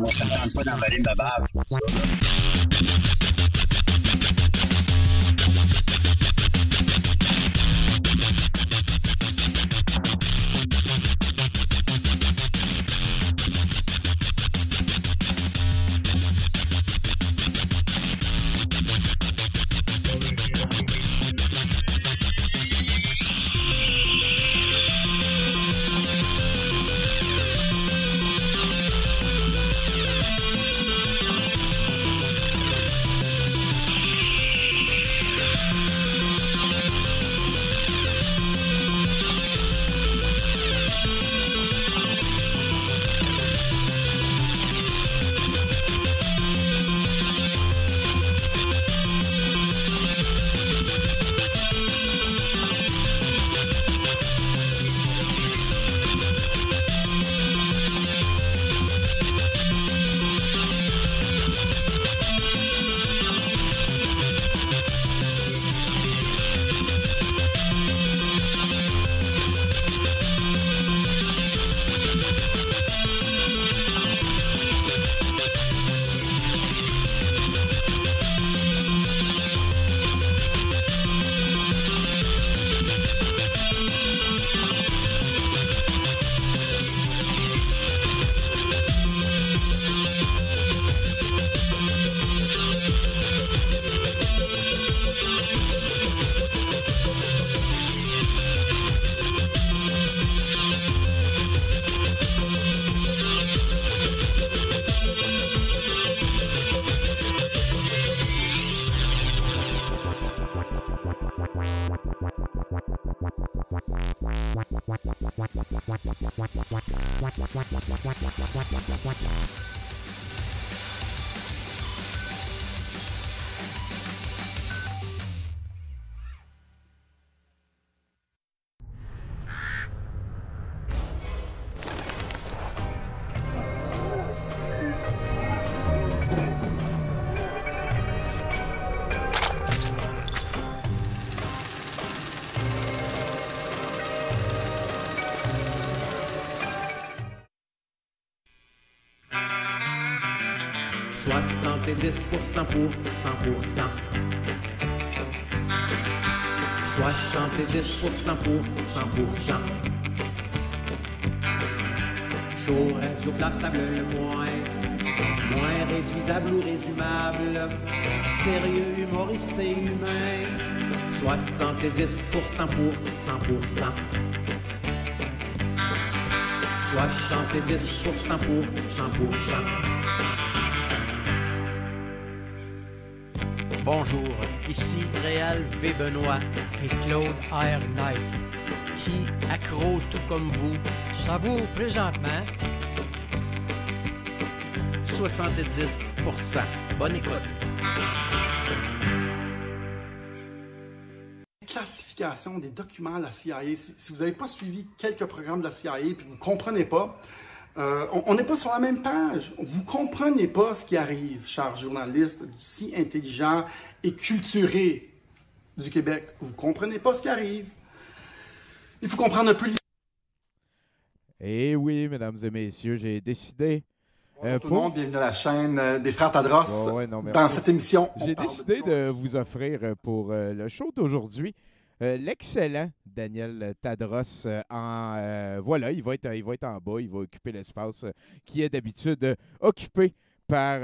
moi, ça me tente pas d'emballer ma bave, c'est pour ça. Chaud, radio-classable le moins réduisable ou résumable, sérieux, humoriste et humain, 70% pour 100%. 70% pour 100%. Bonjour, ici Réal V. Benoît et Claude R. Knight, qui, accro tout comme vous, savoure présentement 70%. Bonne écoute. Classification des documents de la CIA. Si vous n'avez pas suivi quelques programmes de la CIA et que vous ne comprenez pas, on n'est pas sur la même page. Vous ne comprenez pas ce qui arrive, chers journalistes si intelligents et culturés du Québec. Vous ne comprenez pas ce qui arrive. Il faut comprendre un peu l'histoire. Eh oui, mesdames et messieurs, j'ai décidé... Bonjour tout le monde, bienvenue à la chaîne des Frères Tadros dans cette émission. J'ai décidé de vous offrir pour le show d'aujourd'hui l'excellent Daniel Tadros. Voilà, il va être en bas, il va occuper l'espace qui est d'habitude occupé par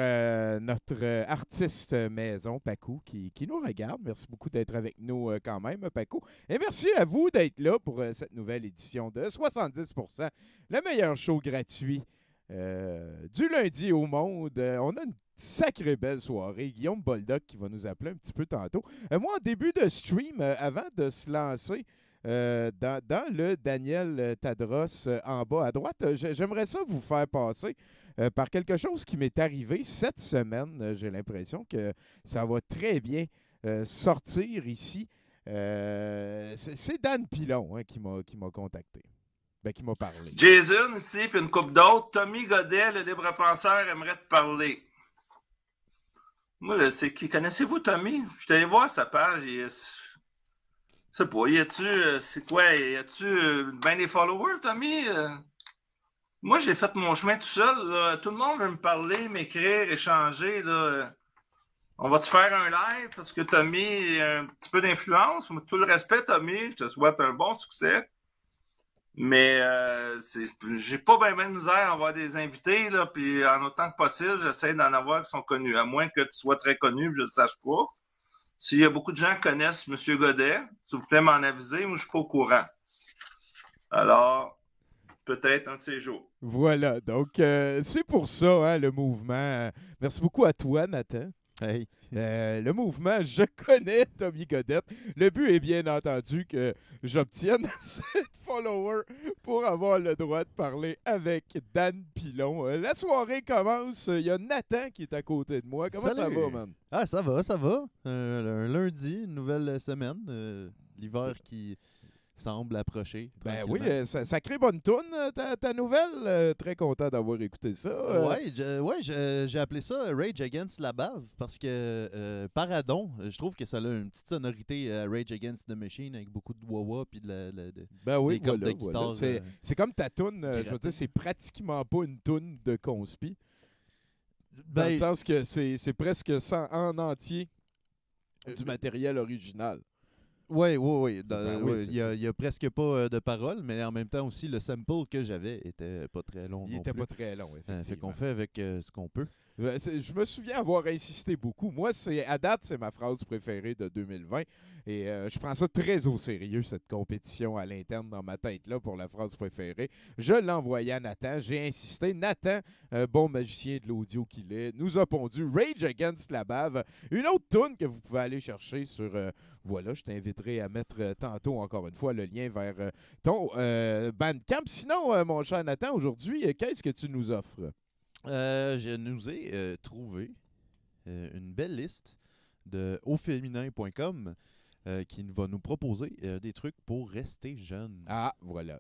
notre artiste maison, Pacou, qui nous regarde. Merci beaucoup d'être avec nous quand même, Pacou. Et merci à vous d'être là pour cette nouvelle édition de 70%, le meilleur show gratuit du lundi au monde. On a une sacrée belle soirée. Guillaume Boldoc qui va nous appeler un petit peu tantôt. Moi, en début de stream, avant de se lancer dans le Daniel Tadros en bas à droite, j'aimerais ça vous faire passer par quelque chose qui m'est arrivé cette semaine. J'ai l'impression que ça va très bien sortir ici. C'est Dan Pilon qui m'a contacté. Qui m'a parlé. Jason ici, puis une couple d'autres. Tommy Godet, le libre-penseur, aimerait te parler. Moi, là, c'est qui? Connaissez-vous Tommy? Je suis allé voir sa page. Je sais pas, y a-tu... c'est quoi? Y a-tu bien des followers, Tommy? Moi, j'ai fait mon chemin tout seul. Là. Tout le monde veut me parler, m'écrire, échanger. Là. On va-tu faire un live parce que Tommy a un petit peu d'influence? Tout le respect, Tommy. Je te souhaite un bon succès. Mais j'ai pas bien de misère à avoir des invités. Là, puis en autant que possible, j'essaie d'en avoir qui sont connus. À moins que tu sois très connu et que je ne le sache pas. S'il y a beaucoup de gens qui connaissent M. Godet, s'il vous plaît, m'en aviser. Moi, je suis pas au courant. Alors, peut-être un de ces jours. Voilà, donc c'est pour ça, hein, le mouvement. Merci beaucoup à toi, Nathan. Hey. Le mouvement, je connais Tommy Godette. Le but est bien entendu que j'obtienne 7 followers pour avoir le droit de parler avec Dan Pilon. La soirée commence. Il y a Nathan qui est à côté de moi. Comment ça va, man? Ah, ça va, ça va. Un lundi, une nouvelle semaine. L'hiver qui semble approcher. Ben oui, sacrée bonne toune, ta nouvelle. Très content d'avoir écouté ça. J'ai appelé ça Rage Against la bave parce que Paradon, je trouve que ça a une petite sonorité Rage Against the Machine avec beaucoup de wah-wah puis des cordes de guitare. C'est comme ta toune, je veux dire, c'est pratiquement pas une toune de conspi. Dans le sens que c'est presque en entier du matériel original. Oui. Il y a presque pas de paroles, mais en même temps aussi, le sample que j'avais était pas très long. Il était pas très long, effectivement. Fait qu'on fait avec ce qu'on peut. Je me souviens avoir insisté beaucoup. Moi, à date, c'est ma phrase préférée de 2020. Et je prends ça très au sérieux, cette compétition à l'interne dans ma tête là pour la phrase préférée. Je l'ai envoyé à Nathan. J'ai insisté. Nathan, bon magicien de l'audio qu'il est, nous a pondu Rage Against la bave. Une autre toune que vous pouvez aller chercher sur... voilà, je t'inviterai à mettre tantôt, encore une fois, le lien vers ton Bandcamp. Sinon, mon cher Nathan, aujourd'hui, qu'est-ce que tu nous offres? Je nous ai trouvé une belle liste de auféminin.com qui va nous proposer des trucs pour rester jeune. Ah, voilà.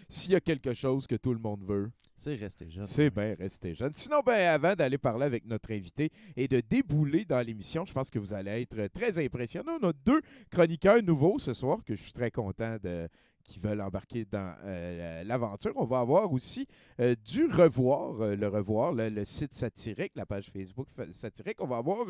S'il y a quelque chose que tout le monde veut, c'est rester jeune. C'est bien rester jeune. Sinon, avant d'aller parler avec notre invité et de débouler dans l'émission, je pense que vous allez être très impressionnants. On a 2 chroniqueurs nouveaux ce soir que je suis très content qui veulent embarquer dans l'aventure. On va avoir aussi du Revoir, le site satirique, la page Facebook satirique. On va avoir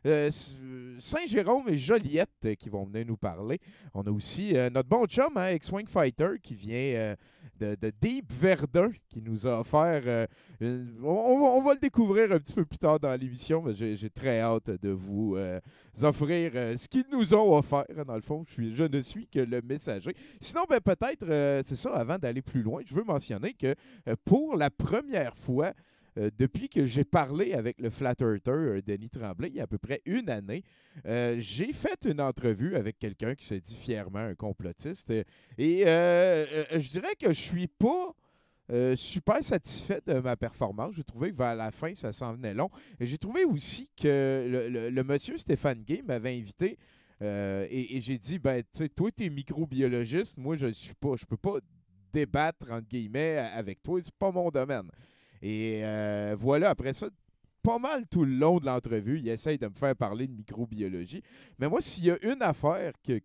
Saint-Jérôme et Joliette qui vont venir nous parler. On a aussi notre bon chum, X-Wing Fighter, qui vient de Deep Verdun, qui nous a offert... on va le découvrir un petit peu plus tard dans l'émission, mais j'ai très hâte de vous offrir ce qu'ils nous ont offert. Dans le fond, je ne suis que le messager. Sinon, peut-être, c'est ça, avant d'aller plus loin, je veux mentionner que pour la première fois, depuis que j'ai parlé avec le Flat Earther, Denis Tremblay, il y a à peu près une année, j'ai fait une entrevue avec quelqu'un qui se dit fièrement un complotiste. Et je dirais que je suis pas super satisfait de ma performance. J'ai trouvé que vers la fin, ça s'en venait long. Et j'ai trouvé aussi que le monsieur Stéphane Gay m'avait invité et j'ai dit, tu sais, toi, tu es microbiologiste, moi, je peux pas débattre, entre guillemets, avec toi, c'est pas mon domaine. Et voilà, après ça, pas mal tout le long de l'entrevue, il essaye de me faire parler de microbiologie. Mais moi, s'il y a une affaire que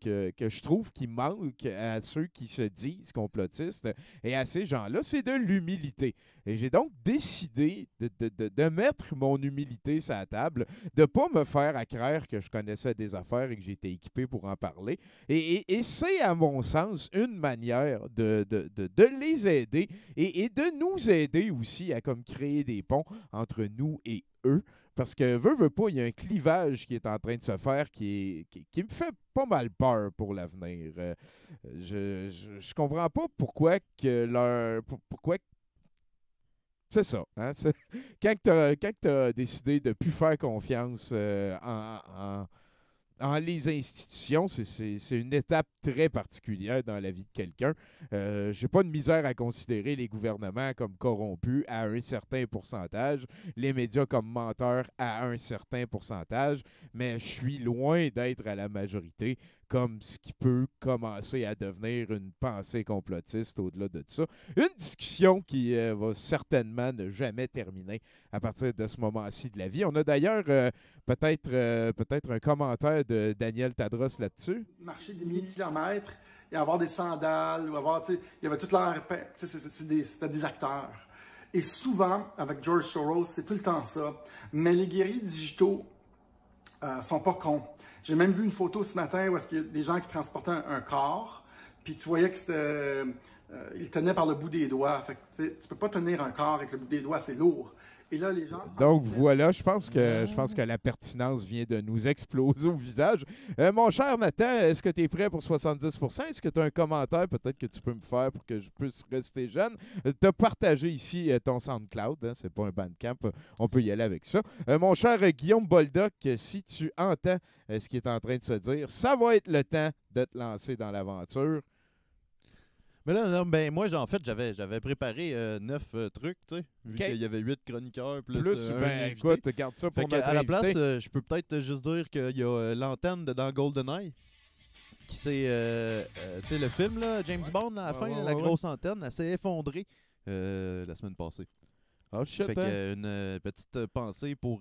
je trouve qui manque à ceux qui se disent complotistes et à ces gens-là, c'est de l'humilité. Et j'ai donc décidé de mettre mon humilité sur la table, de ne pas me faire accraire que je connaissais des affaires et que j'étais équipé pour en parler. Et c'est, à mon sens, une manière de les aider et de nous aider aussi à comme créer des ponts entre nous et eux. Parce que, veut pas, il y a un clivage qui est en train de se faire qui me fait pas mal peur pour l'avenir. Je comprends pas pourquoi c'est ça. Hein? Quand tu as décidé de ne plus faire confiance en les institutions, c'est une étape très particulière dans la vie de quelqu'un. J'ai pas de misère à considérer les gouvernements comme corrompus à un certain pourcentage, les médias comme menteurs à un certain pourcentage, mais je suis loin d'être à la majorité comme ce qui peut commencer à devenir une pensée complotiste au-delà de ça. Une discussion qui va certainement ne jamais terminer à partir de ce moment-ci de la vie. On a d'ailleurs peut-être un commentaire de Daniel Tadros là-dessus. Marcher des milliers de kilomètres et avoir des sandales, ou avoir, il y avait toute leur... C'était des acteurs. Et souvent, avec George Soros, c'est tout le temps ça. Mais les guerriers digitaux sont pas cons. J'ai même vu une photo ce matin où il y a des gens qui transportaient un corps, puis tu voyais que c'était... ils tenaient par le bout des doigts. Fait que, tu peux pas tenir un corps avec le bout des doigts, c'est lourd. Et là, les gens... Donc voilà, je pense que la pertinence vient de nous exploser au visage. Mon cher Nathan, est-ce que tu es prêt pour 70%? Est-ce que tu as un commentaire peut-être que tu peux me faire pour que je puisse rester jeune? Tu as partagé ici ton SoundCloud, hein, c'est pas un Bandcamp, on peut y aller avec ça. Mon cher Guillaume Boldoc, si tu entends ce qui est en train de se dire, ça va être le temps de te lancer dans l'aventure. Mais là, non, ben moi, en fait, j'avais préparé 9 trucs, tu sais, vu qu'il y avait 8 chroniqueurs plus un écoute, garde ça pour notre à la invité. place, je peux peut-être juste dire qu'il y a l'antenne dans GoldenEye, qui s'est, tu sais, le film, là, James Bond, à la fin, la grosse antenne, elle s'est effondrée la semaine passée. Oh shit, fait qu'une petite pensée pour...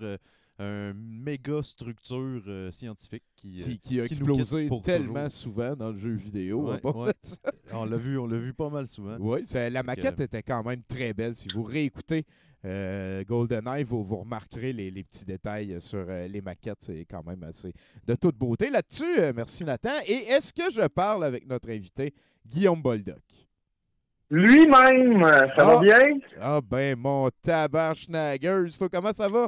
une méga structure scientifique qui a explosé tellement souvent dans le jeu vidéo. Ouais. On l'a vu pas mal souvent. Oui, la maquette était quand même très belle. Si vous réécoutez GoldenEye, vous remarquerez les petits détails sur les maquettes. C'est quand même assez de toute beauté. Là-dessus, merci Nathan. Et est-ce que je parle avec notre invité, Guillaume Boldoc? Lui-même, ça va bien? Ah ben, mon tabarchnagers. Comment ça va?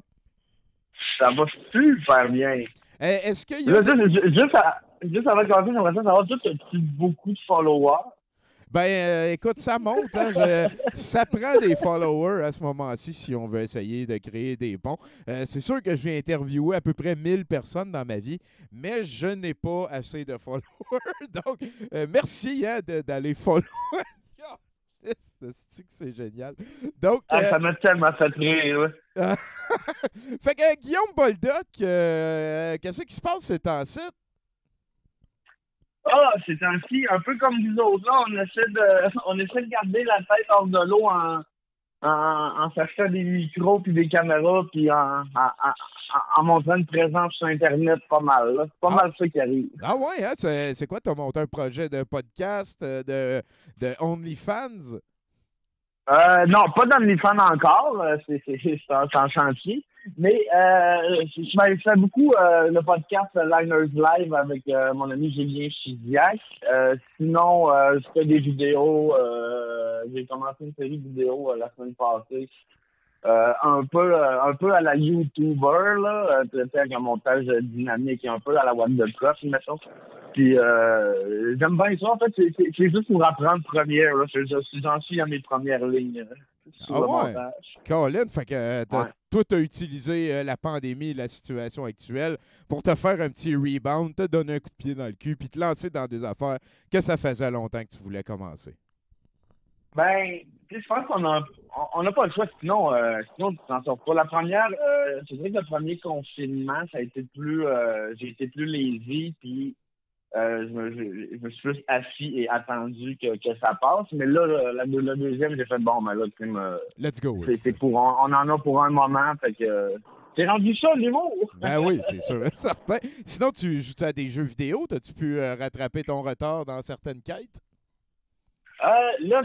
Ça va super bien. Est-ce qu'il y a... Juste avant de commencer, j'aimerais savoir, as-tu beaucoup de followers? Ben, écoute, ça monte. Hein, ça prend des followers à ce moment-ci si on veut essayer de créer des ponts. C'est sûr que je vais interviewer à peu près 1000 personnes dans ma vie, mais je n'ai pas assez de followers. Donc, merci d'aller follow. C'est génial. Donc, ça m'a tellement fait rire. Fait que Guillaume Boldoc, qu'est-ce qui se passe ces temps-ci? Ces temps-ci, un peu comme vous autres, là, on essaie de garder la tête hors de l'eau en cherchant des micros puis des caméras puis en montrant une présence sur Internet pas mal. Là. C'est pas mal ça qui arrive. Ah ouais, hein? C'est quoi? Tu as monté un projet de podcast, de OnlyFans? Non, pas d'OnlyFans encore. C'est en chantier. Mais je fais beaucoup le podcast Liners Live avec mon ami Julien Chidiac. Sinon, je fais des vidéos. J'ai commencé une série de vidéos la semaine passée. Un peu à la YouTuber, là, avec un montage dynamique et un peu à la What the Prof, mettons. Puis j'aime bien ça. En fait, c'est juste pour apprendre première. Là. J'en suis à mes premières lignes. Colin, fait que toi, tu as utilisé la pandémie, la situation actuelle pour te faire un petit rebound, te donner un coup de pied dans le cul, puis te lancer dans des affaires que ça faisait longtemps que tu voulais commencer. Ben, je pense qu'on n'a pas le choix, sinon tu t'en sors pas. La première, c'est vrai que le premier confinement, ça a été plus, j'ai été plus lazy, puis je me suis plus assis et attendu que ça passe. Mais là, le deuxième, j'ai fait bon, mais là, let's go. C'est on en a pour un moment, fait que c'est rendu ça, l'humour. Ben oui, c'est sûr, certain. Sinon, tu joues à des jeux vidéo, as-tu pu rattraper ton retard dans certaines quêtes? Là,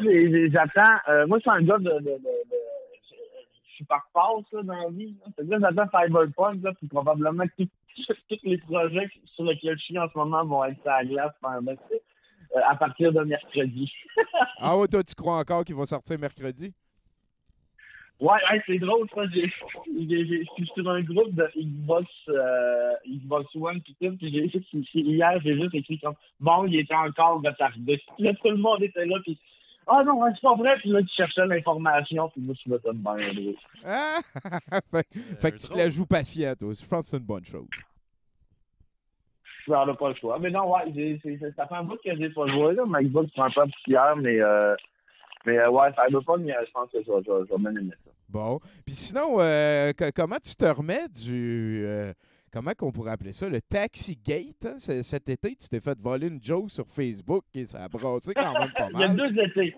j'attends. Moi, je suis un gars je suis par passe là, dans la vie. C'est-à-dire, j'attends Cyberpunk, là, puis probablement que tous les projets sur lesquels je suis en ce moment vont être sur la glace à partir de mercredi. Ah ouais, toi, tu crois encore qu'il va sortir mercredi? Ouais, c'est drôle, ça. Je suis sur un groupe de Xbox One, puis tout, puis hier, j'ai juste écrit comme bon, il était encore retardé. Là, tout le monde était là, puis ah non, c'est pas vrai, puis là, tu cherchais l'information, puis moi, je me suis bien drôle. Ah! fait que tu te la joues patient, toi. Je pense que c'est une bonne chose. Je n'en ai pas le choix. Mais non, ouais, ça fait un bout que j'ai pas joué, là. Ma Xbox, c'est un peu hier, mais ouais, ça ne veut pas, mais je pense que je vais bien aimer ça. Bon. Puis sinon, comment tu te remets du... comment qu'on pourrait appeler ça? Le Taxi Gate. Hein? Cet été, tu t'es fait voler une joke sur Facebook et ça a brassé quand même pas mal. Il y a 2 étés.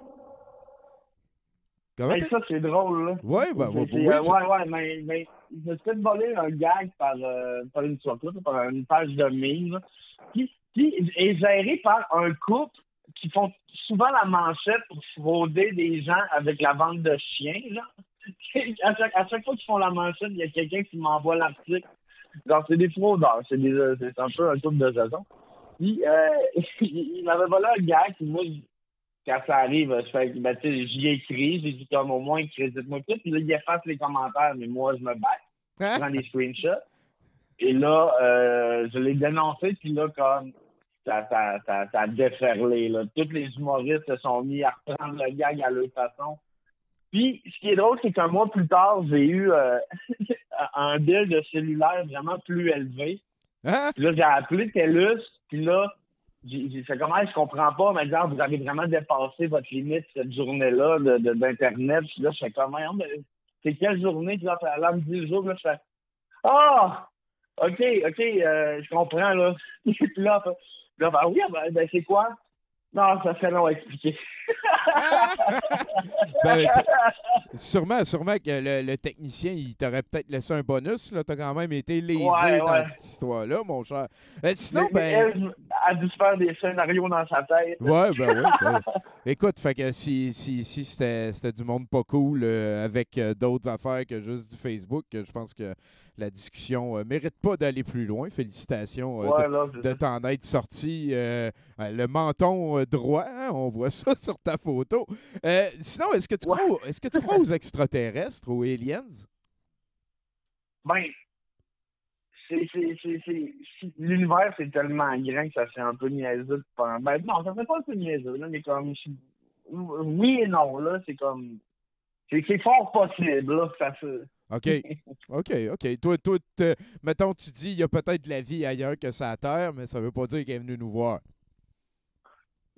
Comment ça, c'est drôle, là. Oui, ben oui. Mais je me suis fait voler un gag par une soirée, par une page de meme, qui est gérée par un couple qui font souvent la manchette pour frauder des gens avec la vente de chiens, genre. à chaque fois qu'ils font la manchette, il y a quelqu'un qui m'envoie l'article. Genre, c'est des fraudeurs. C'est un peu un tour de raison. Puis, il m'avait volé un gars qui, moi, quand ça arrive, j'y ai écrit, j'ai dit comme au moins, crédite-moi tout. Puis là, il efface les commentaires, mais moi, je me bats. Je prends des screenshots. Et là, je l'ai dénoncé, puis là, comme, ça a déferlé, là. Tous les humoristes se sont mis à reprendre le gag à leur façon. Puis, ce qui est drôle, c'est qu'un mois plus tard, j'ai eu un bill de cellulaire vraiment plus élevé. Hein? Puis là, j'ai appelé TELUS, puis là, j'ai fait comment, je comprends pas, mais genre, vous avez vraiment dépassé votre limite cette journée-là d'Internet. Puis là, je fais comment, c'est quelle journée? Puis là, elle me dit le jour, là, je fais ah! OK, je comprends, là. Puis là, oui, ben, c'est quoi? Non, ça fait long à expliquer. Sûrement que le technicien, il t'aurait peut-être laissé un bonus. Tu as quand même été lésé dans cette histoire-là, mon cher. Sinon, elle a dû se faire des scénarios dans sa tête. Ouais. Écoute, fait que si c'était du monde pas cool avec d'autres affaires que juste du Facebook, je pense que la discussion mérite pas d'aller plus loin. Félicitations de t'en être sorti le menton droit. Hein? On voit ça sur ta photo. Sinon, est-ce que tu crois aux extraterrestres, aux aliens? Ben, l'univers, c'est tellement grand que ça fait un peu niaiseux. Ben, non, ça fait pas un peu niaiseux, là, mais comme, oui et non, là, c'est comme, c'est fort possible, là, que ça se... OK. Toi, mettons, tu dis, il y a peut-être de la vie ailleurs que sur la Terre, mais ça veut pas dire qu'elle est venue nous voir.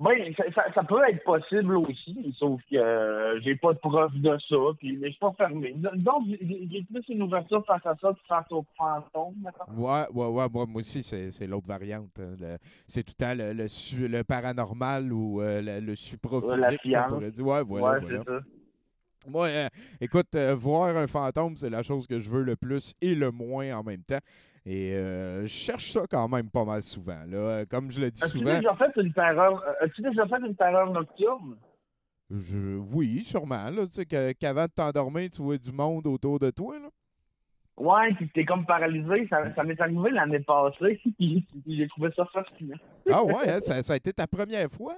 Ben, ça peut être possible aussi, sauf que j'ai pas de preuve de ça, puis mais je suis pas fermé. Donc, j'ai plus une ouverture face à ça que face au fantôme, d'accord? Ouais, moi aussi, c'est l'autre variante. Hein. C'est tout le temps le paranormal ou le supraphysique, on pourrait dire. Ouais, voilà. C'est ça. Moi, écoute, voir un fantôme, c'est la chose que je veux le plus et le moins en même temps. Et je cherche ça quand même pas mal souvent. Là. Comme je le dis souvent. As-tu déjà fait une terreur nocturne? Oui, sûrement. Là, tu sais, qu'avant de t'endormir, tu vois du monde autour de toi. Là. Ouais, puis t'es comme paralysé. Ça m'est arrivé l'année passée, puis j'ai trouvé ça fascinant. Ah ouais, hein, ça a été ta première fois?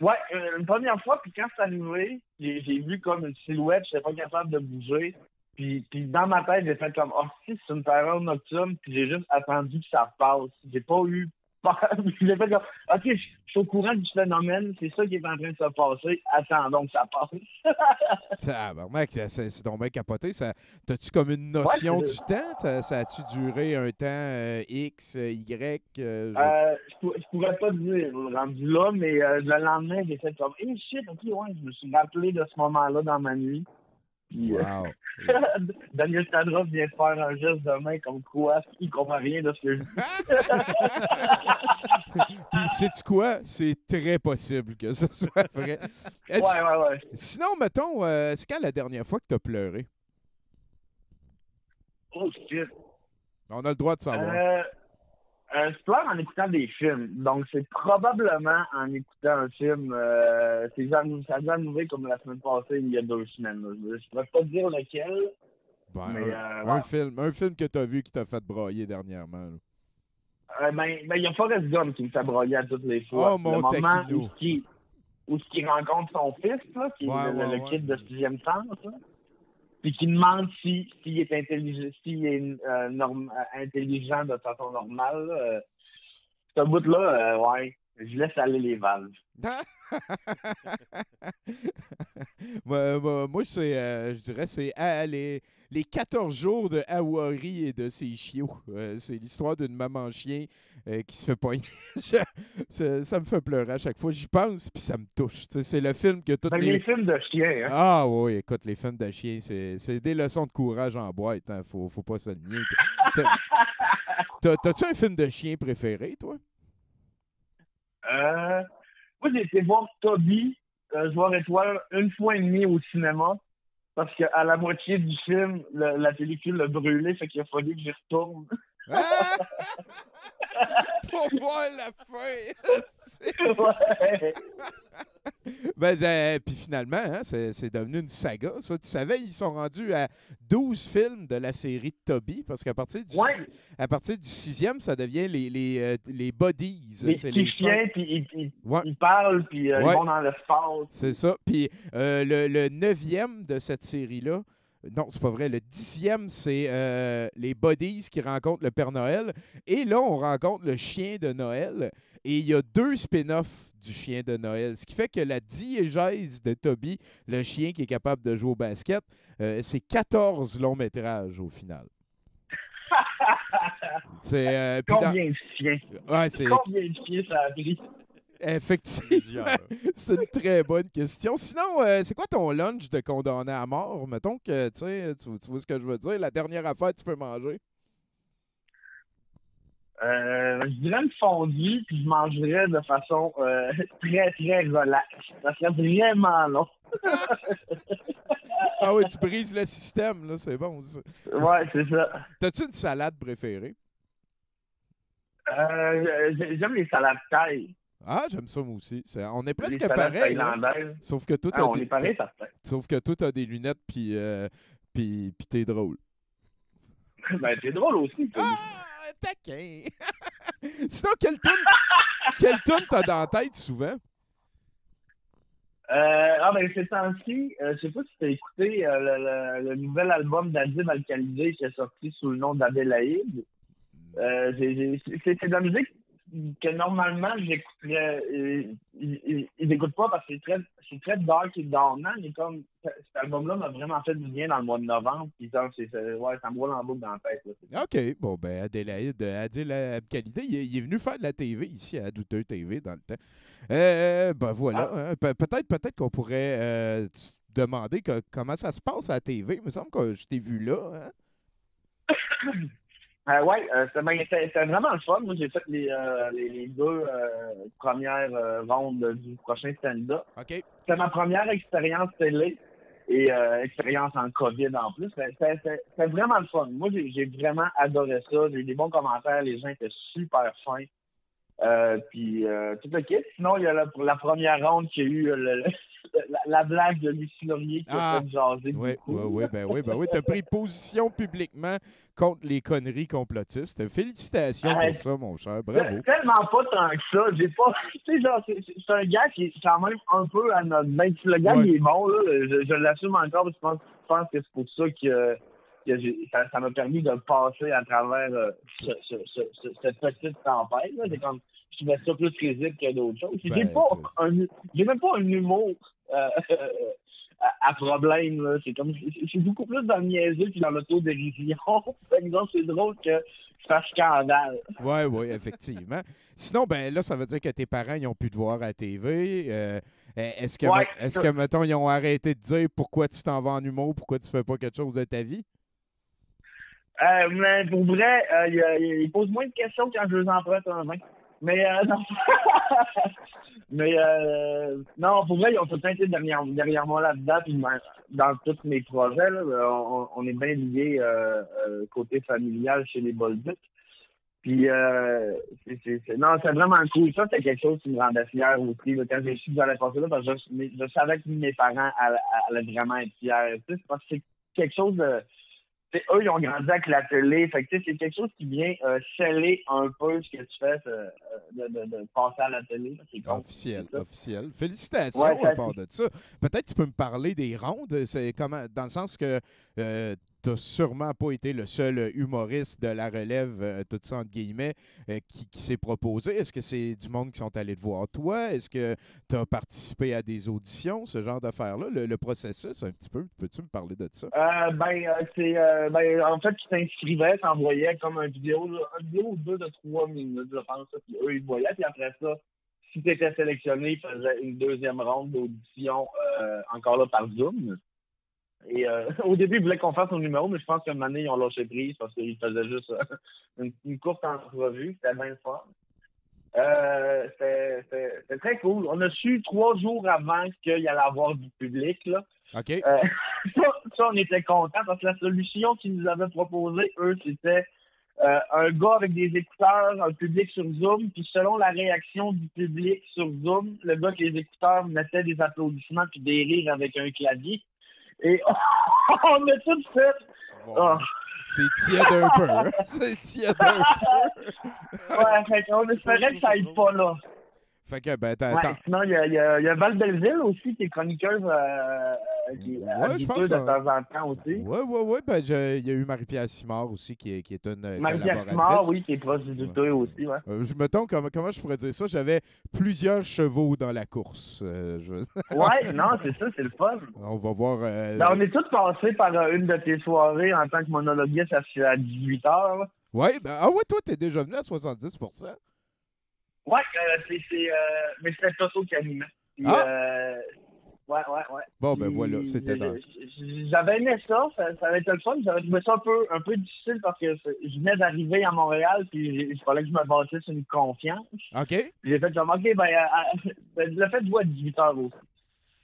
Ouais, une première fois, puis quand c'est arrivé, j'ai vu comme une silhouette, je n'étais pas capable de bouger. Puis dans ma tête, j'ai fait comme si c'est une terreur nocturne, puis j'ai juste attendu que ça passe. J'ai pas eu peur. J'ai fait comme OK, je suis au courant du phénomène, c'est ça qui est en train de se passer. Attendons que ça passe. Mec, c'est donc bien capoté. T'as-tu comme une notion du temps? Ça a-tu duré un temps X, Y? Je pourrais pas te dire, rendu là, mais le lendemain, j'ai fait comme shit, OK, ouais, je me suis rappelé de ce moment-là dans ma nuit. Puis, wow. Daniel Tadros vient de faire un geste de main comme quoi il comprend rien de ce que je dis. Puis sais-tu quoi? C'est très possible que ce soit vrai. Ouais. Sinon, mettons, c'est quand la dernière fois que tu as pleuré? Oh shit. On a le droit de savoir. Je pleure en écoutant des films. Donc, c'est probablement en écoutant un film. Ça a déjà arrivé comme la semaine passée, il y a 2 semaines. Là. Je ne pourrais pas te dire lequel. Ben, mais, un film que tu as vu qui t'a fait brailler dernièrement. Il y a Forrest Gump qui me fait brailler à toutes les fois. Oh, mon le moment taquino. où il rencontre son fils, là, qui est le kid de 6e sens. Là. Puis qui demande s'il est intelligent, intelligent de façon normale. Ce bout-là, ouais, je laisse aller les valves. Moi, je dirais c'est les 14 jours de Awari et de ses chiots. C'est l'histoire d'une maman chien qui se fait pogner. Ça me fait pleurer à chaque fois. J'y pense, puis ça me touche. C'est le film que tous les films de chiens. Hein? Ah oui, écoute, les films de chiens, c'est des leçons de courage en boîte. Hein. Faut pas se le nier. T'as-tu un film de chien préféré, toi? Moi, j'ai été voir Toby, Joueur étoile, 1 fois et demie au cinéma. Parce qu'à la moitié du film, la pellicule a brûlé, fait qu'il a fallu que j'y retourne. Pour voir la fin! Ouais. Puis finalement, hein, c'est devenu une saga. Ça, tu savais, ils sont rendus à 12 films de la série de Toby, parce qu'à partir du 6e, ça devient les Buddies. Les petits chiens, puis ils parlent, puis ils vont dans l'espace. C'est ça. Puis le 9e de cette série-là, non, c'est pas vrai. Le 10e, c'est les Buddies qui rencontrent le Père Noël. Et là, on rencontre le chien de Noël. Et il y a 2 spin-offs du chien de Noël. Ce qui fait que la diégèse de Toby, le chien qui est capable de jouer au basket, c'est 14 longs métrages au final. Combien de chiens? Ouais, Combien de chiens ça a pris? Effectivement, c'est une très bonne question. Sinon, c'est quoi ton lunch de condamné à mort? Mettons que, tu vois ce que je veux dire, la dernière affaire que tu peux manger. Je dirais une fondue, puis je mangerais de façon très, très relaxe. Ça serait vraiment long. Ah oui, tu brises le système, là, c'est bon ça. Ouais, c'est ça. T'as-tu une salade préférée? J'aime les salades taille. Ah, j'aime ça moi aussi. On est presque pareil. Sauf que toi, sauf que toi, t'as des lunettes puis t'es drôle. Ben, t'es drôle aussi. Taquin! Sinon, quelle toune t'as dans la tête souvent? Ben, ces temps-ci, je sais pas si t'as écouté le nouvel album d'Adib Al-Khalidé qui est sorti sous le nom d'Adélaïde. C'est de la musique que normalement j'écouterais. Ils n'écoutent pas parce que c'est très dark et donnant, mais comme cet album-là m'a vraiment fait du bien dans le mois de novembre, puis ça me roule en boucle dans la tête. Là. OK. Bon, ben Adélaïde, Adil Abkhalidé, il est venu faire de la TV ici à Douteux TV dans le temps. Ben voilà. Hein, peut-être qu'on pourrait demander comment ça se passe à la TV. Il me semble que je t'ai vu là. Hein? C'était vraiment le fun. Moi, j'ai fait les 2 premières rondes du prochain stand-up. Okay. C'était ma première expérience télé et expérience en COVID en plus. C'était vraiment le fun. Moi, j'ai vraiment adoré ça. J'ai eu des bons commentaires. Les gens étaient super fins. Puis tout le kit. Sinon, il y a la première ronde qui a eu la blague de Lucie Laurier qui a fait jaser beaucoup. Oui. T'as pris position publiquement contre les conneries complotistes. Félicitations pour ça, mon cher. Bravo. Tellement pas tant que ça. J'ai pas. Tu sais, genre, c'est un gars qui est quand même un peu à notre main. Le gars, il est bon, là. Je l'assume encore, je pense que c'est pour ça que ça m'a permis de passer à travers cette petite tempête. Là. C'est comme, je trouvais ça plus risible que d'autres choses. J'ai même pas un humour à problème. Là. C'est beaucoup plus dans le niaiseux puis dans l'autodérision. Par exemple, c'est drôle que je fasse scandale. Oui, effectivement. Sinon, ben là, ça veut dire que tes parents ils ont pu te voir à la TV. Est-ce que, mettons, ils ont arrêté de dire pourquoi tu t'en vas en humour, pourquoi tu fais pas quelque chose de ta vie? Mais pour vrai, ils posent moins de questions quand je les emprunte un vin. Mais non. Non, pour vrai, ils ont tout le temps été derrière moi là-dedans, puis dans tous mes projets, là, on est bien liés côté familial chez les Bolduc. Puis c'est vraiment cool. Ça, c'est quelque chose qui me rendait fier aussi. Là, quand j'ai su que j'allais passer là, parce que je savais que mes parents allaient vraiment être fiers. Tu sais, parce que c'est quelque chose de... Eux, ils ont grandi avec la télé. Fait que, c'est quelque chose qui vient sceller un peu ce que tu fais de passer à la télé. C'est officiel. Félicitations à part de ça. Peut-être tu peux me parler des rondes. C'est comment, dans le sens que tu n'as sûrement pas été le seul humoriste de la relève, tout ça entre guillemets, qui s'est proposé. Est-ce que c'est du monde qui sont allés te voir toi? Est-ce que tu as participé à des auditions, ce genre d'affaires-là? Le processus, un petit peu, peux-tu me parler de ça? En fait, tu t'inscrivais, tu envoyais comme une vidéo ou 2 de 3 minutes, je pense. Puis eux, ils voyaient. Puis après ça, si tu étais sélectionné, ils faisaient une deuxième ronde d'audition, encore là par Zoom. Et au début, ils voulaient qu'on fasse un numéro, mais je pense qu'à un moment donné, ils ont lâché prise parce qu'ils faisaient juste une courte entrevue. C'était bien fun. C'était très cool. On a su 3 jours avant qu'il y allait avoir du public. Là. OK. Ça, on était contents parce que la solution qu'ils nous avaient proposée, eux, c'était un gars avec des écouteurs, un public sur Zoom, puis selon la réaction du public sur Zoom, le gars avec les écouteurs mettait des applaudissements puis des rires avec un clavier. Et on a tout fait. Bon. C'est tiède un peu, hein? C'est tiède un peu. Ouais, fait qu'on espérait que ça aille pas là. Fait que, ben, sinon, il y a Val Belzile aussi, qui est chroniqueuse qui est habituée de temps en temps aussi. Oui. Ben, il y a eu Marie-Pierre Simard aussi, qui est une Marie-Pierre Simard, oui, qui est prostituée aussi, ouais. Mettons, comment je pourrais dire ça? J'avais plusieurs chevaux dans la course. Ouais, non, c'est ça, c'est le fun. On va voir... on est tous passés par une de tes soirées en tant que monologuiste à 18h. Ouais, toi, t'es déjà venu à 70%. Ouais, mais c'était Toto qui animait. Puis, ouais. Bon, ben voilà, c'était dans... J'avais aimé ça avait été le fun. J'avais trouvé ça un peu difficile parce que je venais d'arriver à Montréal, puis il fallait que je me bâtisse une confiance. OK. Puis j'ai fait comme, OK, le fait de jouer à 18h aussi.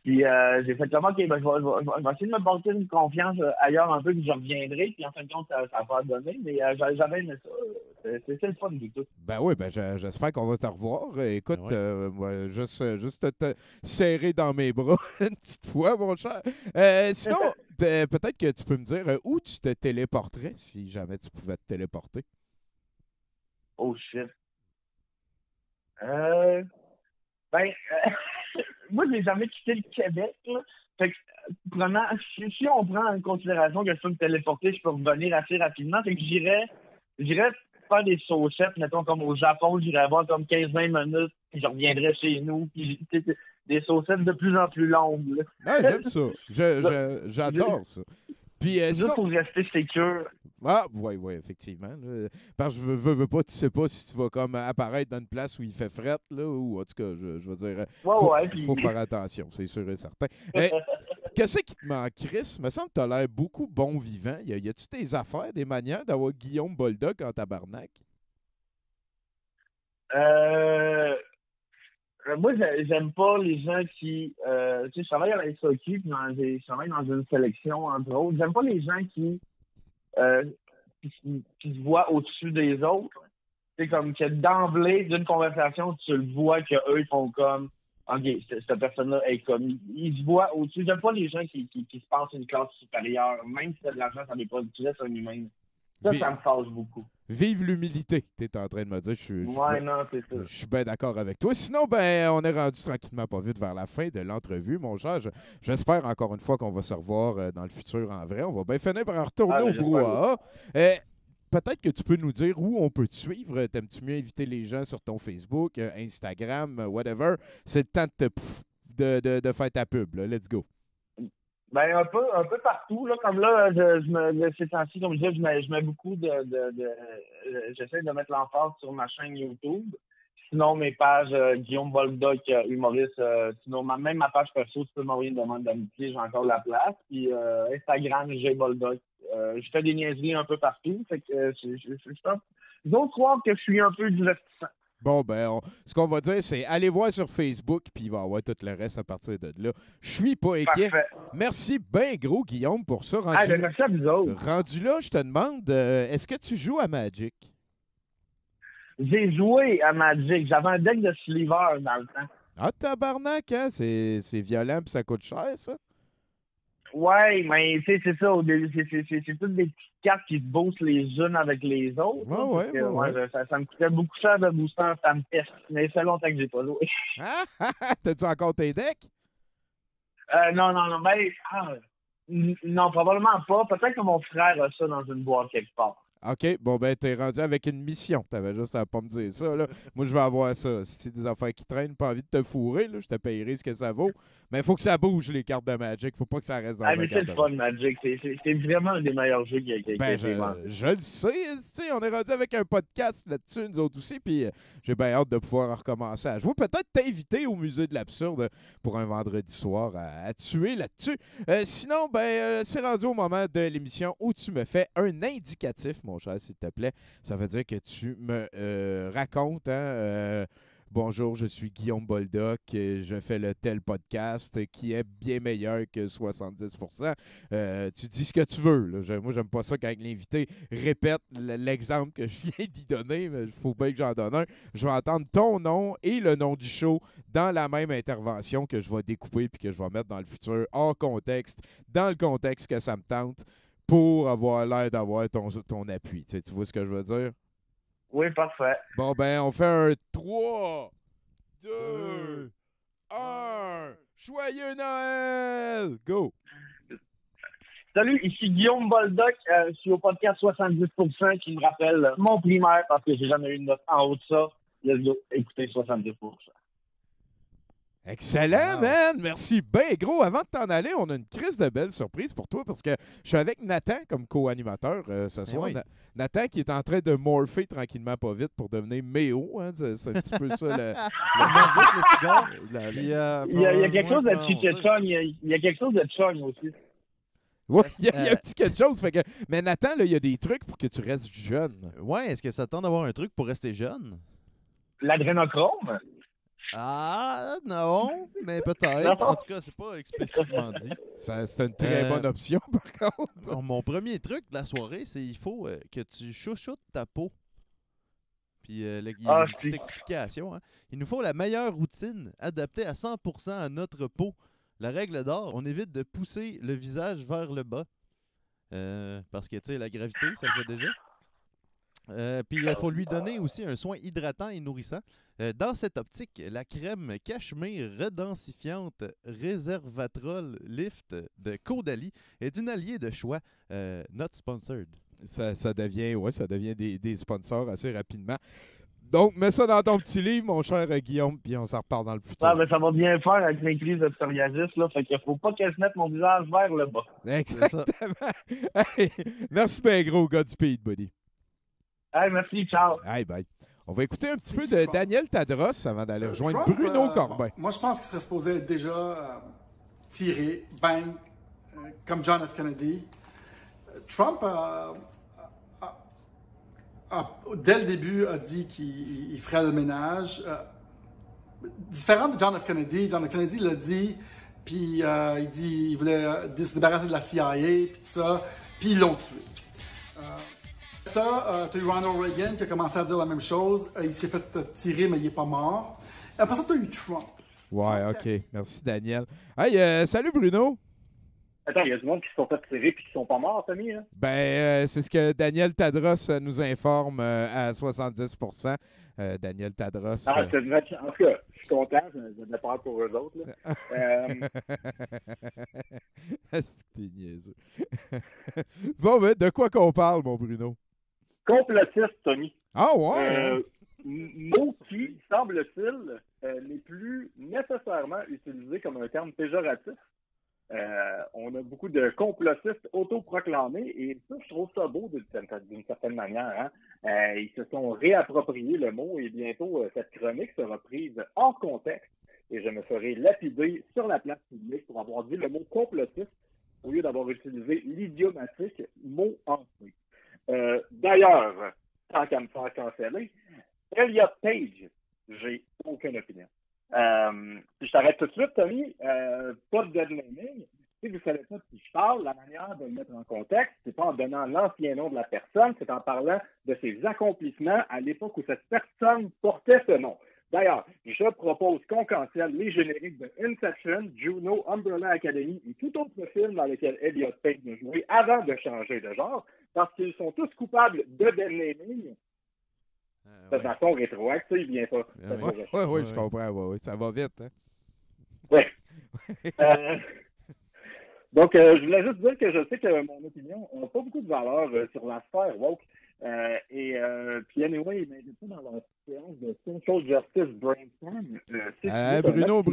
Puis j'ai fait comme, OK, je vais essayer de me bâtir une confiance ailleurs un peu, puis je reviendrai. Puis en fin de compte, ça n'a pas donné, mais j'avais aimé ça. C'est le fun du tout. Ben oui, j'espère qu'on va te revoir. Écoute, juste te serrer dans mes bras une petite fois, mon cher. Sinon, peut-être que tu peux me dire où tu te téléporterais si jamais tu pouvais te téléporter. Oh shit. Moi, je n'ai jamais quitté le Québec. Là. Fait que, vraiment, si on prend en considération que je peux me téléporter, je peux revenir assez rapidement. Fait que j'irais faire des saucettes, mettons, comme au Japon, j'irais avoir comme 15-20 minutes, puis je reviendrais chez nous, puis des saucettes de plus en plus longues. Là. Ouais, j'aime ça. J'adore ça. Puis, juste pour rester sécure. Ah, oui, effectivement. Là. Parce que je veux pas, tu sais pas si tu vas comme apparaître dans une place où il fait fret, là, ou en tout cas, je veux dire, faut faire attention, c'est sûr et certain. Qu'est-ce qui te manque, Chris? Me semble que tu as l'air beaucoup bon vivant. Y a-tu des affaires, des manières d'avoir Guillaume Boldoc en tabarnak? Moi, j'aime pas les gens qui... tu sais, je travaille à la SOQ, puis je travaille dans une sélection, entre autres. J'aime pas les gens qui se voient au-dessus des autres. C'est comme que d'emblée, d'une conversation, tu le vois qu'eux, ils font comme... OK, cette personne-là est comme... Ils se voient au-dessus. J'aime pas les gens qui se pensent une classe supérieure. Même si c'est de l'argent, ça n'est pas du tout, c'est un humain. Ça me fâche beaucoup. Vive l'humilité, tu es en train de me dire. C'est ça. Je suis bien d'accord avec toi. Sinon, on est rendu tranquillement pas vite vers la fin de l'entrevue, mon cher. J'espère encore une fois qu'on va se revoir dans le futur en vrai. On va bien finir par retourner au brouhaha. Peut-être que tu peux nous dire où on peut te suivre. T'aimes-tu mieux inviter les gens sur ton Facebook, Instagram, whatever? C'est le temps de faire ta pub. Là. Let's go. Ben un peu partout là, comme là ces temps-ci, comme je disais, je mets beaucoup j'essaie de mettre l'emphase sur ma chaîne YouTube. Sinon mes pages Guillaume Boldoc humoriste, sinon même ma page perso, tu peux m'envoyer une demande d'amitié, j'ai encore la place. Puis Instagram G Boldoc. Je fais des niaiseries un peu partout, fait que je pense d'autres croire que je suis un peu divertissant. Bon, ce qu'on va dire, c'est aller voir sur Facebook, puis il va y avoir tout le reste à partir de là. Je suis pas inquiet. Parfait. Merci bien gros, Guillaume, pour ça. Merci à vous autres. Rendu là, je te demande, est-ce que tu joues à Magic? J'ai joué à Magic. J'avais un deck de Sliver dans le temps. Ah, tabarnak, hein? C'est violent, puis ça coûte cher, ça? Ouais, mais tu sais, c'est ça. Au début, c'est toutes des petites cartes qui se boostent les unes avec les autres. Ouais. Ça me coûtait beaucoup cher de booster, ça me peste. Mais ça fait longtemps que j'ai pas joué. T'as-tu encore tes decks? Non. Non, probablement pas. Peut-être que mon frère a ça dans une boîte quelque part. OK, t'es rendu avec une mission. T'avais juste à pas me dire ça, là. Moi, je vais avoir ça. Si c'est des affaires qui traînent, pas envie de te fourrer, là, je te payerai ce que ça vaut. Mais il faut que ça bouge, les cartes de Magic. Faut pas que ça reste dans mais c'est le fun, Magic. C'est vraiment un des meilleurs jeux qui a été je le sais. On est rendu avec un podcast là-dessus, nous autres aussi, puis j'ai bien hâte de pouvoir recommencer à jouer. Peut-être t'inviter au Musée de l'Absurde pour un vendredi soir à tuer là-dessus. Sinon, c'est rendu au moment de l'émission où tu me fais un indicatif, mon cher, s'il te plaît. Ça veut dire que tu me racontes bonjour, je suis Guillaume Boldoc, et je fais le tel podcast qui est bien meilleur que 70%. Tu dis ce que tu veux. Là. Moi, j'aime pas ça quand l'invité répète l'exemple que je viens d'y donner, mais il faut bien que j'en donne un. Je vais entendre ton nom et le nom du show dans la même intervention que je vais découper puis que je vais mettre dans le futur, hors contexte, dans le contexte que ça me tente, pour avoir l'air d'avoir ton appui. Tu vois ce que je veux dire? Oui, parfait. Bon, ben, on fait un 3, 2, 1. Joyeux Noël! Go! Salut, ici Guillaume Boldoc. Je suis au podcast 70% qui me rappelle mon primaire parce que j'ai jamais eu une note en haut de ça. Let's go, écoutez 70%. Excellent, man! Merci bien gros. Avant de t'en aller, on a une crise de belle surprise pour toi parce que je suis avec Nathan comme co-animateur ce soir. Oui. Nathan qui est en train de morpher tranquillement pas vite pour devenir Méo. Hein? C'est un petit peu ça le Juste le cigare. Il y a quelque chose de Chichechong. Il y a quelque chose de Chong aussi. Oui, il y a un petit quelque chose. Fait que... Mais Nathan, là, il y a des trucs pour que tu restes jeune. Ouais, est-ce que ça tente d'avoir un truc pour rester jeune? L'adrénochrome? Ah, non, mais peut-être. En tout cas, c'est pas explicitement dit. C'est une très bonne option, par contre. Bon, mon premier truc de la soirée, c'est il faut que tu chouchoutes ta peau. Puis il y a une petite explication. Hein. Il nous faut la meilleure routine adaptée à 100% à notre peau. La règle d'or, on évite de pousser le visage vers le bas. Parce que, tu sais, la gravité, ça le fait déjà. Puis il faut lui donner aussi un soin hydratant et nourrissant. Dans cette optique, la crème Cachemire redensifiante Réservatrol Lift de Caudalie est une alliée de choix, not sponsored. Ça devient des sponsors assez rapidement. Donc, mets ça dans ton petit livre, mon cher Guillaume, puis on s'en reparle dans le futur. Ah, ben, ça va bien faire avec mes crises de psoriasis, là. Fait qu'il faut pas que je mette mon visage vers le bas. Exactement. Hey, merci bien gros, Godspeed, buddy. Hey, merci, ciao. Hey, bye. On va écouter un petit peu de Daniel Tadros avant d'aller rejoindre Bruno Corbin. Moi, je pense qu'il serait supposé être déjà tiré, bang, comme John F. Kennedy. Trump, dès le début, a dit qu'il ferait le ménage. Différent de John F. Kennedy, John F. Kennedy l'a dit, puis il dit qu'il voulait se débarrasser de la CIA, puis tout ça, puis ils l'ont tué. Ça, tu as eu Ronald Reagan qui a commencé à dire la même chose. Il s'est fait tirer, mais il n'est pas mort. Et après ça, tu as eu Trump. Ouais, OK. Merci, Daniel. Hey, salut, Bruno. Attends, il y a du monde qui se sont fait tirer et qui ne sont pas morts, Tommy. Hein? Ben, c'est ce que Daniel Tadros nous informe à 70%. Daniel Tadros. En tout cas, je suis content. J'ai peur pour eux autres. Est-ce que t'es niaiseux? Bon, ben, de quoi qu'on parle, mon Bruno? Complotiste, Tommy. Ah ouais? Mot qui, semble-t-il, n'est plus nécessairement utilisé comme un terme péjoratif. On a beaucoup de complotistes autoproclamés et ça, je trouve ça beau d'une certaine manière. Hein? Ils se sont réappropriés le mot et bientôt, cette chronique sera prise hors contexte et je me ferai lapider sur la place publique pour avoir dit le mot complotiste au lieu d'avoir utilisé l'idiomatique mot hanté. D'ailleurs, tant qu'à me faire canceller, Elliot Page, j'ai aucune opinion. Puis je t'arrête tout de suite, Tommy. Pas de dead naming. Si vous ne savez pas de qui je parle, la manière de le mettre en contexte, c'est pas en donnant l'ancien nom de la personne, c'est en parlant de ses accomplissements à l'époque où cette personne portait ce nom. D'ailleurs, je propose qu'on cancelle les génériques de Inception, Juno, Umbrella Academy et tout autre film dans lequel Elliot Page a joué avant de changer de genre, parce qu'ils sont tous coupables de dead naming. De façon rétroactive, bien sûr. Oui, je comprends. Ouais, ça va vite. Hein? Oui. Donc, je voulais juste dire que je sais que mon opinion n'a pas beaucoup de valeur sur la sphère woke. Puis, anyway, mais j'étais dans la séance de Social Justice Brainstorm. Bruno,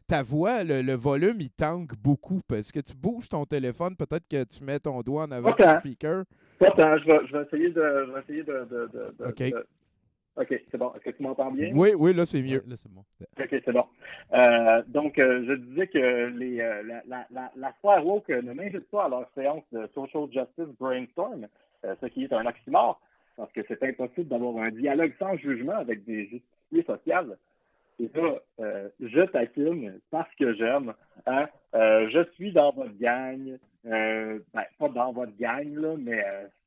ta voix, le volume, il tangue beaucoup. Est-ce que tu bouges ton téléphone? Peut-être que tu mets ton doigt en avant du speaker. Pas tant. Je vais essayer de OK. OK, c'est bon. Est-ce que tu m'entends bien? Oui, là, c'est mieux. Là, c'est bon. OK, c'est bon. Donc, je disais que la sphère woke ne m'invite pas à leur séance de Social Justice Brainstorm, ce qui est un oxymore. parce que c'est impossible d'avoir un dialogue sans jugement avec des justiciers sociaux. Et ça, je taquine parce que j'aime. Hein? Je suis dans votre gang. Pas dans votre gang, là, mais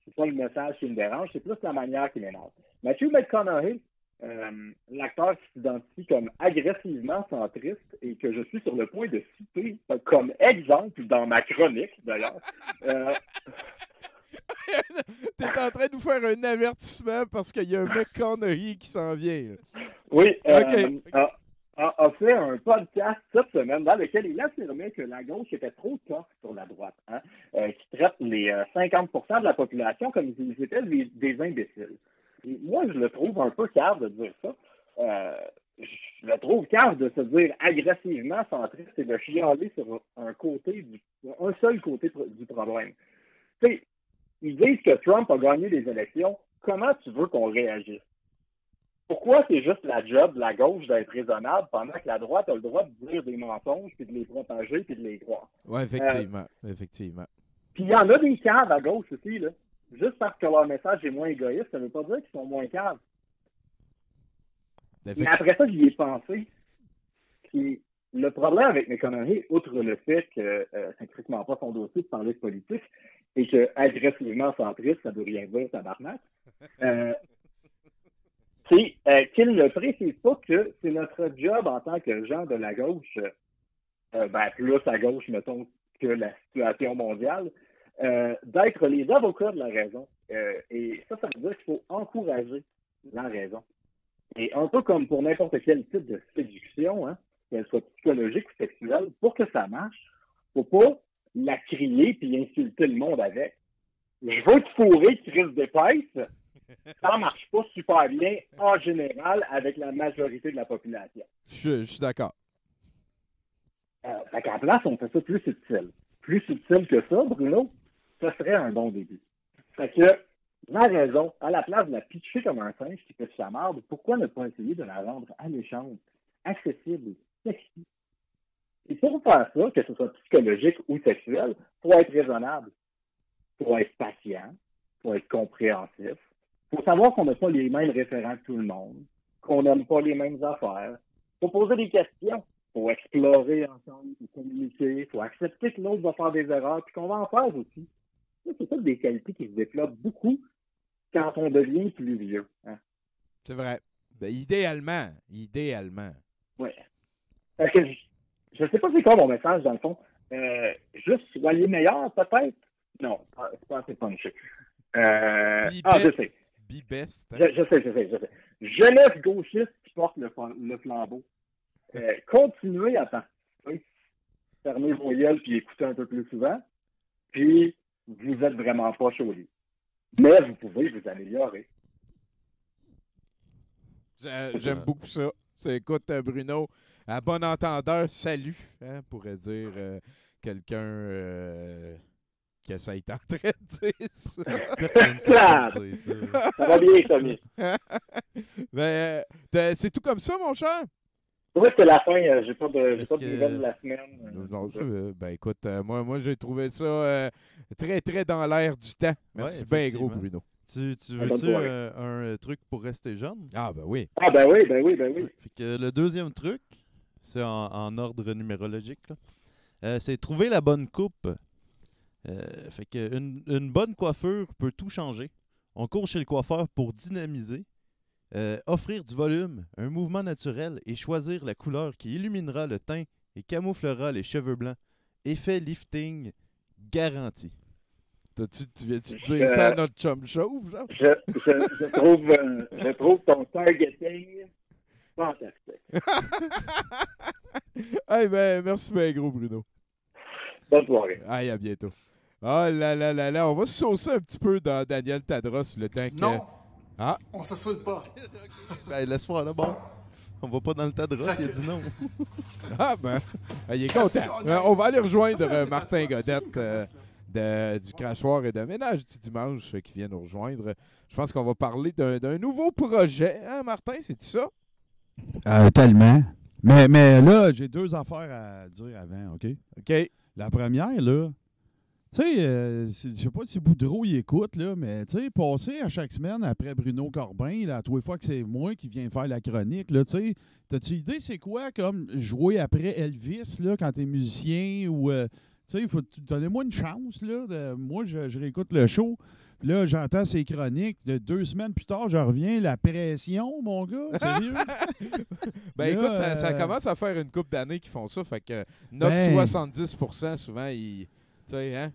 c'est pas le message qui me dérange, c'est plus la manière qui m'énerve. Matthew McConaughey, l'acteur qui s'identifie comme agressivement centriste et que je suis sur le point de citer comme exemple dans ma chronique, d'ailleurs. T'es en train de nous faire un avertissement parce qu'il y a un McConaughey qui s'en vient. Là. Oui, OK. A fait un podcast cette semaine dans lequel il affirmait que la gauche était trop tough sur la droite, hein, qui traite les 50% de la population comme s'ils étaient des imbéciles. Et moi, je le trouve un peu cave de dire ça. Je le trouve cave de se dire agressivement centriste et de chialer sur un seul côté du problème. Tu sais, ils disent que Trump a gagné les élections. Comment tu veux qu'on réagisse? Pourquoi c'est juste la job de la gauche d'être raisonnable pendant que la droite a le droit de dire des mensonges, puis de les propager, puis de les croire? Oui, effectivement. Effectivement. Puis il y en a des caves à gauche aussi, là. Juste parce que leur message est moins égoïste, ça ne veut pas dire qu'ils sont moins caves. Mais après ça, j'y ai pensé. Puis le problème avec McConaughey, outre le fait que c'est strictement pas son dossier de parler de politique, et que agressivement centriste, ça veut rien dire, tabarnak, c'est qu'il ne précise pas que c'est notre job en tant que gens de la gauche, plus à gauche, mettons, que la situation mondiale, d'être les avocats de la raison. Et ça veut dire qu'il faut encourager la raison. Et un peu comme pour n'importe quel type de séduction, hein, qu'elle soit psychologique ou sexuelle, pour que ça marche, faut pas la crier puis insulter le monde avec. Je veux te fourrer, crise d'épaisse. Ça marche pas super bien en général avec la majorité de la population. Je suis d'accord. Fait qu'à la place, on fait ça plus subtil. Plus subtil que ça, Bruno, ça serait un bon début. Fait que la raison, à la place de la pitcher comme un singe qui fait sa merde, pourquoi ne pas essayer de la rendre alléchante, accessible, sexy? Et pour faire ça, que ce soit psychologique ou sexuel, faut être raisonnable, faut être patient, faut être compréhensif, faut savoir qu'on n'a pas les mêmes référents que tout le monde, qu'on n'aime pas les mêmes affaires, faut poser des questions, faut explorer ensemble, faut communiquer, faut accepter que l'autre va faire des erreurs puis qu'on va en faire aussi. Ça, c'est toutes des qualités qui se développent beaucoup quand on devient plus vieux. Hein? C'est vrai. Ben, idéalement. Oui. Parce que je sais pas c'est quoi mon message, dans le fond. Juste soyez meilleur, peut-être? Non, c'est pas assez punché. Je sais. Be best. Hein? Je sais. Jeunesse gauchiste qui porte le flambeau. Continuez à participer. Fermez vos gueules puis écoutez un peu plus souvent. Puis, vous êtes vraiment pas chaudés. Mais vous pouvez vous améliorer. J'aime beaucoup ça. Écoute, Bruno, à bon entendeur, salut, hein, pourrait dire quelqu'un qui essaye en train de dire ça. Personne ne sait ça. Ça va bien, Tommy. Ben, c'est tout comme ça, mon cher? Oui, c'est la fin. J'ai pas de nouvelles de la semaine. Non, ben écoute, moi j'ai trouvé ça très, très dans l'air du temps. Merci bien gros, Bruno. Tu veux-tu un truc pour rester jeune? Ah, ben oui. Ah, ben oui. Fait que le deuxième truc, c'est en ordre numérologique, là. C'est trouver la bonne coupe. Fait que une bonne coiffure peut tout changer. On court chez le coiffeur pour dynamiser, offrir du volume, un mouvement naturel et choisir la couleur qui illuminera le teint et camouflera les cheveux blancs. Effet lifting garanti. Tu viens-tu dire ça à notre chum chauve, genre? Je trouve ton targeting fantastique. Hey, ben, merci bien gros, Bruno. Bonne soirée. Aïe, à bientôt. Oh là, on va se saucer un petit peu dans Daniel Tadros le temps que... Non! Ah! On se saoule pas. Ben, laisse faire là, bon. On va pas dans le Tadros, il a dit non. Ah ben, il est content. On va aller rejoindre Martin Godette du Crachoir et de Ménage du Dimanche qui vient nous rejoindre. Je pense qu'on va parler d'un nouveau projet. Hein, Martin, c'est ça? Tellement. Mais là, j'ai deux affaires à dire avant, OK? OK. La première, là, Tu sais, je sais pas si Boudreau y écoute, là, mais tu sais, passer à chaque semaine après Bruno Corbin, là, à tous les fois que c'est moi qui viens faire la chronique, là, tu sais, t'as-tu idée c'est quoi comme jouer après Elvis, là, quand t'es musicien ou, tu sais, donnez-moi une chance, là. Moi, je réécoute le show. Là, j'entends ces chroniques. 2 semaines plus tard, je reviens. La pression, mon gars. Sérieux? Ben là, écoute, ça commence à faire une couple d'années qu'ils font ça. Fait que notre 70%, souvent, ils. Tu sais, hein?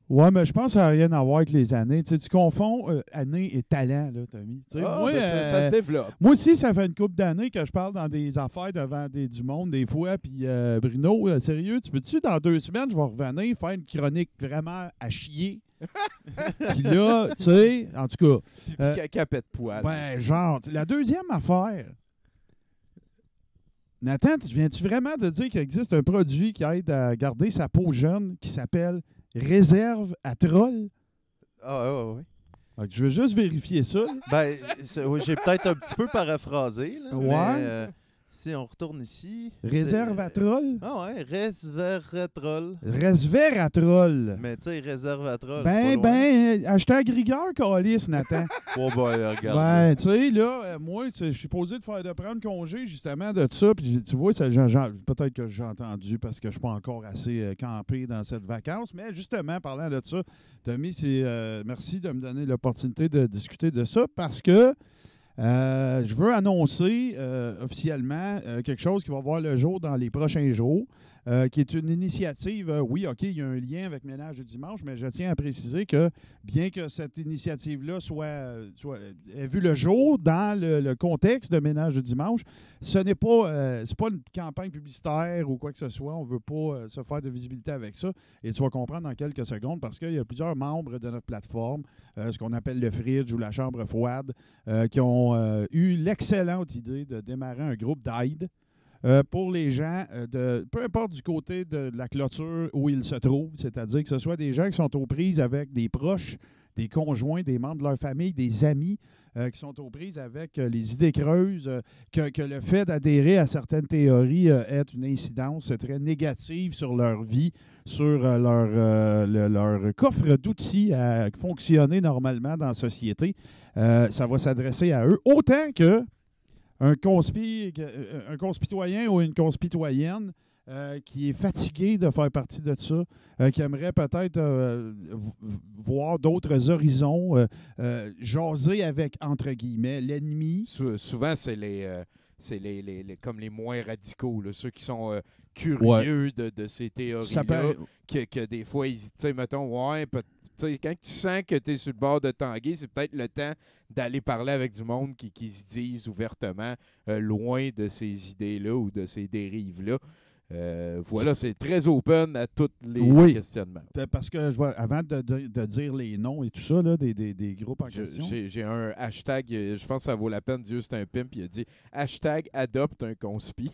Ouais, mais je pense que ça n'a rien à voir avec les années. Tu sais, tu confonds année et talent, là, Tommy. Moi, ça se développe. Moi aussi, ça fait une couple d'années que je parle dans des affaires devant du monde, des fois. Puis, Bruno, sérieux, tu peux-tu, dans 2 semaines, je vais revenir faire une chronique vraiment à chier? Puis là, tu sais, en tout cas. Puis capet de poil. Ben, genre, la deuxième affaire. Nathan, viens-tu vraiment de dire qu'il existe un produit qui aide à garder sa peau jeune qui s'appelle Réserve à troll? Ah, oui. Donc, je veux juste vérifier ça. Ben, j'ai peut-être un petit peu paraphrasé. Là, ouais. Mais, si on retourne ici... Resveratrol? Ah ouais, resveratrol. Resveratrol. Mais tu sais, resveratrol, hashtag rigueur, calice, Nathan. Oh ben, regarde. Ben, tu sais, là, moi, je suis posé de prendre congé, justement, de ça. Puis, tu vois, peut-être que j'ai entendu parce que je suis pas encore assez campé dans cette vacance. Mais justement, parlant de ça, Tommy, merci de me donner l'opportunité de discuter de ça parce que je veux annoncer officiellement quelque chose qui va voir le jour dans les prochains jours, qui est une initiative. Oui, OK, il y a un lien avec Ménage du dimanche, mais je tiens à préciser que bien que cette initiative-là ait vu le jour dans le contexte de Ménage du dimanche, ce n'est pas, c'est pas une campagne publicitaire ou quoi que ce soit. On ne veut pas se faire de visibilité avec ça. Et tu vas comprendre dans quelques secondes parce qu'il y a plusieurs membres de notre plateforme, ce qu'on appelle le fridge ou la chambre froide, qui ont eu l'excellente idée de démarrer un groupe d'aide pour les gens, peu importe du côté de la clôture où ils se trouvent, c'est-à-dire que ce soit des gens qui sont aux prises avec des proches, des conjoints, des membres de leur famille, des amis qui sont aux prises avec les idées creuses, que le fait d'adhérer à certaines théories ait une incidence très négative sur leur vie, sur leur coffre d'outils à fonctionner normalement dans la société. Ça va s'adresser à eux, autant que un conspitoyen ou une conspitoyenne qui est fatigué de faire partie de ça, qui aimerait peut-être voir d'autres horizons, jaser avec, entre guillemets, l'ennemi. Souvent, c'est comme les moins radicaux, là, ceux qui sont curieux de ces théories-là, que des fois, ils disent, mettons, quand tu sens que tu es sur le bord de tanguer, c'est peut-être le temps d'aller parler avec du monde qui se disent ouvertement loin de ces idées-là ou de ces dérives-là. Voilà, c'est très open à tous les questionnements. Parce que avant de dire les noms et tout ça, là, des groupes en question. J'ai un hashtag, je pense que ça vaut la peine, Dieu c'est un pimp, il a dit hashtag adopte un conspi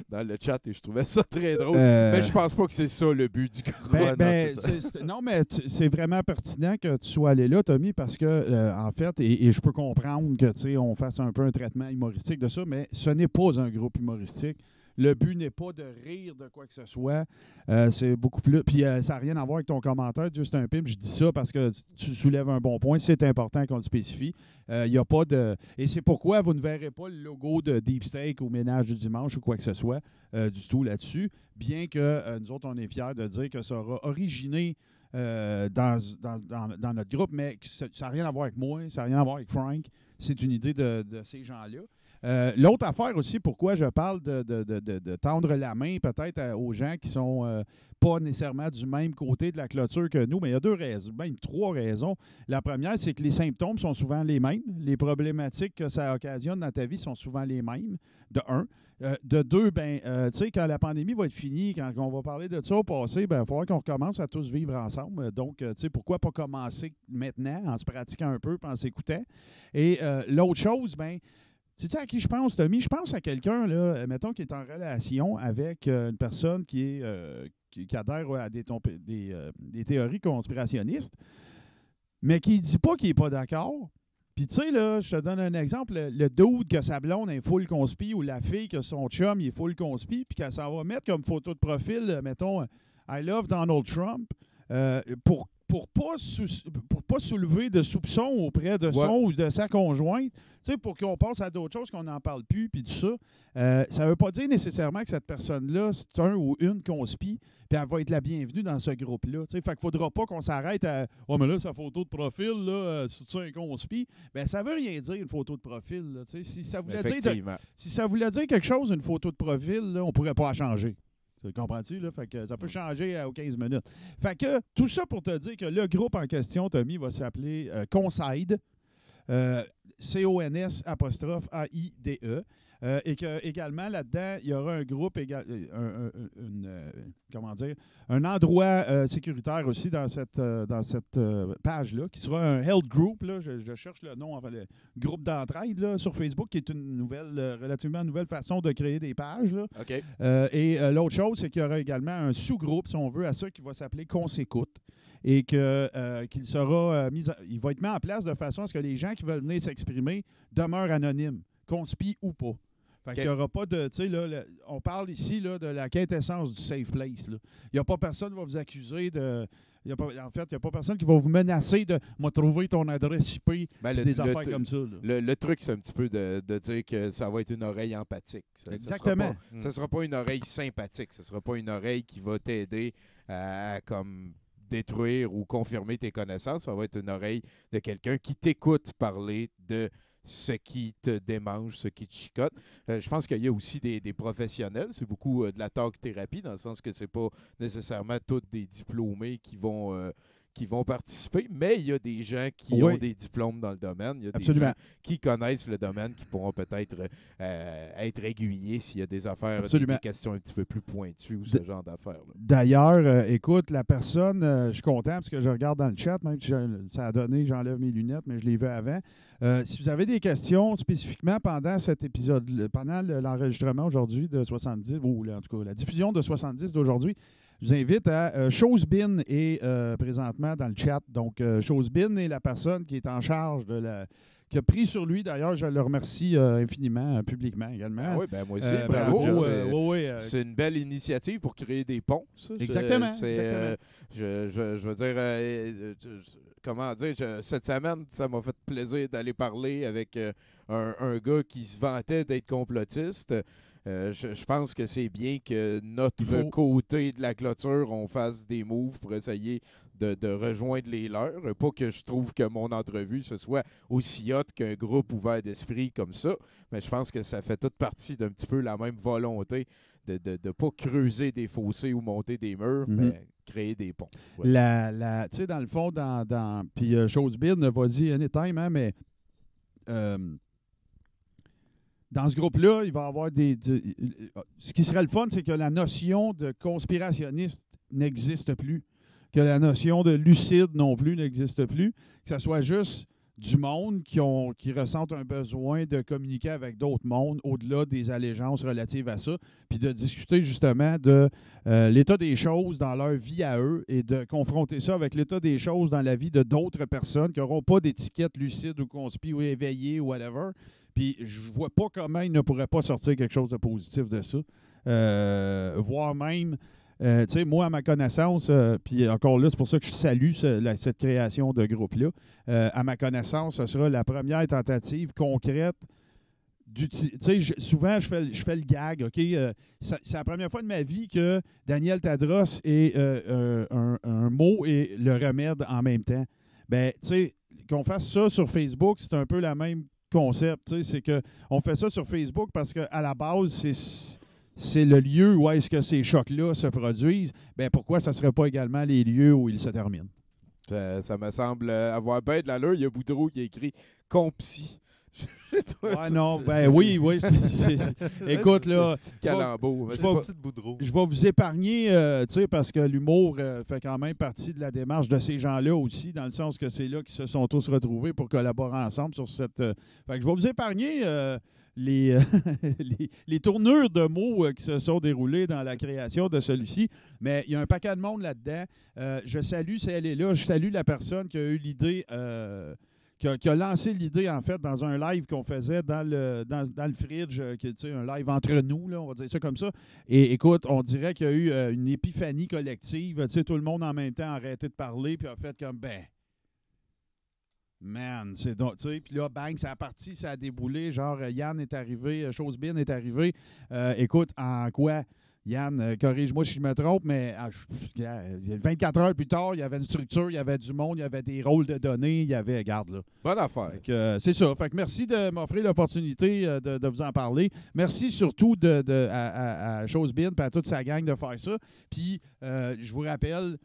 dans le chat et je trouvais ça très drôle. Mais je pense pas que c'est ça le but du groupe. Non, mais c'est vraiment pertinent que tu sois allé là, Tommy, parce que, en fait, et je peux comprendre que on fasse un peu un traitement humoristique de ça, mais ce n'est pas un groupe humoristique. Le but n'est pas de rire de quoi que ce soit. C'est beaucoup plus... Puis ça n'a rien à voir avec ton commentaire, juste un pimp. Je dis ça parce que tu soulèves un bon point. C'est important qu'on le spécifie. Il n'y a pas de... Et c'est pourquoi vous ne verrez pas le logo de Deep Steak ou Ménage du dimanche ou quoi que ce soit du tout là-dessus. Bien que nous autres, on est fiers de dire que ça aura originé dans notre groupe, mais ça n'a rien à voir avec moi, ça n'a rien à voir avec Frank. C'est une idée de ces gens-là. L'autre affaire aussi, pourquoi je parle de tendre la main peut-être aux gens qui sont pas nécessairement du même côté de la clôture que nous, mais il y a 2 raisons, même 3 raisons. La première, c'est que les symptômes sont souvent les mêmes. Les problématiques que ça occasionne dans ta vie sont souvent les mêmes, de 1. De 2, tu sais, quand la pandémie va être finie, quand on va parler de ça au passé, il va falloir qu'on recommence à tous vivre ensemble. Donc, tu sais, pourquoi pas commencer maintenant en se pratiquant un peu, en s'écoutant. Et l'autre chose, tu sais à qui je pense, Tommy? Je pense à quelqu'un, là, mettons, qui est en relation avec une personne qui adhère à des théories conspirationnistes, mais qui ne dit pas qu'il n'est pas d'accord. Puis, tu sais, là, je te donne un exemple. Le dude que sa blonde est full conspi ou la fille que son chum il est full conspi, puis qu'elle s'en va mettre comme photo de profil, mettons, I love Donald Trump. pour pas soulever de soupçons auprès de son ou de sa conjointe, pour qu'on passe à d'autres choses, qu'on n'en parle plus, puis tout ça. Ça ne veut pas dire nécessairement que cette personne-là, c'est un ou une conspi, puis elle va être la bienvenue dans ce groupe-là. Fait qu'il ne faudra pas qu'on s'arrête à « Oh, mais là, sa photo de profil, là, c'est un conspi. » Bien, ça ne veut rien dire, une photo de profil. Là, si ça voulait dire quelque chose, une photo de profil, là, on ne pourrait pas la changer. Comprends-tu? Là? Fait que ça peut changer aux 15 minutes. Fait que tout ça pour te dire que le groupe en question, Tommy, va s'appeler Conside. C-O-N-S'-A-I-D-E. Et qu'également, là-dedans, il y aura un groupe, un endroit sécuritaire aussi dans cette page-là, qui sera un health group. Là, je cherche le nom, enfin, le groupe d'entraide là, sur Facebook, qui est une relativement nouvelle façon de créer des pages. Là. OK. Et l'autre chose, c'est qu'il y aura également un sous-groupe, si on veut, à ça qui va s'appeler Qu'on s'écoute. Et qu'il sera il va être mis en place de façon à ce que les gens qui veulent venir s'exprimer demeurent anonymes, conspis ou pas. Fait qu'il n'y aura pas de... Tu sais, là, on parle ici là, de la quintessence du safe place. Il n'y a pas personne qui va vous accuser de... En fait, il n'y a pas personne qui va vous menacer de « m'a trouvé ton adresse IP », des affaires comme ça. Le truc, c'est un petit peu de dire que ça va être une oreille empathique. Exactement. Ça ne sera pas une oreille sympathique. Ce ne sera pas une oreille qui va t'aider à comme détruire ou confirmer tes connaissances. Ça va être une oreille de quelqu'un qui t'écoute parler de ce qui te démange, ce qui te chicote. Je pense qu'il y a aussi des professionnels. C'est beaucoup de la talk-thérapie, dans le sens que c'est pas nécessairement tous des diplômés qui vont participer, mais il y a des gens qui ont des diplômes dans le domaine. Il y a des gens qui connaissent le domaine, qui pourront peut-être être aiguillés s'il y a des affaires, des questions un petit peu plus pointues ou ce genre d'affaires. D'ailleurs, écoute, la personne, je suis content parce que je regarde dans le chat, même si ça a donné que j'enlève mes lunettes, mais je l'ai vu avant. Si vous avez des questions spécifiquement pendant cet épisode, pendant l'enregistrement aujourd'hui de 70, ou en tout cas la diffusion de 70 d'aujourd'hui, je vous invite à Chosebin est présentement dans le chat. Donc, Chosebin est la personne qui est en charge qui a pris sur lui. D'ailleurs, je le remercie infiniment, publiquement également. Ah oui, moi aussi. Bravo. C'est une belle initiative pour créer des ponts. Ça. Exactement. Je veux dire, comment dire, cette semaine, ça m'a fait plaisir d'aller parler avec un gars qui se vantait d'être complotiste. Je pense que c'est bien que notre côté de la clôture, on fasse des moves pour essayer de rejoindre les leurs. Pas que je trouve que mon entrevue ce soit aussi hot qu'un groupe ouvert d'esprit comme ça, mais je pense que ça fait toute partie d'un petit peu la même volonté de ne pas creuser des fossés ou monter des murs, mais créer des ponts. Ouais. Tu sais, dans le fond, puis Chosebin, vas-y anytime, hein, mais... dans ce groupe-là, il va y avoir ce qui serait le fun, c'est que la notion de conspirationniste n'existe plus, que la notion de lucide non plus n'existe plus, que ce soit juste du monde qui ressentent un besoin de communiquer avec d'autres mondes au-delà des allégeances relatives à ça, puis de discuter justement de l'état des choses dans leur vie à eux et de confronter ça avec l'état des choses dans la vie de d'autres personnes qui n'auront pas d'étiquette lucide ou conspi ou éveillée ou whatever. Puis je vois pas comment il ne pourrait pas sortir quelque chose de positif de ça. Voire même, tu sais, moi, à ma connaissance, puis encore là, c'est pour ça que je salue cette création de groupe-là. À ma connaissance, ce sera la première tentative concrète. Tu sais, souvent, je fais le gag, OK? C'est la première fois de ma vie que Daniel Tadros est un mot et le remède en même temps. Ben, tu sais, qu'on fasse ça sur Facebook, c'est un peu la même concept, c'est qu'on fait ça sur Facebook parce qu'à la base, c'est le lieu où est-ce que ces chocs-là se produisent. Bien, pourquoi ça ne serait pas également les lieux où ils se terminent? Ça me semble avoir bien de l'allure. Il y a Boudreau qui a écrit « Compsy ». Ouais, non, ben oui. Écoute, là, je vais vous épargner, parce que l'humour fait quand même partie de la démarche de ces gens-là aussi, dans le sens que c'est là qu'ils se sont tous retrouvés pour collaborer ensemble sur cette... Fait que je vais vous épargner les tournures de mots qui se sont déroulées dans la création de celui-ci, mais il y a un paquet de monde là-dedans. Je salue, si elle est là, je salue la personne qui a eu l'idée... qui a lancé l'idée, en fait, dans un live qu'on faisait dans le fridge, un live entre nous, là, on va dire ça comme ça. Et écoute, on dirait qu'il y a eu une épiphanie collective. Tout le monde en même temps a arrêté de parler, puis a fait comme, man, c'est donc, tu sais, puis là, bang, ça a parti, ça a déboulé, genre, Yann est arrivé, Chosebin est arrivé. Écoute, en quoi? Yann, corrige-moi si je me trompe, mais 24 heures plus tard, il y avait une structure, il y avait du monde, il y avait des rôles de données, il y avait, regarde là. Bonne affaire. C'est ça. Fait que merci de m'offrir l'opportunité de vous en parler. Merci surtout à Chosebin et à toute sa gang de faire ça. Puis, je vous rappelle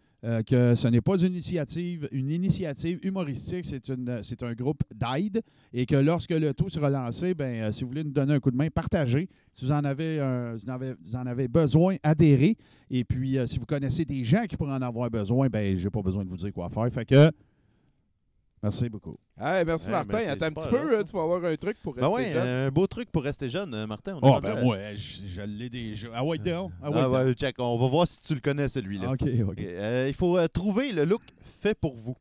que ce n'est pas une initiative humoristique, c'est un groupe d'aide et que lorsque le tout sera lancé, si vous voulez nous donner un coup de main, partagez. Si vous en avez besoin, adhérez. Et puis, si vous connaissez des gens qui pourraient en avoir besoin, je n'ai pas besoin de vous dire quoi faire. Fait que, merci beaucoup. Hey, merci Martin. Attends un petit peu, tu vas avoir un truc pour rester jeune. Un beau truc pour rester jeune, Martin. Je l'ai déjà. Ah ouais, Jack, on va voir si tu le connais, celui-là. OK. Il faut trouver le look fait pour vous.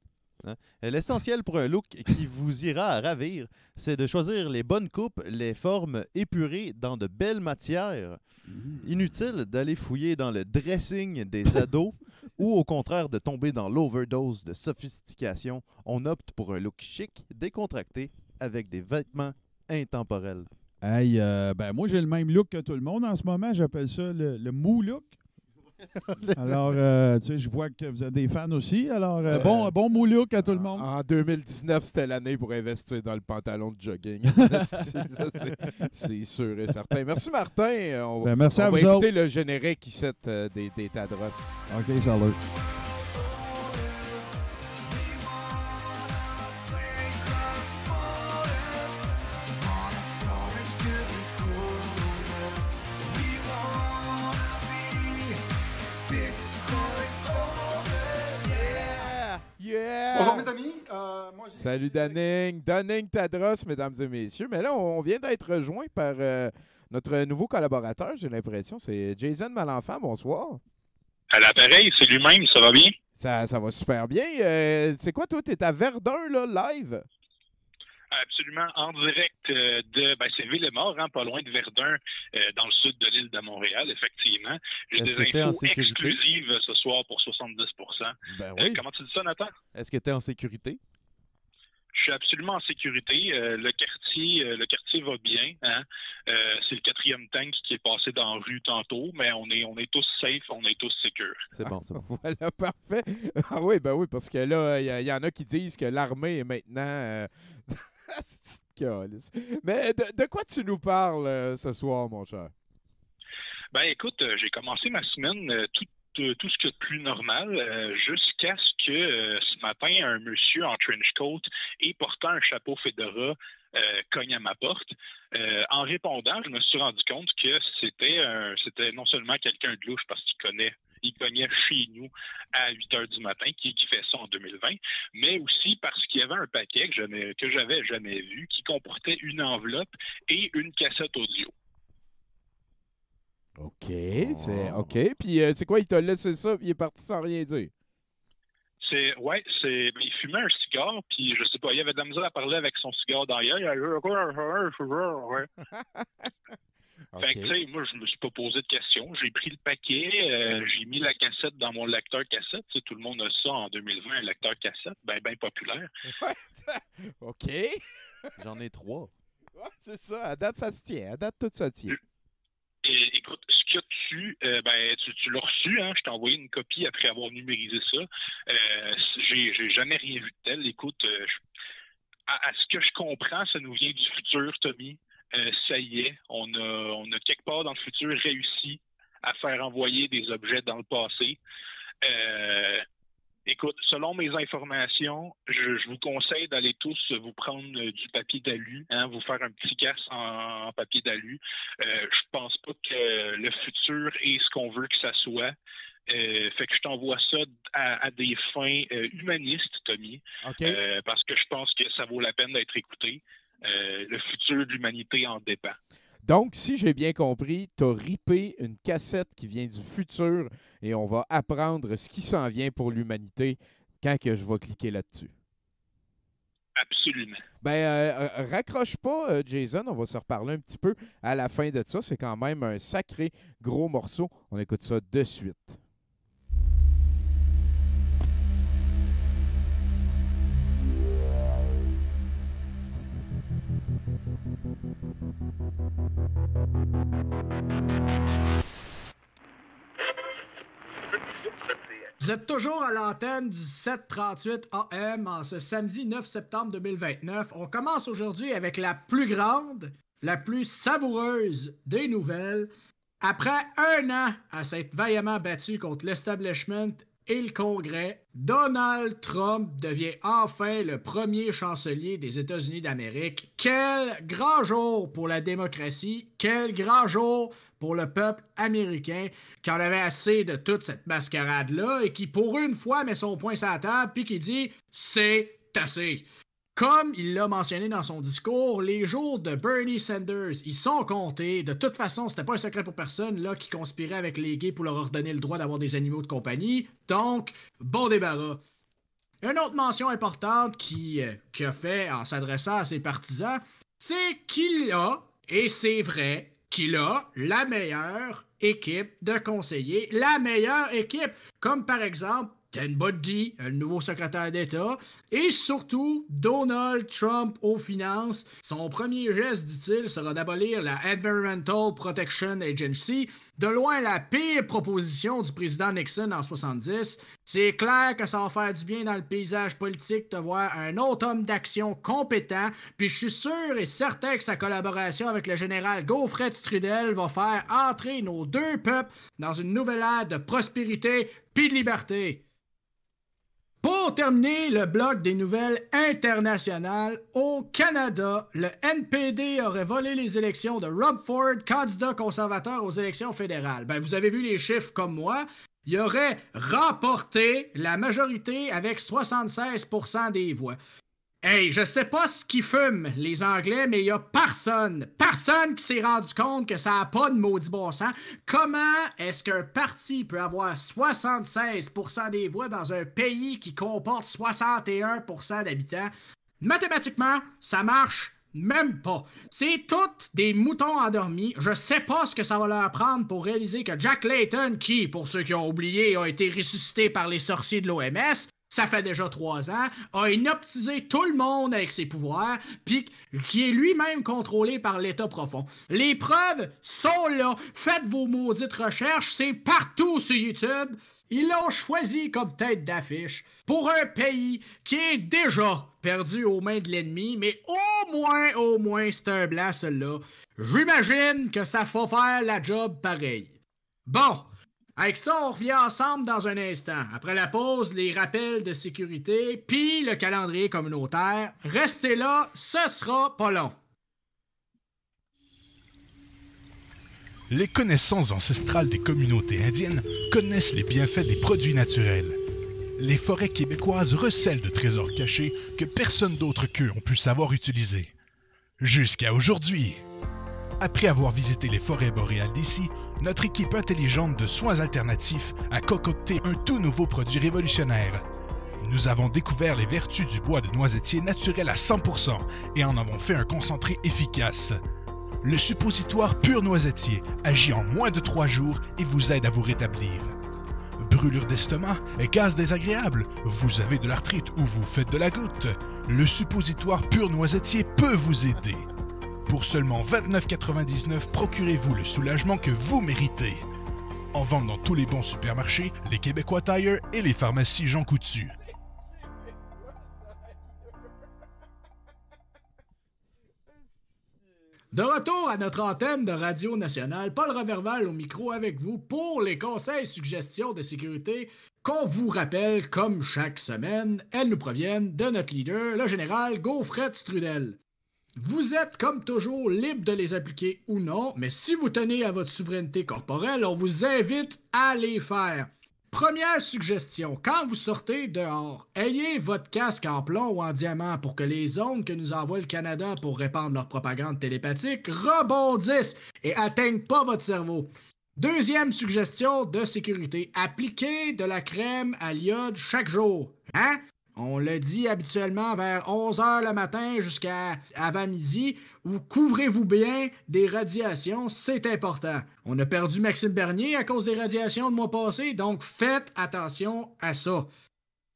L'essentiel pour un look qui vous ira ravir, c'est de choisir les bonnes coupes, les formes épurées dans de belles matières. Inutile d'aller fouiller dans le dressing des ados ou au contraire de tomber dans l'overdose de sophistication. On opte pour un look chic, décontracté, avec des vêtements intemporels. Hey, moi j'ai le même look que tout le monde en ce moment. J'appelle ça le mou look. Alors, je vois que vous êtes des fans aussi. Alors, bon mou look à tout le monde. En 2019, c'était l'année pour investir dans le pantalon de jogging. C'est sûr et certain. Merci, Martin. Merci à vous. On va écouter le générique ici des Tadros. OK, salut. Bonjour mes amis. Salut Danning. Danning Tadros, mesdames et messieurs. Mais là, on vient d'être rejoint par notre nouveau collaborateur, j'ai l'impression. C'est Jason Malenfant. Bonsoir. À l'appareil, c'est lui-même. Ça va bien? Ça va super bien. C'est quoi, toi? T'es à Verdun, là, live? Absolument, en direct c'est Villemort, pas loin de Verdun, dans le sud de l'île de Montréal, effectivement. J'ai des infos exclusives ce soir pour 70 oui. Comment tu dis ça, Nathan? Est-ce que tu es en sécurité? Je suis absolument en sécurité. Le quartier va bien. C'est le 4e tank qui est passé dans la rue tantôt, mais on est tous safe, on est tous sécures. C'est bon. Voilà, parfait. Ah oui, parce que là, il y en a qui disent que l'armée est maintenant... Mais de quoi tu nous parles ce soir, mon cher? Écoute, j'ai commencé ma semaine tout ce qu'il y a de plus normal, jusqu'à ce que ce matin, un monsieur en trench coat et portant un chapeau Fedora cogne à ma porte. En répondant, je me suis rendu compte que c'était non seulement quelqu'un de louche parce qu'il cognait chez nous à 8 heures du matin, qui fait ça en 2020, mais aussi parce qu'il y avait un paquet que j'avais jamais vu, qui comportait une enveloppe et une cassette audio. OK, c'est OK. Puis c'est quoi, il t'a laissé ça, puis il est parti sans rien dire? Il fumait un cigare, puis je sais pas, il avait de la misère à parler avec son cigare derrière. Okay. Fait que, tu sais, moi, je me suis pas posé de questions. J'ai pris le paquet, j'ai mis la cassette dans mon lecteur cassette. Tu sais, tout le monde a ça en 2020, un lecteur cassette, ben populaire. OK. J'en ai 3. Ouais, c'est ça. À date, ça se tient. À date, tout ça tient. Et, écoute, ce qu'il y a dessus, tu l'as reçu, hein? Je t'ai envoyé une copie après avoir numérisé ça. J'ai jamais rien vu de tel. Écoute, à ce que je comprends, ça nous vient du futur, Tommy. Ça y est, on a quelque part dans le futur réussi à faire envoyer des objets dans le passé. Écoute, selon mes informations, je vous conseille d'aller tous vous prendre du papier d'alu, vous faire un petit casse en papier d'alu. Je pense pas que le futur est ce qu'on veut que ça soit. Fait que je t'envoie ça à des fins humanistes, Tommy. Okay. Parce que je pense que ça vaut la peine d'être écouté. Le futur de l'humanité en dépend. Donc, si j'ai bien compris, tu as ripé une cassette qui vient du futur et on va apprendre ce qui s'en vient pour l'humanité quand que je vais cliquer là-dessus. Absolument. Ben, raccroche pas, Jason. On va se reparler un petit peu à la fin de ça. C'est quand même un sacré gros morceau. On écoute ça de suite. Vous êtes toujours à l'antenne du 738 AM en ce samedi 9 septembre 2029. On commence aujourd'hui avec la plus grande, la plus savoureuse des nouvelles. Après un an à s'être vaillamment battu contre l'establishment et le Congrès, Donald Trump devient enfin le premier chancelier des États-Unis d'Amérique. Quel grand jour pour la démocratie, quel grand jour pour le peuple américain qui en avait assez de toute cette mascarade-là et qui, pour une fois, met son poing sur la table puis qui dit « c'est assez ». Comme il l'a mentionné dans son discours, les jours de Bernie Sanders, ils sont comptés. De toute façon, c'était pas un secret pour personne là qui conspirait avec les gays pour leur ordonner le droit d'avoir des animaux de compagnie. Donc, bon débarras. Une autre mention importante qu'il a fait en s'adressant à ses partisans, c'est qu'il a, et c'est vrai, qu'il a la meilleure équipe de conseillers, la meilleure équipe, comme par exemple Ted Bundy, le nouveau secrétaire d'État, et surtout Donald Trump aux finances. Son premier geste, dit-il, sera d'abolir la Environmental Protection Agency, de loin la pire proposition du président Nixon en 70. C'est clair que ça va faire du bien dans le paysage politique de voir un autre homme d'action compétent, puis je suis sûr et certain que sa collaboration avec le général Godfrey Trudel va faire entrer nos deux peuples dans une nouvelle ère de prospérité puis de liberté. Pour terminer le bloc des nouvelles internationales, au Canada, le NPD aurait volé les élections de Rob Ford, candidat conservateur aux élections fédérales. Ben, vous avez vu les chiffres comme moi. Il aurait remporté la majorité avec 76% des voix. Hey, je sais pas ce qu'ils fument, les Anglais, mais il y a personne qui s'est rendu compte que ça n'a pas de maudit bon sens. Comment est-ce qu'un parti peut avoir 76% des voix dans un pays qui comporte 61% d'habitants? Mathématiquement, ça marche même pas. C'est toutes des moutons endormis. Je sais pas ce que ça va leur prendre pour réaliser que Jack Layton, qui, pour ceux qui ont oublié, a été ressuscité par les sorciers de l'OMS, ça fait déjà 3 ans, a inoptisé tout le monde avec ses pouvoirs, puis qui est lui-même contrôlé par l'État profond. Les preuves sont là. Faites vos maudites recherches, c'est partout sur YouTube. Ils l'ont choisi comme tête d'affiche pour un pays qui est déjà perdu aux mains de l'ennemi, mais au moins, c'est un blanc, celui-là. J'imagine que ça faut faire la job pareil. Bon. Avec ça, on revient ensemble dans un instant. Après la pause, les rappels de sécurité, puis le calendrier communautaire. Restez là, ce sera pas long. Les connaissances ancestrales des communautés indiennes connaissent les bienfaits des produits naturels. Les forêts québécoises recèlent de trésors cachés que personne d'autre qu'eux ont pu savoir utiliser. Jusqu'à aujourd'hui. Après avoir visité les forêts boréales d'ici, notre équipe intelligente de soins alternatifs a concocté un tout nouveau produit révolutionnaire. Nous avons découvert les vertus du bois de noisetier naturel à 100% et en avons fait un concentré efficace. Le suppositoire pur noisetier agit en moins de 3 jours et vous aide à vous rétablir. Brûlure d'estomac, gaz désagréable, vous avez de l'arthrite ou vous faites de la goutte, le suppositoire pur noisetier peut vous aider. Pour seulement 29,99 $, procurez-vous le soulagement que vous méritez. En vente dans tous les bons supermarchés, les Québécois Tire et les pharmacies Jean Coutu. De retour à notre antenne de Radio Nationale, Paul Reverval au micro avec vous pour les conseils et suggestions de sécurité qu'on vous rappelle, comme chaque semaine, elles nous proviennent de notre leader, le général Godfrey Trudel. Vous êtes, comme toujours, libre de les appliquer ou non, mais si vous tenez à votre souveraineté corporelle, on vous invite à les faire. Première suggestion, quand vous sortez dehors, ayez votre casque en plomb ou en diamant pour que les ondes que nous envoie le Canada pour répandre leur propagande télépathique rebondissent et atteignent pas votre cerveau. Deuxième suggestion de sécurité, appliquez de la crème à l'iode chaque jour. Hein? On le dit habituellement vers 11h le matin jusqu'à avant midi, ou couvrez-vous bien des radiations, c'est important. On a perdu Maxime Bernier à cause des radiations le mois passé, donc faites attention à ça.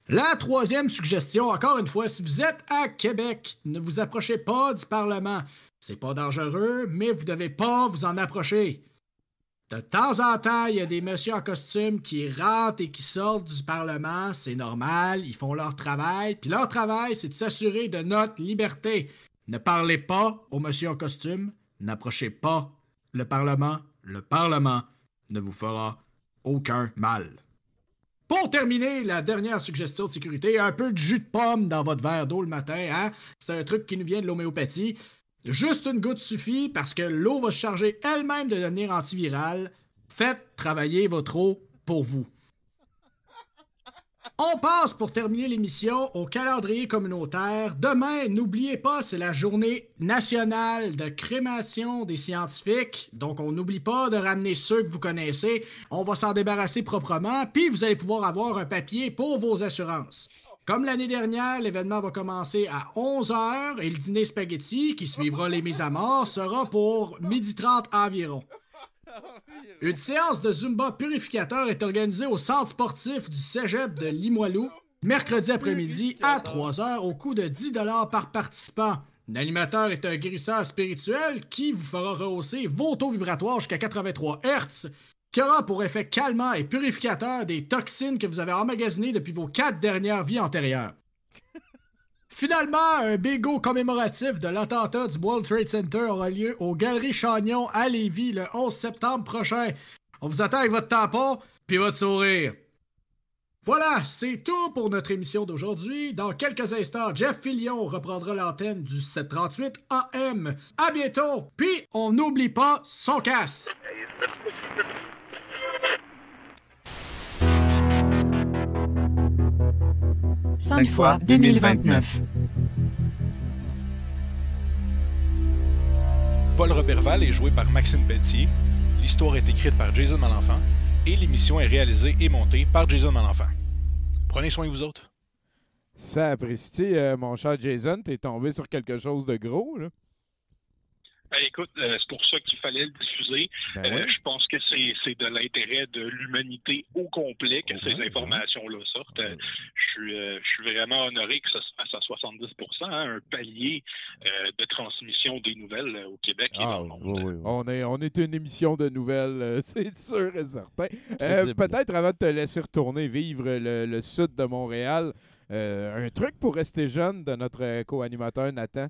La troisième suggestion, encore une fois, si vous êtes à Québec, ne vous approchez pas du Parlement. C'est pas dangereux, mais vous devez pas vous en approcher. De temps en temps, il y a des messieurs en costume qui rentrent et qui sortent du Parlement. C'est normal, ils font leur travail. Puis leur travail, c'est de s'assurer de notre liberté. Ne parlez pas aux messieurs en costume. N'approchez pas le Parlement. Le Parlement ne vous fera aucun mal. Pour terminer, la dernière suggestion de sécurité, un peu de jus de pomme dans votre verre d'eau le matin. Hein? C'est un truc qui nous vient de l'homéopathie. Juste une goutte suffit parce que l'eau va se charger elle-même de devenir antivirale. Faites travailler votre eau pour vous. On passe pour terminer l'émission au calendrier communautaire. Demain, n'oubliez pas, c'est la journée nationale de crémation des scientifiques. Donc, on n'oublie pas de ramener ceux que vous connaissez. On va s'en débarrasser proprement, puis vous allez pouvoir avoir un papier pour vos assurances. Comme l'année dernière, l'événement va commencer à 11h et le dîner spaghetti, qui suivra les mises à mort, sera pour 12h30 environ. Une séance de Zumba purificateur est organisée au centre sportif du Cégep de Limoilou, mercredi après-midi à 3h au coût de 10$ par participant. L'animateur est un guérisseur spirituel qui vous fera rehausser vos taux vibratoires jusqu'à 83 Hz, qui aura pour effet calmant et purificateur des toxines que vous avez emmagasinées depuis vos 4 dernières vies antérieures. Finalement, un bingo commémoratif de l'attentat du World Trade Center aura lieu aux Galeries Chagnon à Lévis le 11 septembre prochain. On vous attend avec votre tampon puis votre sourire. Voilà, c'est tout pour notre émission d'aujourd'hui. Dans quelques instants, Jeff Fillion reprendra l'antenne du 738 AM. À bientôt, puis on n'oublie pas son casse. 5 fois 2029. Paul Roberval est joué par Maxime Pelletier, l'histoire est écrite par Jason Malenfant et l'émission est réalisée et montée par Jason Malenfant. Prenez soin de vous autres. Sapristi, mon cher Jason, t'es tombé sur quelque chose de gros, là? Ben, écoute, c'est pour ça qu'il fallait le diffuser. Ben oui. Je pense que c'est de l'intérêt de l'humanité au complet que ces informations-là sortent. Je suis vraiment honoré que ça se fasse à 70%, hein, un palier de transmission des nouvelles au Québec et dans le monde. Oui. On est une émission de nouvelles, c'est sûr et certain. Peut-être avant de te laisser retourner vivre le sud de Montréal, un truc pour rester jeune de notre co-animateur Nathan.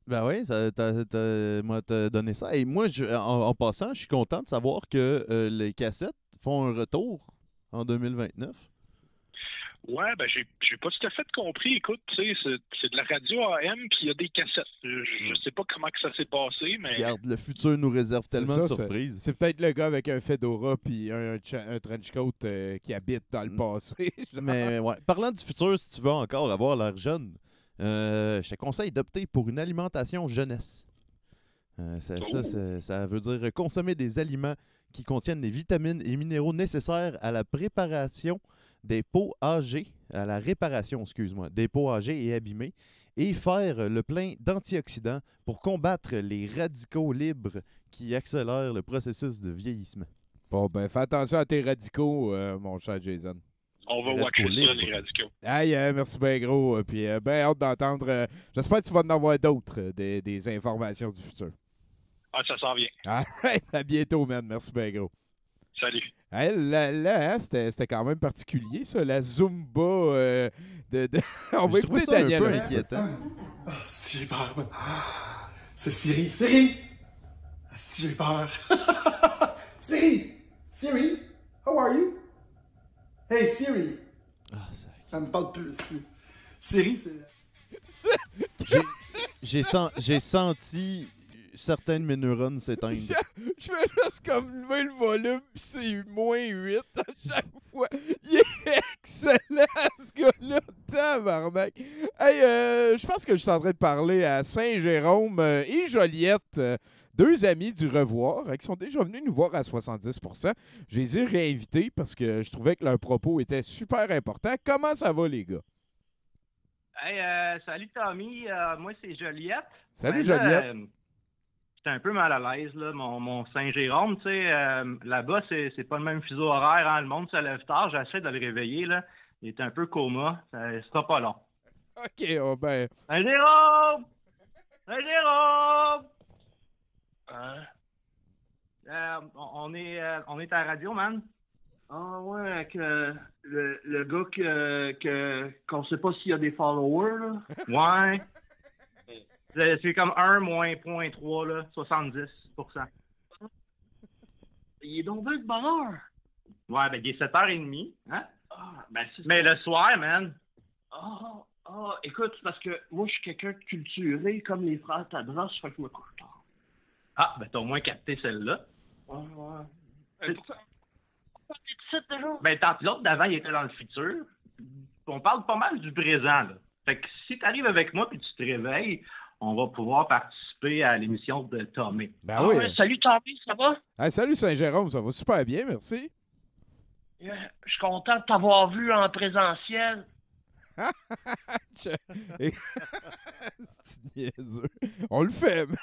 Ben oui, moi, t'as donné ça. Et moi, en passant, je suis content de savoir que les cassettes font un retour en 2029. Ouais, ben j'ai pas tout à fait compris. Écoute, tu sais, c'est de la radio AM puis il y a des cassettes. Je sais pas comment que ça s'est passé, mais... Regarde, le futur nous réserve tellement de surprises. C'est peut-être le gars avec un fedora puis un trench coat qui habite dans le passé. Mais ouais, parlant du futur, si tu veux encore avoir l'air jeune, je te conseille d'opter pour une alimentation jeunesse. Ça veut dire consommer des aliments qui contiennent les vitamines et minéraux nécessaires à la préparation des peaux âgées, à la réparation, des peaux âgées et abîmées, et faire le plein d'antioxydants pour combattre les radicaux libres qui accélèrent le processus de vieillissement. Bon, ben, fais attention à tes radicaux, mon cher Jason. On va watcher ça, les radicaux. Aïe, merci bien gros. Puis bien hâte d'entendre. J'espère que tu vas en avoir d'autres, des informations du futur. Ah, ça s'en vient. All right, à bientôt, man. Merci bien gros. Salut. Hey, là, c'était quand même particulier, ça, la Zumba On va écouter Daniel. Un peu inquiétant. Si j'ai peur. C'est Siri. Siri! Si j'ai peur. Siri! Siri! How are you? Hey, Siri! Ça me parle plus. Siri, c'est... J'ai senti certains de mes neurones s'éteindre. Je fais juste comme lever le volume, puis c'est -8 à chaque fois. Il est excellent, ce gars-là. Tabarnak. Hey, je pense que je suis en train de parler à Saint-Jérôme et Joliette 2 amis du Revoir qui sont déjà venus nous voir à 70%. Je les ai réinvités parce que je trouvais que leur propos était super important. Comment ça va, les gars? Hey, salut Tommy, moi c'est Joliette. Salut Joliette. J'étais un peu mal à l'aise, là. Mon Saint-Jérôme, tu sais, là-bas, c'est pas le même fuseau horaire, hein. Le monde se lève tard, j'essaie de le réveiller, là. Il est un peu coma, ça sera pas long. OK, oh ben... Saint-Jérôme! Saint-Jérôme! On est à la radio, man. Ah ouais, avec le gars qu'on sait pas s'il y a des followers, là. Ouais. C'est comme 1 moins 0.3, là, 70%. Il est donc bien de bonne heure. Ouais, ben il est 7h30, hein? Ah, ben c'est Mais le soir, man. Écoute, parce que moi, je suis quelqu'un de culturé, comme les frères Tadros, fait que je me couche tard. Ah, ben t'as au moins capté celle-là. Ouais. Ben, l'autre d'avant, il était dans le futur. On parle pas mal du présent, là. Fait que si t'arrives avec moi puis tu te réveilles, on va pouvoir participer à l'émission de Tommy. Ben oui. Ouais, salut Tommy, ça va? Hey, salut Saint-Jérôme, ça va super bien, merci. Je suis content de t'avoir vu en présentiel. C'est niaiseux. On le fait, man.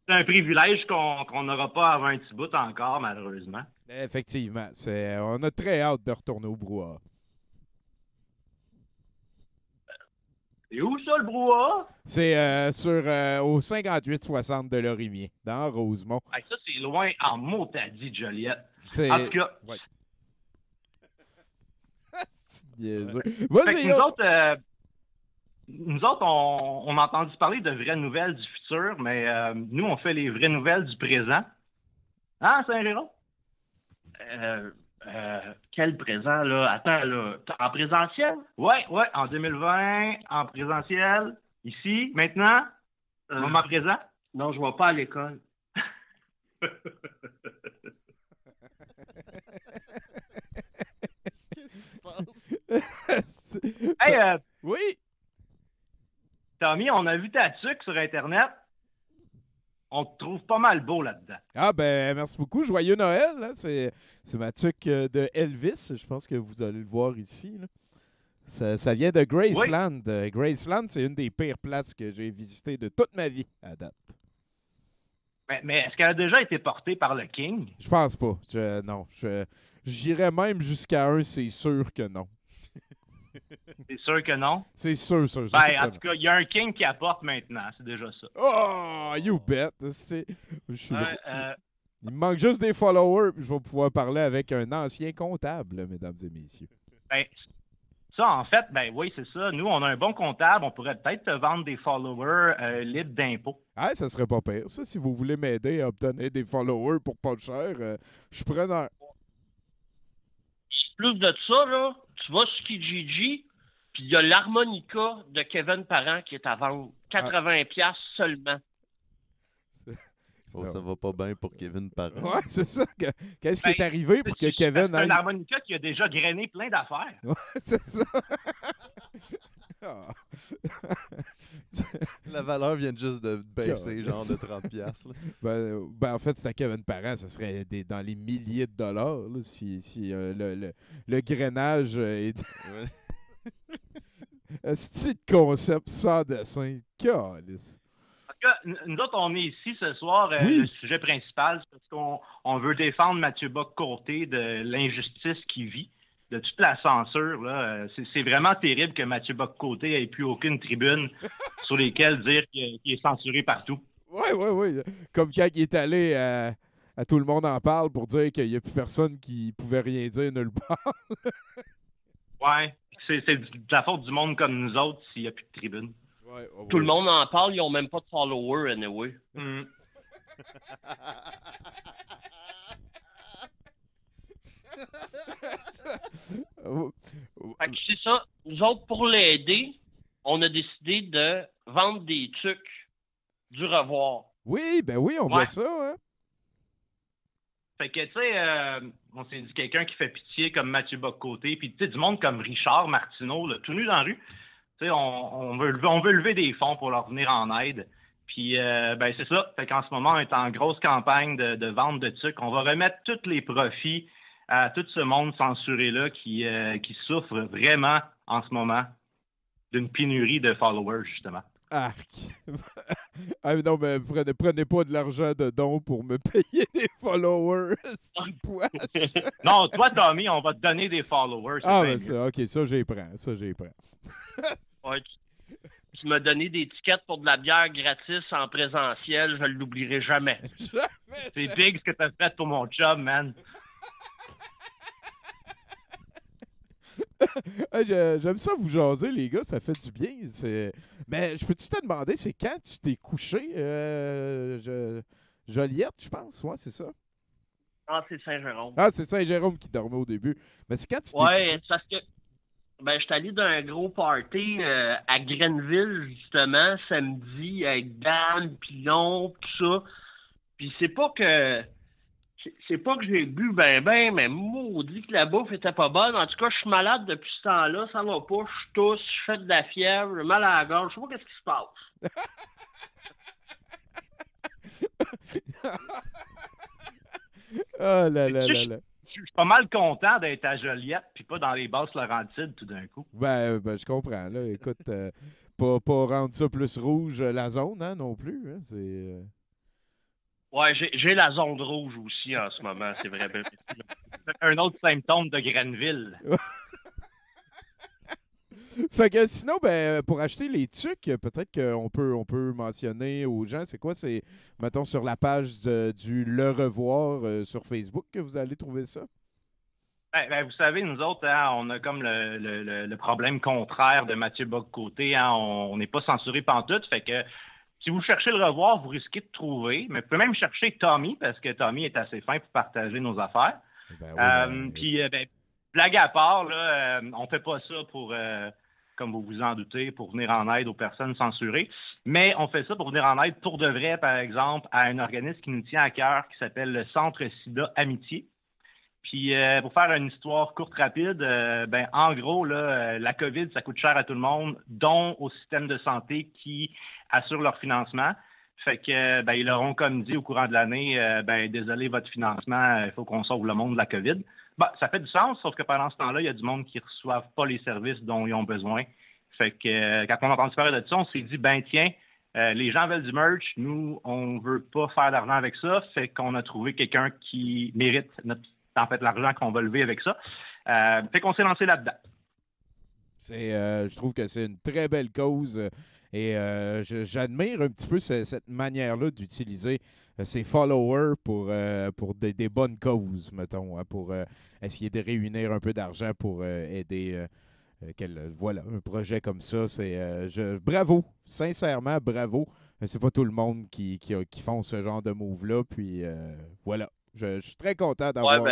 C'est un privilège qu'on n'aura pas avant un petit bout encore, malheureusement. Effectivement. On a très hâte de retourner au brouhaha. C'est où ça, le brouhaha? C'est au 58-60 de Lorimier, dans Rosemont. Hey, ça, c'est loin en mot, t'as dit, Joliette. C'est... En tout cas... Ouais. C'est niaiseux. Vas-y, nous autres, on a entendu parler de vraies nouvelles du futur, mais nous, on fait les vraies nouvelles du présent. Hein, Saint-Jérôme? Quel présent, là? Attends, là, en présentiel? Ouais, en 2020, en présentiel, ici, maintenant, moment présent. Non, je vais pas à l'école. Qu'est-ce qui se passe? Hey, oui? Tommy, on a vu ta tuque sur Internet. On te trouve pas mal beau là-dedans. Ah ben, merci beaucoup. Joyeux Noël. Hein? C'est ma tuque de Elvis. Je pense que vous allez le voir ici. Là. Ça vient de Graceland. Oui. Graceland, c'est une des pires places que j'ai visitées de toute ma vie à date. Mais est-ce qu'elle a déjà été portée par le King? Je pense pas. Non. J'irais même jusqu'à un, c'est sûr que non. C'est sûr que non? C'est sûr. Ben, en tout cas, il y a un King qui apporte maintenant. C'est déjà ça. Oh, you bet. Il me manque juste des followers, puis je vais pouvoir parler avec un ancien comptable, mesdames et messieurs. Ben, ça, en fait, ben oui, c'est ça. Nous, on a un bon comptable. On pourrait peut-être te vendre des followers libres d'impôts. Ah, ça serait pas pire. Ça, si vous voulez m'aider à obtenir des followers pour pas cher, je suis preneur. Plus de ça, là, tu vas sur Kijiji, puis il y a l'harmonica de Kevin Parent qui est à vendre. 80$ seulement. Oh, ça va pas bien pour Kevin Parent. Ouais, c'est ça. Qu'est-ce qui est arrivé pour que Kevin aille... C'est un harmonica qui a déjà grainé plein d'affaires. Ouais, c'est ça. La valeur vient juste de baisser, genre de 30$. Ben, en fait, c'est à Kevin Parent, ça serait dans les milliers de dollars là, si le grainage est... C'est de concept sans dessin. Calice. En tout cas, nous autres, on est ici ce soir. Le sujet principal, c'est parce qu'on veut défendre Mathieu Bock-Côté de l'injustice qu'il vit, de toute la censure. Là. C'est vraiment terrible que Mathieu Bock-Côté ait plus aucune tribune sur lesquelles dire qu'il est censuré partout. Oui. Comme quand il est allé à Tout le monde en parle pour dire qu'il n'y a plus personne qui pouvait rien dire nulle part. Ouais. C'est de la faute du monde comme nous autres s'il n'y a plus de tribune. Tout le monde en parle, ils n'ont même pas de followers, anyway. Fait que c'est ça. Nous autres, pour l'aider, on a décidé de vendre des trucs du Revoir. Oui, ben oui, on voit ça, hein. Fait que, tu sais, on s'est dit quelqu'un qui fait pitié comme Mathieu Bock-Côté, puis tu sais, du monde comme Richard Martineau, là, tout nu dans la rue. Tu sais, on veut lever des fonds pour leur venir en aide. Puis, ben c'est ça. Fait qu'en ce moment, on est en grosse campagne de vente de trucs. On va remettre tous les profits à tout ce monde censuré-là qui souffre vraiment en ce moment d'une pénurie de followers, justement. Arc! Ah non, mais prenez pas de l'argent de don pour me payer des followers. Non, toi, Tommy, on va te donner des followers. Ah, ben ça, OK, ça, j'y prends. Ouais, tu m'as donné des tickets pour de la bière gratis en présentiel, je ne l'oublierai jamais. C'est big ce que t'as fait pour mon job, man. J'aime ça vous jaser, les gars, ça fait du bien. Mais je peux-tu te demander, c'est quand tu t'es couché? Joliette, je pense, ouais, c'est ça? Ah, c'est Saint-Jérôme. Ah, c'est Saint-Jérôme qui dormait au début. Mais c'est quand tu t'es couché? Ouais, parce que je suis allé d'un gros party à Grenville, justement, samedi, avec Dan, Pilon, tout ça. Puis c'est pas que j'ai bu mais maudit que la bouffe était pas bonne. En tout cas, je suis malade depuis ce temps-là, ça va pas, je tousse, je fais de la fièvre, j'ai mal à la gorge, je sais pas qu'est-ce qui se passe. Oh là là là là. Je suis pas mal content d'être à Joliette puis pas dans les Basses-Laurentides tout d'un coup. Ben, je comprends. Là. Écoute, pas rendre ça plus rouge la zone, hein, non plus. Hein, c'est... Ouais, j'ai la zone rouge aussi en ce moment, c'est vrai. Un autre symptôme de Grenville. Fait que sinon, pour acheter les tucs, peut-être qu'on peut mentionner aux gens, c'est quoi? C'est, mettons, sur la page du Le Revoir sur Facebook que vous allez trouver ça? Ben, vous savez, nous autres, hein, on a comme le problème contraire de Mathieu Bock-Côté. Hein, on n'est pas censuré pantoute, fait que si vous cherchez Le Revoir, vous risquez de trouver. Mais vous pouvez même chercher Tommy, parce que Tommy est assez fin pour partager nos affaires. Puis, blague à part, là, on fait pas ça pour... comme vous vous en doutez, pour venir en aide aux personnes censurées. Mais on fait ça pour venir en aide pour de vrai, par exemple, à un organisme qui nous tient à cœur qui s'appelle le Centre Sida Amitié. Puis, pour faire une histoire courte, rapide, en gros, là, la COVID, ça coûte cher à tout le monde, dont au système de santé qui assure leur financement. Fait que, ils leur ont comme dit au courant de l'année, désolé, votre financement, il faut qu'on sauve le monde de la COVID. Ça fait du sens, sauf que pendant ce temps-là, il y a du monde qui ne reçoivent pas les services dont ils ont besoin. Fait que quand on a entendu parler de ça, on s'est dit, tiens, les gens veulent du merch, nous, on veut pas faire d'argent avec ça, fait qu'on a trouvé quelqu'un qui mérite l'argent qu'on va lever avec ça. Fait qu'on s'est lancé là-dedans. Je trouve que c'est une très belle cause et j'admire un petit peu cette manière-là d'utiliser ses followers pour des bonnes causes, mettons, hein, pour essayer de réunir un peu d'argent pour aider un projet comme ça. Bravo, sincèrement, bravo. C'est pas tout le monde qui font ce genre de move-là, puis voilà. Je suis très content d'avoir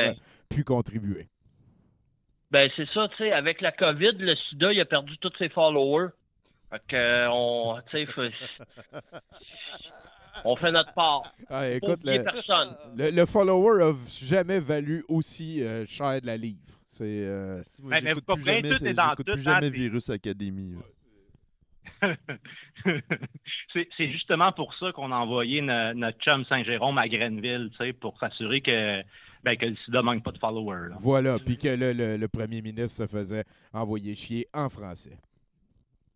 pu contribuer. C'est ça, tu sais, avec la COVID, le sida, il a perdu tous ses followers. Fait que, on fait notre part. Ah, écoute, personne. Le follower a jamais valu aussi cher de la livre. J'écoute plus jamais Virus Academy. C'est justement pour ça qu'on a envoyé notre chum Saint-Jérôme à Grenville, pour s'assurer que le sida manque pas de followers. Là. Voilà, puis que le premier ministre se faisait envoyer chier en français.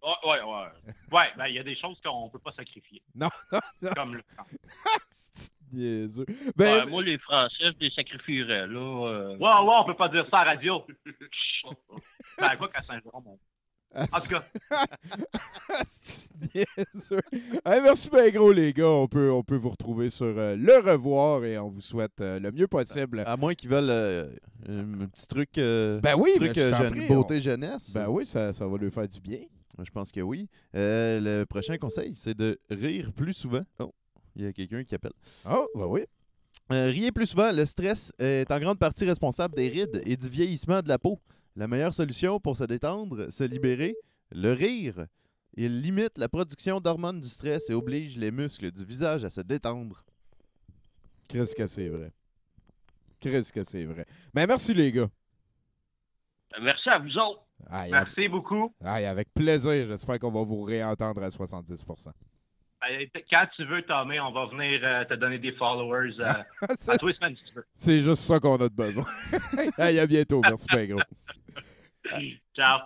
Ouais, il y a des choses qu'on peut pas sacrifier. Non. Comme le temps. Moi, les Français, je les sacrifierais, là. Ouais, on peut pas dire ça à la radio. Quoi qu'à Saint-Jérôme, en tout cas. Merci bien gros, les gars. On peut vous retrouver sur Le Revoir et on vous souhaite le mieux possible. À moins qu'ils veulent un petit truc, beauté jeunesse. Oui, ça va leur faire du bien. Je pense que oui. Le prochain conseil, c'est de rire plus souvent. Oh, il y a quelqu'un qui appelle. Oh, oui. Riez plus souvent. Le stress est en grande partie responsable des rides et du vieillissement de la peau. La meilleure solution pour se détendre, se libérer, le rire. Il limite la production d'hormones du stress et oblige les muscles du visage à se détendre. Qu'est-ce que c'est vrai? Merci les gars. Merci à vous autres. Merci beaucoup. Avec plaisir. J'espère qu'on va vous réentendre à 70%. Quand tu veux, Tommy, on va venir te donner des followers à tous les semaines si tu veux. C'est juste ça qu'on a de besoin. Hey, à bientôt. Merci, bien gros. Ciao.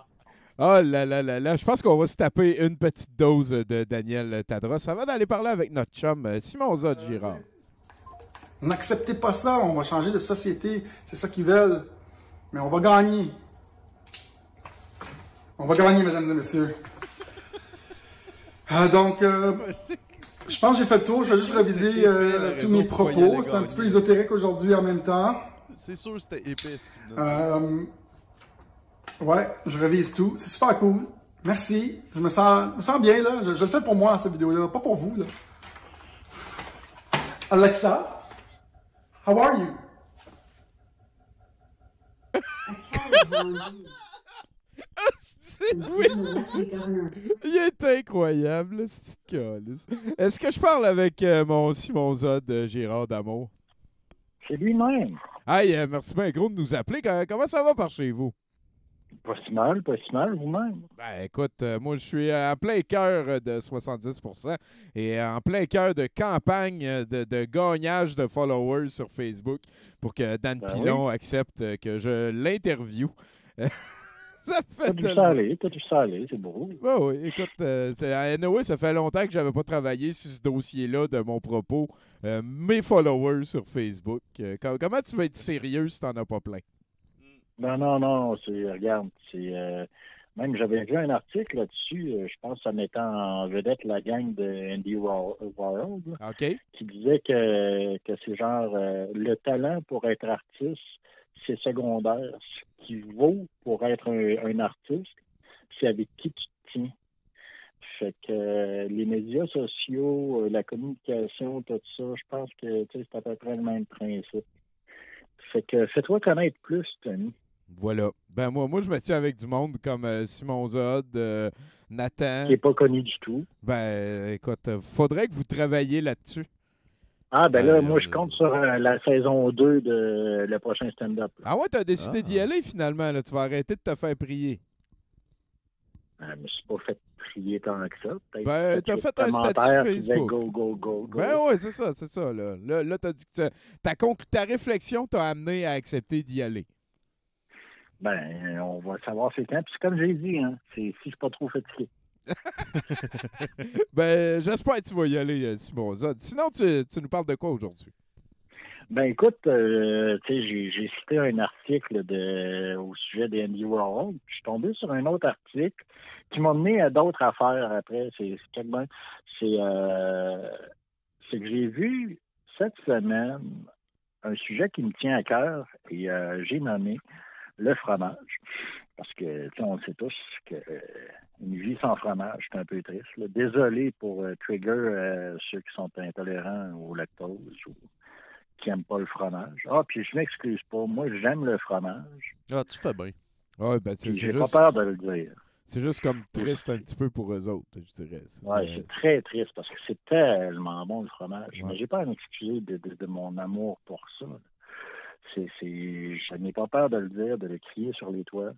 Oh là là là là. Je pense qu'on va se taper une petite dose de Daniel Tadros avant d'aller parler avec notre chum Simon Zod Girard. N'acceptez pas ça. On va changer de société. C'est ça qu'ils veulent. Mais on va gagner. On va gagner, mesdames et messieurs. Donc, je pense que j'ai fait le tour. Je vais juste réviser tous mes propos. C'est un petit peu ésotérique aujourd'hui en même temps. C'est sûr que c'était épais. Ouais, je révise tout. C'est super cool. Merci. Je me sens bien, là. Je le fais pour moi, cette vidéo-là. Pas pour vous, là. Alexa, how are you? Oui. Il est incroyable, ce petit calice. Est-ce que je parle avec mon Simon Zod, Gérard d'Amour? C'est lui-même. Hey, merci bien gros de nous appeler. Comment ça va par chez vous? Pas si mal vous-même. Ben écoute, moi je suis en plein cœur de 70% et en plein cœur de campagne de gagnage de followers sur Facebook pour que Dan Pilon accepte que je l'interviewe. Ça fait T'as dû saler, c'est beau. Oui, écoute, anyway, ça fait longtemps que j'avais pas travaillé sur ce dossier-là de mon propos. Mes followers sur Facebook. Comment tu vas être sérieux si t'en as pas plein? Non, regarde, même j'avais vu un article là-dessus, je pense que ça mettait en vedette la gang de Andy Warhol, qui disait que c'est genre le talent pour être artiste, c'est secondaire. Ce qui vaut pour être un artiste, c'est avec qui tu te tiens. Fait que les médias sociaux, la communication, tout ça, je pense que c'est à peu près le même principe. Fait que fais-toi connaître plus, Tony. Voilà. Ben moi je me tiens avec du monde comme Simon Zod, Nathan. Qui n'est pas connu du tout. Ben écoute, faudrait que vous travailliez là-dessus. Ah ben là, moi je compte sur la saison 2 de le prochain stand-up. Ah ouais, t'as décidé d'y aller finalement, là. Tu vas arrêter de te faire prier. Je me suis pas fait prier tant que ça. Ben, t'as fait un statut Facebook. Go. Ben ouais, c'est ça, là. Là, t'as dit que ta réflexion t'a amené à accepter d'y aller. Ben, on va savoir c'est quand. Puis comme j'ai dit, hein, si je suis pas trop fatigué. Ben, j'espère que tu vas y aller, Simon Zod. Sinon, tu nous parles de quoi aujourd'hui? Ben, écoute, tu sais, j'ai cité un article au sujet d'Andy Warhol. Je suis tombé sur un autre article qui m'a mené à d'autres affaires après. C'est que j'ai vu cette semaine un sujet qui me tient à cœur et j'ai nommé le fromage. Parce que, on sait tous qu'une vie sans fromage, c'est un peu triste. Là. Désolé pour trigger ceux qui sont intolérants au lactose ou qui n'aiment pas le fromage. Ah, puis je m'excuse pas. Moi, j'aime le fromage. Ah, tu fais bien. Ouais, ben, j'ai pas peur de le dire. C'est juste comme triste un petit peu pour eux autres, je dirais. Oui, c'est très triste parce que c'est tellement bon le fromage. Ouais. Mais j'ai pas à m'excuser de mon amour pour ça. Je n'ai pas peur de le dire, de le crier sur les toits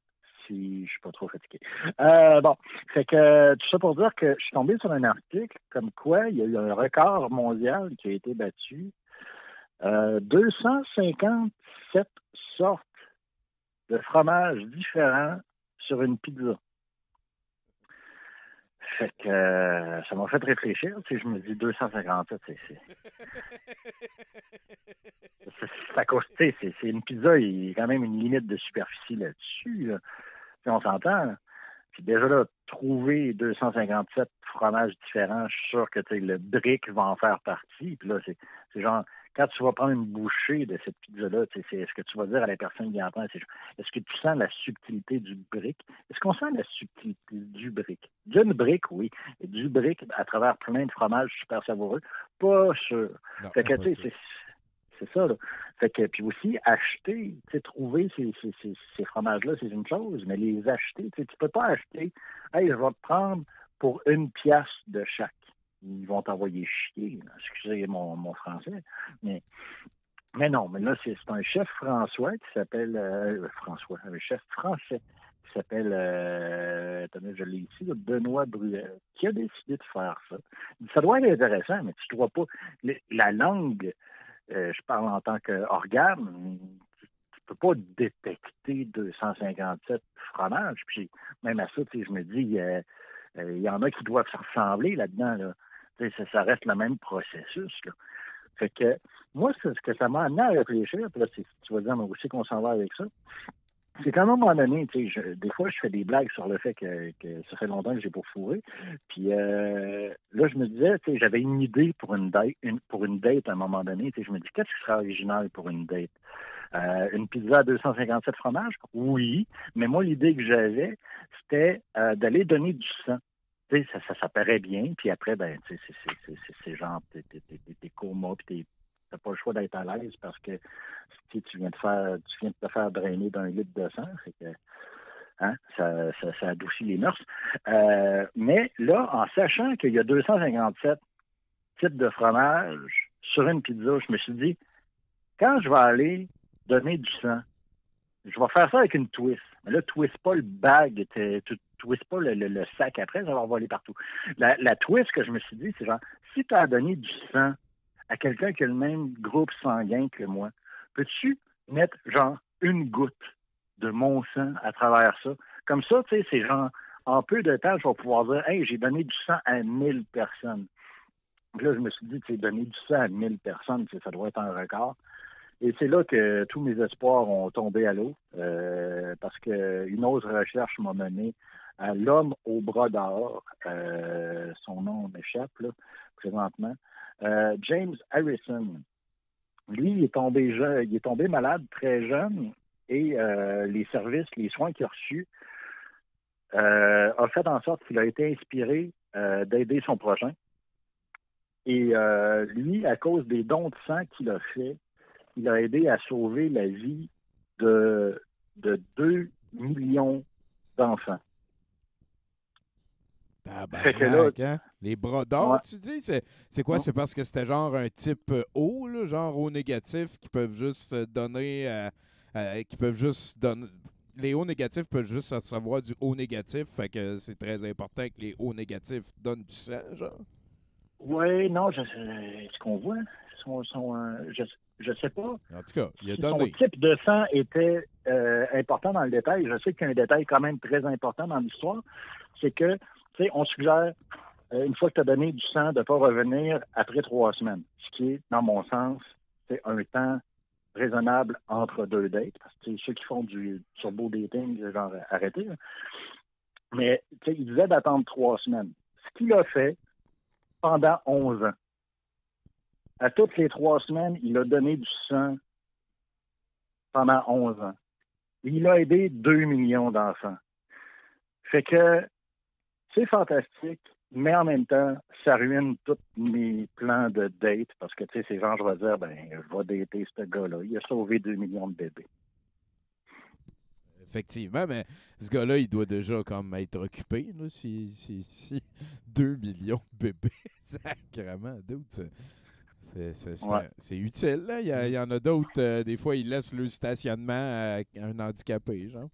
si je suis pas trop fatigué. Bon, fait que tout ça pour dire que je suis tombé sur un article comme quoi il y a eu un record mondial qui a été battu. 257 sortes de fromages différents sur une pizza. Fait que ça m'a fait réfléchir. Tu sais, je me dis 257, c'est à cause, c'est une pizza, il y a quand même une limite de superficie là-dessus. Là. On s'entend. Là. Puis déjà là, trouver 257 fromages différents, je suis sûr que le brick va en faire partie. Puis là, c'est genre, quand tu vas prendre une bouchée de cette pizza-là, c'est ce que tu vas dire à la personne qui en prend, c'est est-ce que tu sens la subtilité du brick? Est-ce qu'on sent la subtilité du brick? D'une brick, oui. Et du brick à travers plein de fromages super savoureux, pas sûr. Non, fait que, tu sais, c'est ça, là. Fait que, puis aussi, acheter, trouver ces fromages-là, c'est une chose, mais les acheter, tu peux pas acheter, hey, je vais te prendre pour 1 pièce de chaque. Ils vont t'envoyer chier, là. Excusez mon français, mais non, mais là, c'est un chef François qui s'appelle, un chef français qui qui s'appelle, attendez, je l'ai ici, Benoît Bruel, qui a décidé de faire ça. Ça doit être intéressant, mais tu ne vois pas la langue, je parle en tant qu'organe, tu peux pas détecter 257 fromages. Puis même à ça, je me dis, il y en a qui doivent se ressembler là-dedans. Là. Ça reste le même processus. Là. Fait que moi, ce que ça m'a amené à réfléchir, puis là, tu vas dire, mais aussi qu'on s'en va avec ça, c'est qu'à un moment donné, des fois, je fais des blagues sur le fait que ça fait longtemps que j'ai pas fourré. Puis là, je me disais, j'avais une idée pour une date à un moment donné. Je me dis, qu'est-ce qui serait original pour une date? Une pizza à 257 fromages? Oui, mais moi, l'idée que j'avais, c'était d'aller donner du sang. Ça paraît bien, puis après, ben, c'est genre, t'es coma, puis t'as pas le choix d'être à l'aise parce que tu viens de te faire drainer d'un litre de sang, c'est que ça adoucit les mœurs. Mais là, en sachant qu'il y a 257 types de fromage sur une pizza, je me suis dit, quand je vais aller donner du sang, je vais faire ça avec une twist. Mais là, twist pas le bag, twist pas le sac après, ça va voler partout. La twist que je me suis dit, c'est genre, si tu as donné du sang à quelqu'un qui a le même groupe sanguin que moi, peux-tu mettre genre une goutte de mon sang à travers ça? Comme ça, tu sais, c'est genre, en peu de temps, je vais pouvoir dire, hey, j'ai donné du sang à 1000 personnes. Puis là, je me suis dit, tu sais, donner du sang à 1000 personnes, ça doit être un record. Et c'est là que tous mes espoirs ont tombé à l'eau, parce qu'une autre recherche m'a mené à l'homme au bras d'or. Son nom m'échappe, là, présentement. James Harrison. Lui, il est tombé malade très jeune et les soins qu'il a reçus a fait en sorte qu'il a été inspiré d'aider son prochain. Et lui, à cause des dons de sang qu'il a fait, il a aidé à sauver la vie de 2 millions d'enfants. Hein? Les bras d'or, tu dis? C'est quoi? C'est parce que c'était genre un type O, là, genre O négatif, qui peuvent juste donner... Les O négatifs peuvent juste recevoir du O négatif, fait que c'est très important que les O négatifs donnent du sang, genre? Oui, non, ce qu'on voit, je sais pas. En tout cas, il a si donné. Son type de sang était important dans le détail. Je sais qu'il y a un détail quand même très important dans l'histoire, c'est que, tu sais, on suggère, une fois que tu as donné du sang, de ne pas revenir après 3 semaines. Ce qui est, dans mon sens, c'est un temps raisonnable entre 2 dates. Parce que ceux qui font du turbo dating, genre, arrêtez. Là. Mais, tu sais, il disait d'attendre 3 semaines. Ce qu'il a fait pendant 11 ans. À toutes les 3 semaines, il a donné du sang pendant 11 ans. Et il a aidé 2 millions d'enfants. Fait que c'est fantastique, mais en même temps, ça ruine tous mes plans de date parce que, tu sais, c'est genre, je vais dire, ben, je vais dater ce gars-là. Il a sauvé 2 millions de bébés. Effectivement, mais ce gars-là, il doit déjà comme être occupé, là, si 2 millions de bébés. Sacrément, dude, c'est utile, là. Il y en a d'autres, des fois, ils laissent le stationnement à un handicapé, genre.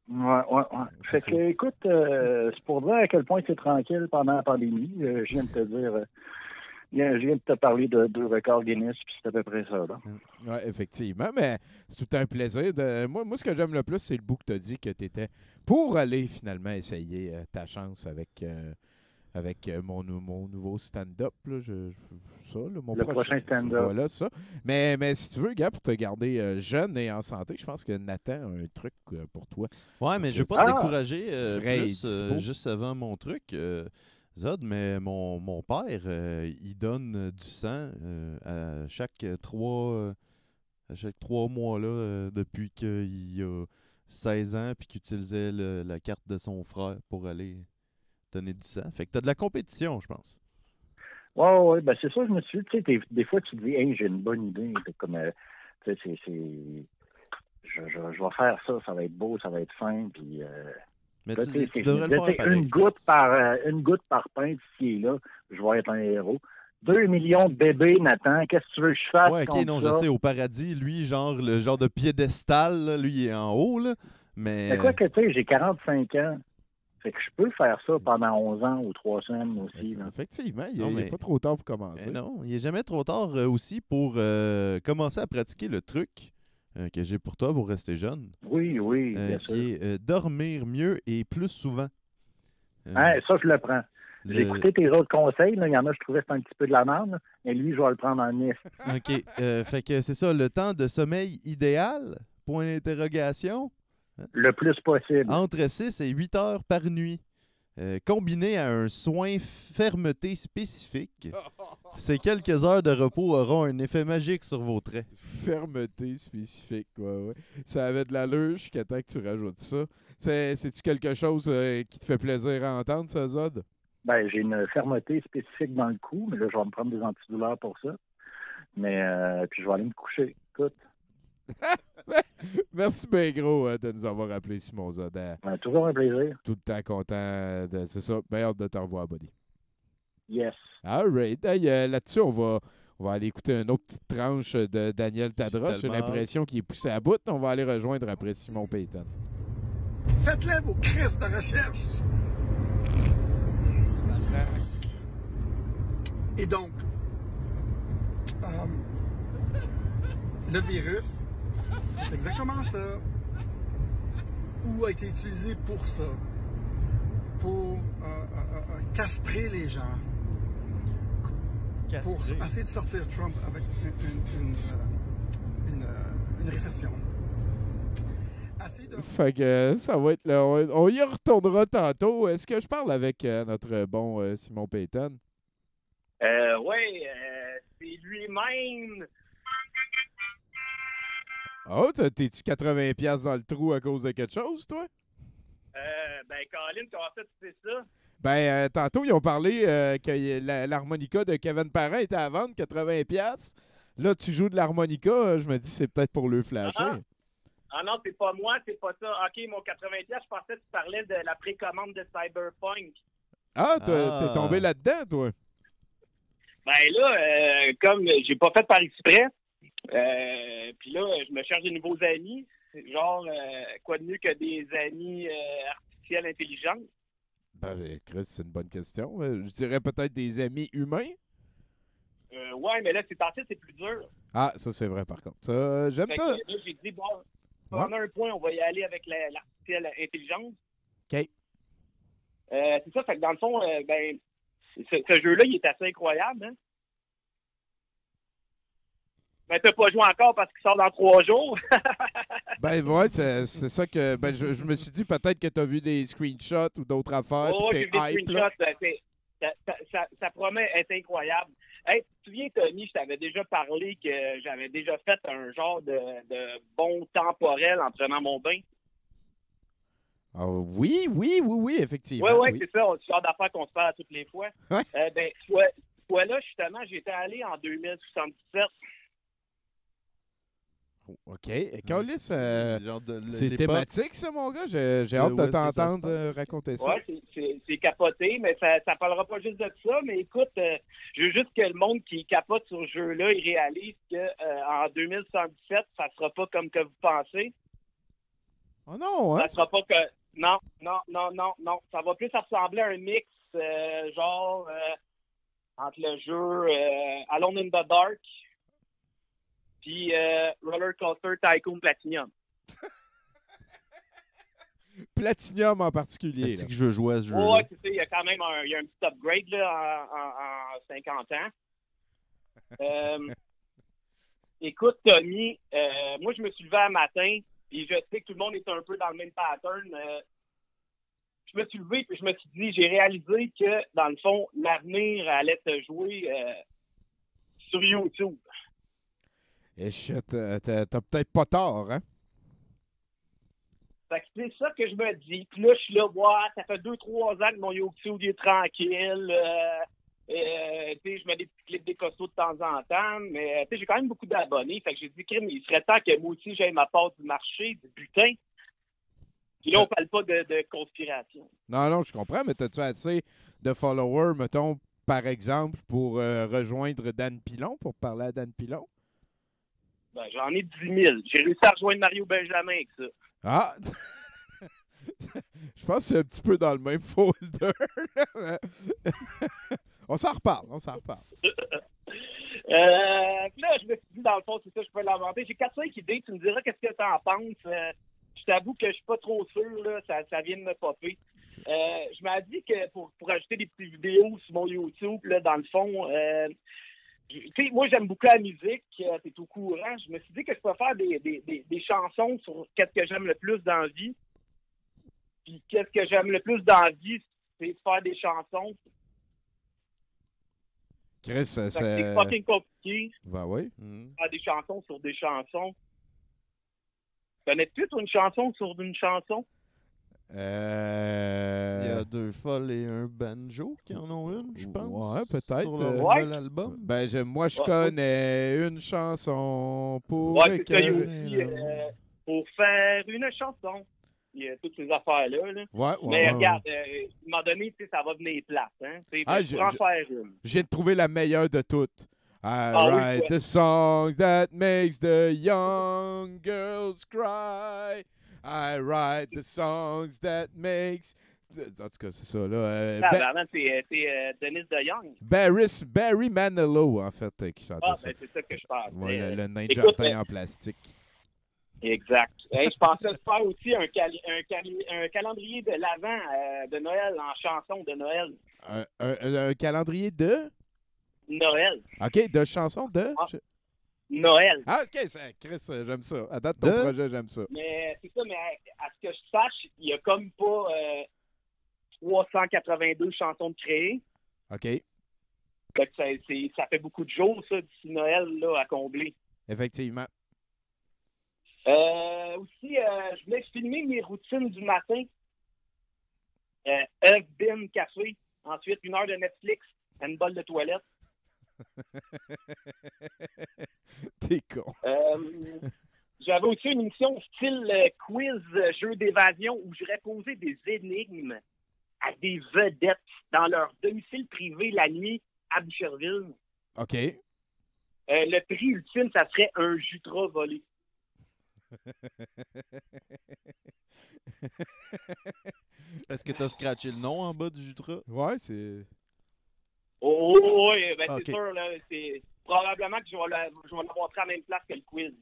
Ouais. Fait que, écoute, c'est pour dire à quel point c'est tranquille pendant la pandémie. Je viens de te dire... je viens de te parler de 2 records Guinness, puis c'est à peu près ça, là. Oui, effectivement, mais c'est tout un plaisir. Moi, ce que j'aime le plus, c'est le bout que tu as dit que tu étais pour aller finalement essayer ta chance avec mon nouveau stand-up. Là, mon prochain stand-up. Voilà, ça. Mais si tu veux, gars, pour te garder jeune et en santé, je pense que Nathan a un truc pour toi. Ouais, mais je ne veux pas te décourager juste avant mon truc. Zod, mais mon père, il donne du sang à chaque 3 mois là, depuis qu'il a 16 ans puis qu'il utilisait la carte de son frère pour aller donner du sang. Fait que t'as de la compétition, je pense. Ouais, ben c'est ça, je me suis dit, tu sais, des fois tu dis, hey, j'ai une bonne idée, comme, tu sais, je vais faire ça, ça va être beau, ça va être fin, puis... Mais tu devrais le faire pareil. Une goutte par pinte, ici et là, je vais être un héros. 2 millions de bébés, Nathan, qu'est-ce que tu veux que je fasse? Ouais, ok, non, je sais, au paradis, lui, genre, le genre de piédestal, là, lui, il est en haut, là. Mais quoi que, tu sais, j'ai 45 ans. Fait que je peux faire ça pendant 11 ans ou 3 semaines aussi. Là. Effectivement, il n'est pas trop tard pour commencer. Non, il n'est jamais trop tard aussi pour commencer à pratiquer le truc que j'ai pour toi pour rester jeune. Oui, bien sûr. Qui est dormir mieux et plus souvent. Ça, je le prends. J'ai écouté tes autres conseils. Là. Il y en a, je trouvais que c'était un petit peu de la merde. Mais lui, je vais le prendre en nez. OK. Fait que c'est ça, le temps de sommeil idéal? Point d'interrogation. Le plus possible. Entre 6 et 8 heures par nuit. Combiné à un soin fermeté spécifique, ces quelques heures de repos auront un effet magique sur vos traits. Fermeté spécifique, ouais. Ça avait de l'allure jusqu'à temps que tu rajoutes ça. C'est-tu quelque chose qui te fait plaisir à entendre, ça, Zod? Ben, j'ai une fermeté spécifique dans le cou, mais là, je vais me prendre des antidouleurs pour ça. Mais, puis je vais aller me coucher. Écoute. Merci bien gros de nous avoir appelé, Simon Zod. Toujours un plaisir. Tout le temps content. C'est ça. Bien hâte de te revoir, buddy. Yes. All right. Hey, là-dessus, on va aller écouter une autre petite tranche de Daniel Tadros. J'ai l'impression qu'il est poussé à bout. On va aller rejoindre après Simon Payton. Faites-le vos crises de recherche. Et donc, le virus, c'est exactement ça. Ou a été utilisé pour ça. Pour castrer les gens. Pour essayer de sortir Trump avec une récession. Fait que ça va être là. On y retournera tantôt. Est-ce que je parle avec notre bon Simon Payton? Oui, c'est lui-même. Oh, t'es-tu 80$ dans le trou à cause de quelque chose, toi? Ben, Colin, comment ça, tu sais ça? Ben, tantôt, ils ont parlé que l'harmonica de Kevin Parent était à vendre, 80$. Là, tu joues de l'harmonica, je me dis c'est peut-être pour le flasher. Ah non, c'est pas moi, c'est pas ça. OK, mon 80$, je pensais que tu parlais de la précommande de Cyberpunk. Ah, t'es tombé là-dedans, toi? Ben là, comme j'ai pas fait par exprès, puis là, je me cherche de nouveaux amis. Genre, quoi de mieux que des amis artificiels intelligents? Ben, Chris, c'est une bonne question. Je dirais peut-être des amis humains. Ouais, mais là, c'est plus dur. Ah, ça, c'est vrai, par contre. Ça, j'aime ça. Là, j'ai dit, bon, on a un point, on va y aller avec l'artificielle intelligence. OK. C'est ça, fait que dans le fond, ben, ce jeu-là, il est assez incroyable, hein? Ben, t'as pas joué encore parce qu'il sort dans 3 jours. Ben, ouais, c'est ça que. Ben, je me suis dit peut-être que t'as vu des screenshots ou d'autres affaires. Oh, j'ai vu des screenshots. Ça promet être incroyable. Hey, tu te souviens, Tony, je t'avais déjà parlé que j'avais déjà fait un genre de bond temporel en prenant mon bain. Ah, oui, effectivement. Oui, c'est ça. C'est le genre d'affaires qu'on se parle toutes les fois. Ouais. Ben, fois-là, justement, j'étais allé en 2077. OK. Carlis, c'est thématique, ça, mon gars? J'ai hâte de t'entendre raconter ça. Oui, c'est capoté, mais ça parlera pas juste de ça. Mais écoute, je veux juste que le monde qui capote sur ce jeu-là, il réalise qu'en 2077, ça sera pas comme que vous pensez. Oh non, hein? Ça sera pas que... Non. Ça va plus ressembler à un mix, entre le jeu Alone in the Dark puis Roller Coaster Tycoon Platinum. Platinum en particulier. C'est que je veux jouer à ce jeu. Ouais, tu sais, il y a quand même un petit upgrade là, en 50 ans. Écoute, Tommy, moi, je me suis levé un matin, et je sais que tout le monde est un peu dans le même pattern. Je me suis levé, puis je me suis dit, j'ai réalisé que, dans le fond, l'avenir allait se jouer sur YouTube. Et shit, t'as peut-être pas tort, hein? Fait que c'est ça que je me dis. Puis là, je suis là, ça fait 2-3 ans que mon YouTube est tranquille. Je mets des petits clips des costauds de temps en temps, mais j'ai quand même beaucoup d'abonnés. Fait que j'ai dit, crime, il serait temps que moi aussi j'aille ma part du marché, du butin. Puis là, on parle pas de conspiration. Non, je comprends, mais t'as-tu assez de followers, mettons, par exemple, pour rejoindre Dan Pilon, pour parler à Dan Pilon? Ben, j'en ai 10 000. J'ai réussi à rejoindre Mario Benjamin avec ça. Ah! Je pense que c'est un petit peu dans le même folder. On s'en reparle. Puis là, je me suis dit, dans le fond, c'est ça, je peux l'inventer. J'ai 4-5 idées. Tu me diras qu'est-ce que tu en penses. Je t'avoue que je suis pas trop sûr. Là, ça vient de me popper. Je m'ai dit que pour ajouter des petites vidéos sur mon YouTube, là, dans le fond, tu sais, moi, j'aime beaucoup la musique. T'es au courant. Je me suis dit que je peux faire des chansons sur qu'est-ce que j'aime le plus dans la vie. Puis qu'est-ce que j'aime le plus dans la vie, c'est de faire des chansons. Chris, c'est fucking compliqué. Ben oui. Faire des chansons sur des chansons. Connais-tu une chanson sur une chanson? Il y a 2 folles et un banjo qui en ont une, je pense. Ouais, peut-être. Sur leur album. Ben, moi, je connais une chanson pour... Ouais, c'est ça, il y a aussi pour faire une chanson. Il y a toutes ces affaires-là. Là. Ouais, mais regarde, à un moment donné, ça va venir plate. Hein? Je vais en faire une. J'ai trouvé la meilleure de toutes. I write the songs that makes the young girls cry. I write the songs that makes... En tout cas, c'est ça, là. C'est Dennis DeYoung. Barry Manilow, en fait, qui chantait ça. Ben, c'est ça que je parle. Ouais, le nain de jardin en plastique. Exact. Je pensais faire aussi un calendrier de l'Avent de Noël en chanson de Noël. Un calendrier de? Noël. OK, de chansons de? Noël. Ah, OK, Chris, j'aime ça. À date de ton projet, j'aime ça. Mais c'est ça, mais à ce que je sache, il n'y a comme pas 382 chansons de créer. OK. Donc, ça fait beaucoup de jours, ça, d'ici Noël, là, à combler. Effectivement. Aussi, je voulais filmer mes routines du matin. Œuf, bin, café. Ensuite, 1 heure de Netflix, une bolle de toilette. T'es con. J'avais aussi une émission style quiz, jeu d'évasion, où j'aurais posé des énigmes à des vedettes dans leur domicile privé la nuit à Boucherville. OK. Le prix ultime, ça serait un Jutra volé. Est-ce que tu as scratché le nom en bas du Jutra? Ouais, c'est... Oh, oui, ben c'est sûr, là. C'est probablement que je vais le montrer à la même place que le quiz.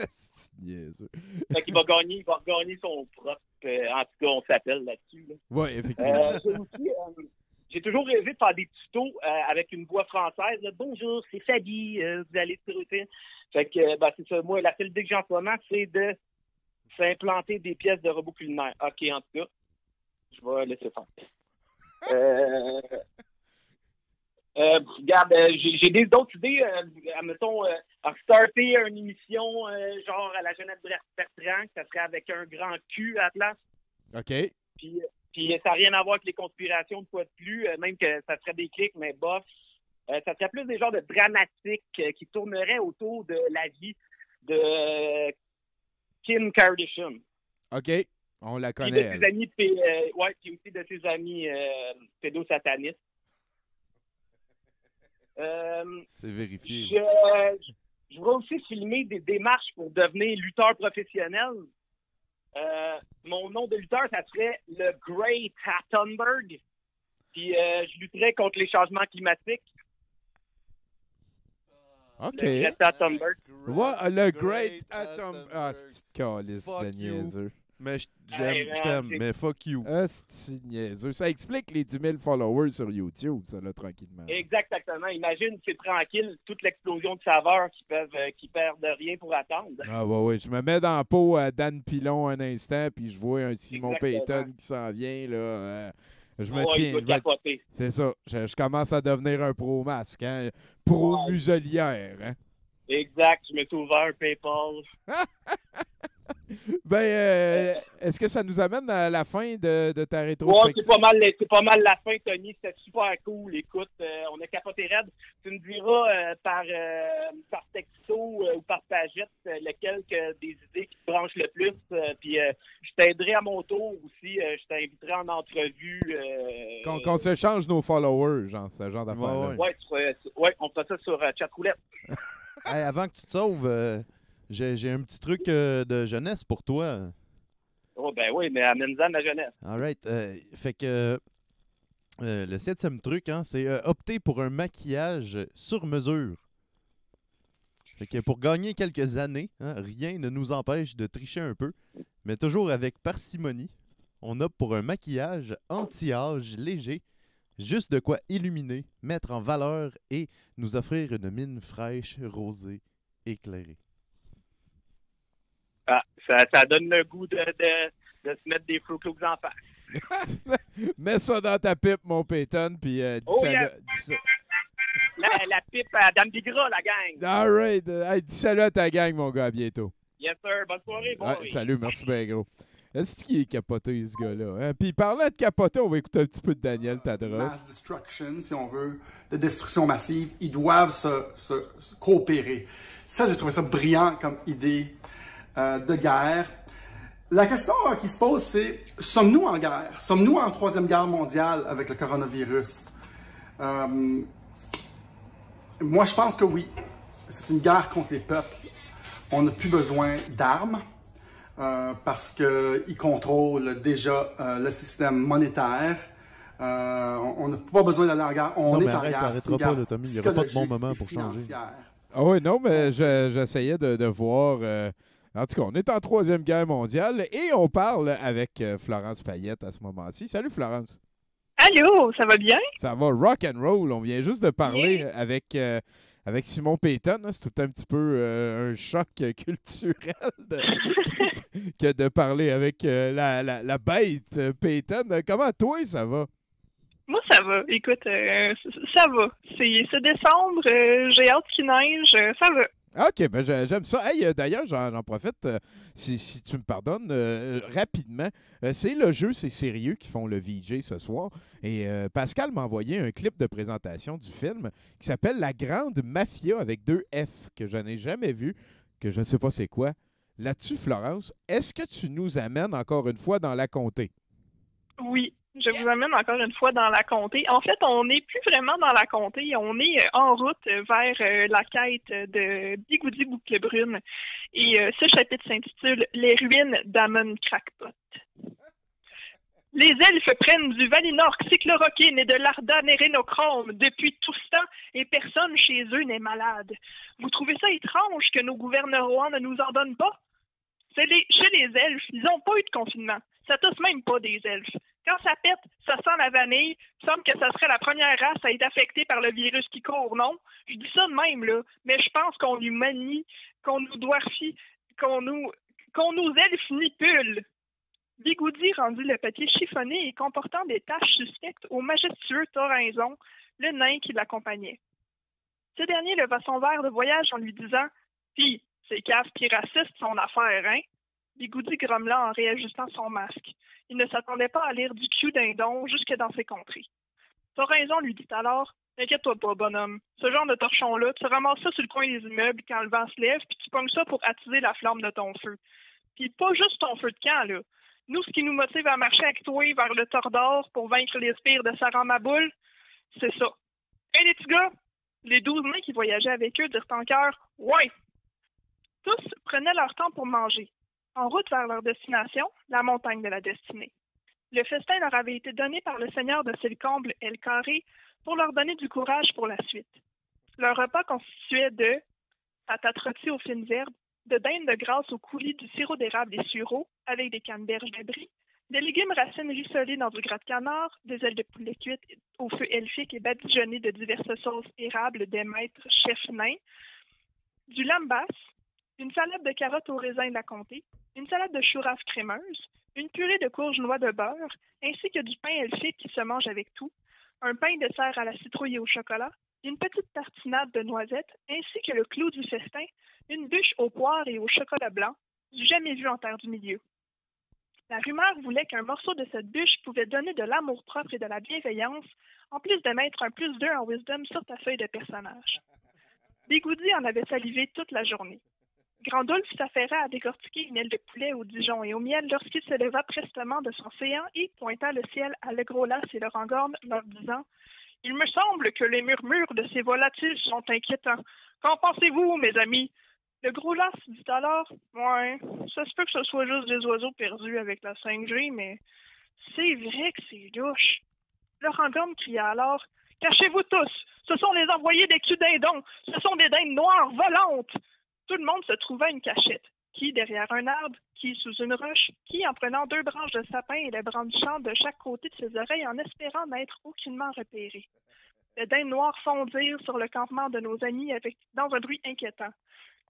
C'est niaiseux. Fait qu'il va gagner son propre... en tout cas, on s'appelle là-dessus. Là. Oui, effectivement. J'ai toujours rêvé de faire des tutos avec une voix française. Là. Bonjour, c'est Fadi, vous allez sur routine. Fait que, c'est ça. Moi, la seule idée que j'ai en ce moment, c'est de s'implanter des pièces de robots culinaires. OK, en tout cas, je vais laisser faire. Regarde, j'ai d'autres idées. Mettons, starter une émission genre à la Jeannette Bertrand, ça serait avec un grand cul à la place. OK. Puis ça n'a rien à voir avec les conspirations de quoi de plus, même que ça serait des clics, mais bof. Ça serait plus des genres de dramatiques qui tourneraient autour de la vie de Kim Kardashian. OK. On la connaît. Puis de ses amis, puis aussi de ses amis pédosatanistes. C'est vérifié. Je voudrais aussi filmer des démarches pour devenir lutteur professionnel. Mon nom de lutteur, ça serait le Great Thunberg. Puis je lutterais contre les changements climatiques. OK. Le Great Thunberg. Le Great Thunberg. Ah, c'est une calice de niaiseux. Mais je t'aime, mais fuck you. Ah, c'est niaiseux. Ça explique les 10 000 followers sur YouTube, ça, là, tranquillement. Exactement. Imagine, c'est tranquille, toute l'explosion de saveurs qui perdent rien pour attendre. Ah, ouais. Je me mets dans la peau à Dan Pilon un instant, puis je vois un Simon Payton qui s'en vient, là. Je me tiens. C'est ça. Je commence à devenir un pro-masque, hein. Pro-muselière, hein. Exact. Je me suis ouvert PayPal. Ben, est-ce que ça nous amène à la fin de ta rétrospective? Ouais, c'est pas mal la fin, Tony. C'était super cool. Écoute, on a capoté raide. Tu me diras par texto ou par pagette lequel des idées qui te branchent le plus. Puis je t'aiderai à mon tour aussi. Je t'inviterai en entrevue. Qu'on se change nos followers, genre, ce genre d'affaires. Ouais, on fait ça sur Chatroulette. Hey, avant que tu te sauves... J'ai un petit truc de jeunesse pour toi. ben oui, mais amène-en ma jeunesse. All right. Fait que le 7e truc, hein, c'est opter pour un maquillage sur mesure. Fait que pour gagner quelques années, hein, rien ne nous empêche de tricher un peu, mais toujours avec parcimonie. On opte pour un maquillage anti-âge léger, juste de quoi illuminer, mettre en valeur et nous offrir une mine fraîche, rosée, éclairée. Ah, ça donne le goût de se mettre des Fruit Loops en face. Mets ça dans ta pipe, mon Peyton, puis dis salut. La pipe à Dame Bigra, la gang. All right. Hey, dis salut à ta gang, mon gars. À bientôt. Yes, sir. Bonne soirée. Bon salut, merci bien gros. Est-ce qu'il est capoté, ce gars-là? Hein? Puis parlant de capoter, on va écouter un petit peu de Daniel Tadros. Mass destruction, si on veut, de destruction massive, ils doivent se coopérer. Ça, j'ai trouvé ça brillant comme idée de guerre. La question qui se pose, c'est, sommes-nous en guerre? Sommes-nous en 3e guerre mondiale avec le coronavirus? Moi, je pense que oui. C'est une guerre contre les peuples. On n'a plus besoin d'armes. Parce qu'ils contrôlent déjà le système monétaire. On n'a pas besoin d'aller en guerre. On est en guerre. Ça n'arrêtera pas, là, Tommy. Il n'y aura pas de bon moment pour changer. Ah oui, non, mais j'essayais de voir... en tout cas, on est en 3e guerre mondiale et on parle avec Florence Payette à ce moment-ci. Salut, Florence. Allô, ça va bien? Ça va rock and roll. On vient juste de parler avec Simon Peyton. C'est tout un petit peu un choc culturel que de parler avec la bête Peyton. Comment toi, ça va? Moi, ça va. Écoute, ça va. C'est décembre, j'ai hâte qu'il neige, ça va. OK, ben j'aime ça. Hey, d'ailleurs, j'en profite, si tu me pardonnes, rapidement. C'est le jeu, c'est sérieux qui font le VJ ce soir. Et Pascal m'a envoyé un clip de présentation du film qui s'appelle La Grande Mafia avec 2 F, que je n'ai jamais vu, que je ne sais pas c'est quoi. Là-dessus, Florence, est-ce que tu nous amènes encore une fois dans la comté? Oui. Je vous amène encore une fois dans la comté. En fait, on n'est plus vraiment dans la comté. On est en route vers la quête de Bigoudi Boucle Brune. Et ce chapitre s'intitule « Les ruines d'Amon Crackpot ». Les elfes prennent du Valinor cycloroquine et de l'Ardan érénochrome depuis tout ce temps et personne chez eux n'est malade. Vous trouvez ça étrange que nos gouvernements ne nous en donnent pas? Chez les elfes, ils n'ont pas eu de confinement. Ça touche même pas des elfes. Quand ça pète, ça sent la vanille. Il semble que ça serait la première race à être affectée par le virus qui court, non? Je dis ça de même, là. Mais je pense qu'on nous manie, qu'on nous dwarfie, qu'on nous elfnipule. Bigoudi rendit le papier chiffonné et comportant des taches suspectes au majestueux Thorinzon, le nain qui l'accompagnait. Ce dernier leva son verre de voyage en lui disant « Pis, c'est cave pis raciste son affaire, hein? » Bigoudi grommela en réajustant son masque. Il ne s'attendait pas à lire du cul d'un don jusque dans ses contrées. Thorinzon lui dit alors « Inquiète-toi pas, bonhomme. Ce genre de torchon-là, tu ramasses ça sur le coin des immeubles quand le vent se lève, puis tu pognes ça pour attiser la flamme de ton feu. Puis pas juste ton feu de camp, là. Nous, ce qui nous motive à marcher avec toi vers le Tordor pour vaincre les spires de Saran-Maboul, c'est ça. Hey, les petits gars! » Les 12 nains qui voyageaient avec eux dirent en chœur « Ouais! » Tous prenaient leur temps pour manger. En route vers leur destination, la montagne de la destinée. Le festin leur avait été donné par le seigneur de Silcomble, El Carré, pour leur donner du courage pour la suite. Leur repas constituait de patates rôties aux fines herbes, de dinde de grasse au coulis du sirop d'érable et sureau, avec des canneberges de brie, des légumes racines rissolés dans du gras de canard, des ailes de poulet cuites au feu elfique et badigeonnées de diverses sauces érables des maîtres chefs nains, du lambas, une salade de carottes au raisin de la comté, une salade de chourave crémeuse, une purée de courge noix de beurre, ainsi que du pain elfique qui se mange avec tout, un pain de serre à la citrouille et au chocolat, une petite tartinade de noisettes, ainsi que le clou du festin, une bûche aux poires et au chocolat blanc, du jamais vu en terre du milieu. La rumeur voulait qu'un morceau de cette bûche pouvait donner de l'amour-propre et de la bienveillance, en plus de mettre un +2 en wisdom sur ta feuille de personnage. Bigoudi en avait salivé toute la journée. Grandulf s'affairait à décortiquer une aile de poulet au Dijon et au miel lorsqu'il se leva prestement de son séant et pointa le ciel à Legrolas et le Rangorn, leur disant « Il me semble que les murmures de ces volatiles sont inquiétants. Qu'en pensez-vous, mes amis? Le gros las dit alors, ouais, ça se peut que ce soit juste des oiseaux perdus avec la 5G, mais c'est vrai que c'est louche. L'orangorne cria alors, cachez-vous tous, ce sont les envoyés des cul-dindons, ce sont des dindes noires volantes. Tout le monde se trouva une cachette, qui derrière un arbre, qui sous une roche, qui en prenant 2 branches de sapin et les branchant de chaque côté de ses oreilles en espérant n'être aucunement repéré. Les dindes noires fondirent sur le campement de nos amis dans un bruit inquiétant.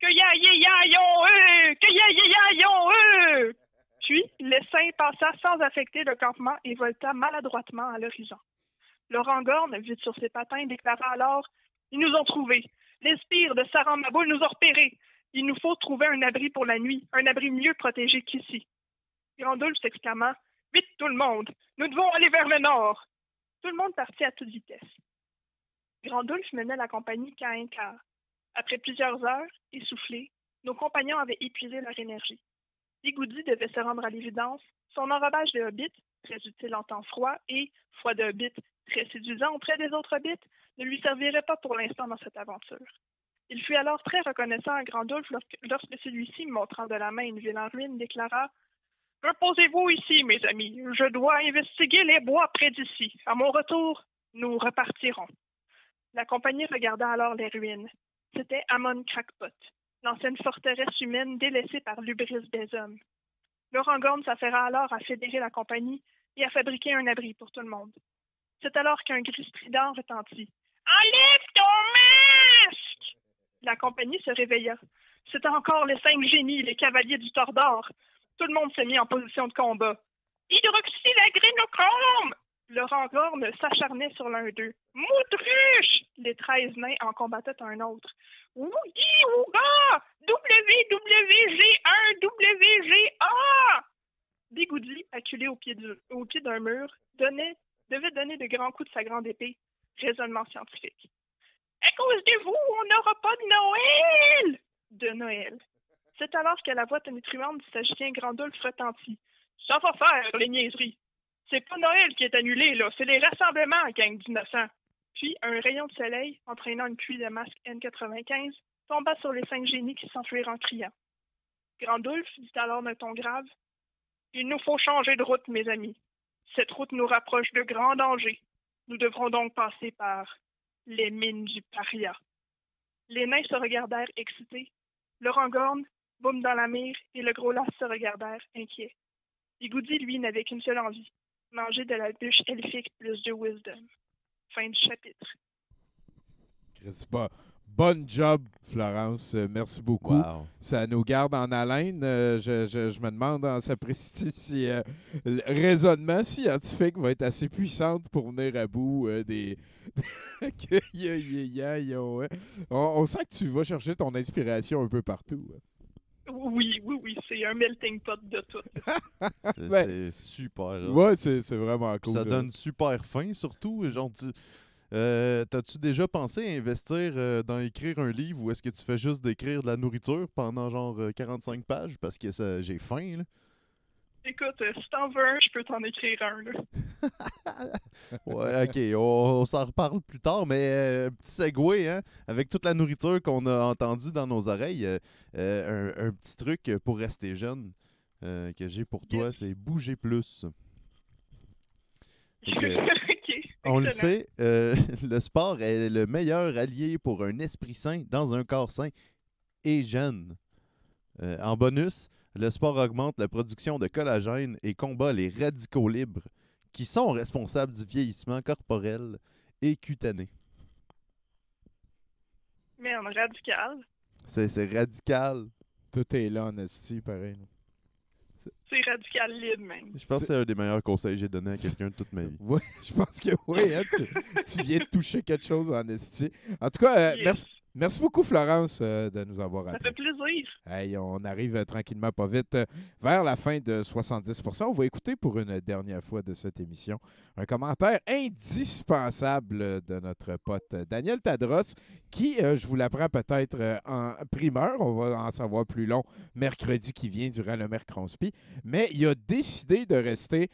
Que ya-ya-ya-yon-eux! Que ya-ya-ya-yon-eux! Puis, l'essaim passa sans affecter le campement et volta maladroitement à l'horizon. L'orangorne, vite sur ses patins, déclara alors « Ils nous ont trouvés. Les spires de Saran-Maboul nous ont repérés. Il nous faut trouver un abri pour la nuit, un abri mieux protégé qu'ici. » Grandulf s'exclama « Vite tout le monde! Nous devons aller vers le nord! » Tout le monde partit à toute vitesse. Grandulf menait la compagnie qu'à un quart. Après plusieurs heures, essoufflés, nos compagnons avaient épuisé leur énergie. Bigoudi devait se rendre à l'évidence, son enrobage de hobbit, très utile en temps froid, et, foi de hobbit, très séduisant auprès des autres hobbits, ne lui servirait pas pour l'instant dans cette aventure. Il fut alors très reconnaissant à Grandulf lorsque celui-ci, montrant de la main une ville en ruine, déclara « Reposez-vous ici, mes amis, je dois investiguer les bois près d'ici. À mon retour, nous repartirons. » La compagnie regarda alors les ruines. C'était Amon Crackpot, l'ancienne forteresse humaine délaissée par l'hubris des hommes. L'orangorne s'affaira alors à fédérer la compagnie et à fabriquer un abri pour tout le monde. C'est alors qu'un cri strident retentit. « Enlève ton masque! » La compagnie se réveilla. C'était encore les 5 génies, les cavaliers du Tordor. Tout le monde s'est mis en position de combat. « Hydroxylagrénochrome! » L'orangorne s'acharnait sur l'un d'eux. « Moutruche! » Les 13 nains en combattaient un autre. « Ouga! WWG1, WGA! » Bigoudi, acculé au pied d'un mur, devait donner de grands coups de sa grande épée. Raisonnement scientifique. « À cause de vous, on n'aura pas de Noël! » De Noël. C'est alors que la voix tonitruante du sagicien Grandulf retentit. « Ça va faire, les niaiseries! C'est pas Noël qui est annulé, là, c'est les rassemblements, gang d'innocents! » Puis, un rayon de soleil, entraînant une pluie de masques N95, tomba sur les 5 génies qui s'enfuirent en criant. Grandulf dit alors d'un ton grave. « Il nous faut changer de route, mes amis. Cette route nous rapproche de grands dangers. Nous devrons donc passer par les mines du Paria. » Les nains se regardèrent excités. L'orangorne, Boum dans la mire et le gros las se regardèrent inquiets. Bigoudi, lui, n'avait qu'une seule envie, manger de la bûche elfique plus de wisdom. Fin du chapitre. Bonne job, Florence. Merci beaucoup. Wow. Ça nous garde en haleine. Je me demande en sapristi si le raisonnement scientifique va être assez puissante pour venir à bout des... On sent que tu vas chercher ton inspiration un peu partout. Oui, c'est un melting pot de tout. C'est super. Ouais, c'est vraiment cool. Ça donne super faim, surtout. Genre, t'as-tu déjà pensé à investir dans écrire un livre ou est-ce que tu fais juste d'écrire de la nourriture pendant genre 45 pages? Parce que j'ai faim, là. Écoute, si t'en veux un, je peux t'en écrire un, là. Ouais, OK, on s'en reparle plus tard, mais petit segway, hein, avec toute la nourriture qu'on a entendue dans nos oreilles, un petit truc pour rester jeune que j'ai pour toi, c'est bouger plus. On le sait, le sport est le meilleur allié pour un esprit sain dans un corps sain et jeune. En bonus, le sport augmente la production de collagène et combat les radicaux libres qui sont responsables du vieillissement corporel et cutané. Merde, radical. C'est radical. Tout est là en esti, pareil. C'est radical libre, même. Je pense que c'est un des meilleurs conseils que j'ai donné à quelqu'un de toute ma vie. Oui, je pense que oui. Hein, tu viens de toucher quelque chose en esti. En tout cas, merci beaucoup, Florence, de nous avoir appelé. Ça fait plaisir. Hey, on arrive tranquillement, pas vite, vers la fin de 70%. On va écouter pour une dernière fois de cette émission un commentaire indispensable de notre pote Daniel Tadros, qui, je vous l'apprends peut-être en primeur, on va en savoir plus long mercredi qui vient durant le Mercronspi, mais il a décidé de rester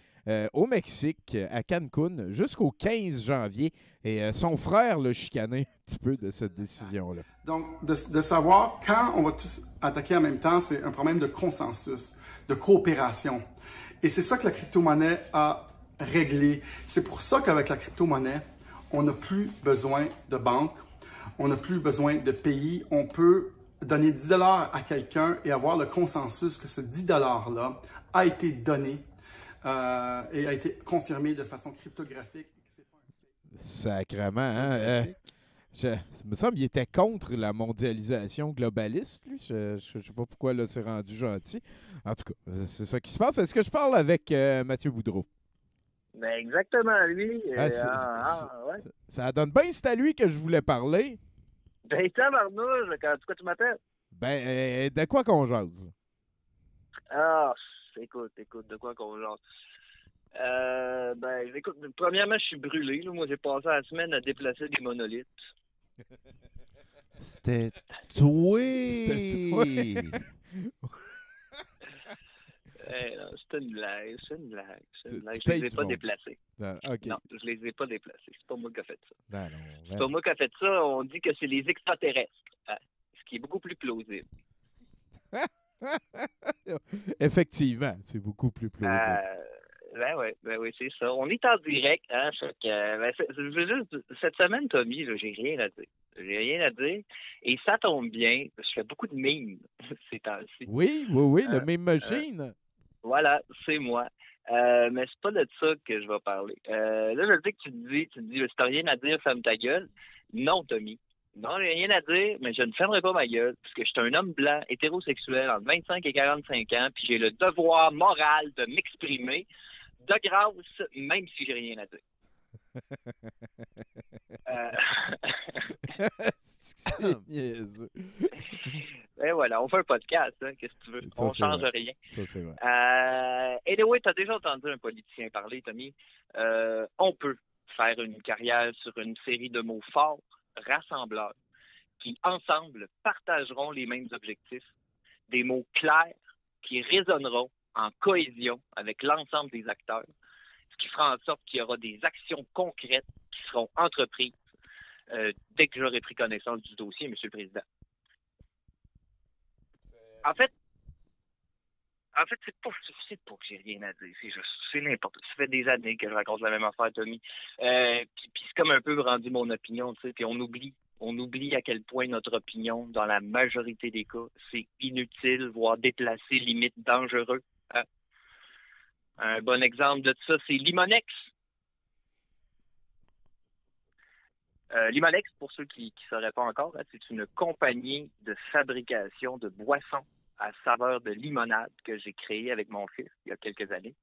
au Mexique, à Cancun, jusqu'au 15 janvier. Et son frère l'a chicané un petit peu de cette décision-là. Donc, de savoir quand on va tous attaquer en même temps, c'est un problème de consensus, de coopération. Et c'est ça que la crypto-monnaie a réglé. C'est pour ça qu'avec la crypto-monnaie, on n'a plus besoin de banque, on n'a plus besoin de pays. On peut donner 10 $ à quelqu'un et avoir le consensus que ce 10 $-là a été donné et a été confirmé de façon cryptographique. Sacrément, hein? Ça me semble qu'il était contre la mondialisation globaliste, lui. Je ne sais pas pourquoi là c'est rendu gentil. En tout cas, c'est ça qui se passe. Est-ce que je parle avec Mathieu Boudreau? Ben exactement, lui. Ouais. Ça donne bien, c'est à lui que je voulais parler. Ben, tabarnouche, quand tu m'appelles? Ben, de quoi qu'on jase? Ah, écoute, de quoi qu'on jase? Ben, écoute, premièrement, je suis brûlé. Là. Moi, j'ai passé la semaine à déplacer des monolithes. C'était toi! Non, c'est une blague. Je les ai pas déplacés. Non, okay. Non, je les ai pas déplacés. C'est pas moi qui ai fait ça. Non. C'est pas moi qui ai fait ça. On dit que c'est les extraterrestres. Ce qui est beaucoup plus plausible. Effectivement, c'est beaucoup plus plausible. Ben oui, c'est ça. On est en direct, hein, cette semaine, Tommy, là, j'ai rien à dire. Et ça tombe bien, je fais beaucoup de mimes ces temps-ci. Oui, le meme machine. Voilà, c'est moi. Mais c'est pas de ça que je vais parler. Là, je sais que tu te dis, si t'as rien à dire, ferme ta gueule. Non, Tommy. Non, j'ai rien à dire, mais je ne fermerai pas ma gueule, parce que je suis un homme blanc, hétérosexuel, entre 25 et 45 ans, puis j'ai le devoir moral de m'exprimer de grâce, même si j'ai rien à dire. C'est niaiseux. Et voilà, on fait un podcast, hein, qu'est-ce que tu veux? On change rien. Ça, c'est vrai. Anyway, t'as déjà entendu un politicien parler, Tommy. On peut faire une carrière sur une série de mots forts, rassembleurs, qui, ensemble, partageront les mêmes objectifs. Des mots clairs qui résonneront en cohésion avec l'ensemble des acteurs, ce qui fera en sorte qu'il y aura des actions concrètes qui seront entreprises dès que j'aurai pris connaissance du dossier, M. le Président. En fait, c'est pas que j'ai rien à dire. C'est n'importe quoi. Ça fait des années que je raconte la même affaire, Tommy. Puis c'est comme un peu rendu mon opinion, tu sais. Puis on oublie à quel point notre opinion, dans la majorité des cas, c'est inutile, voire déplacé, limite dangereux. Hein? Un bon exemple de ça, c'est Limonex. Limonex, pour ceux qui ne sauraient pas encore, hein, c'est une compagnie de fabrication de boissons à saveur de limonade que j'ai créée avec mon fils il y a quelques années.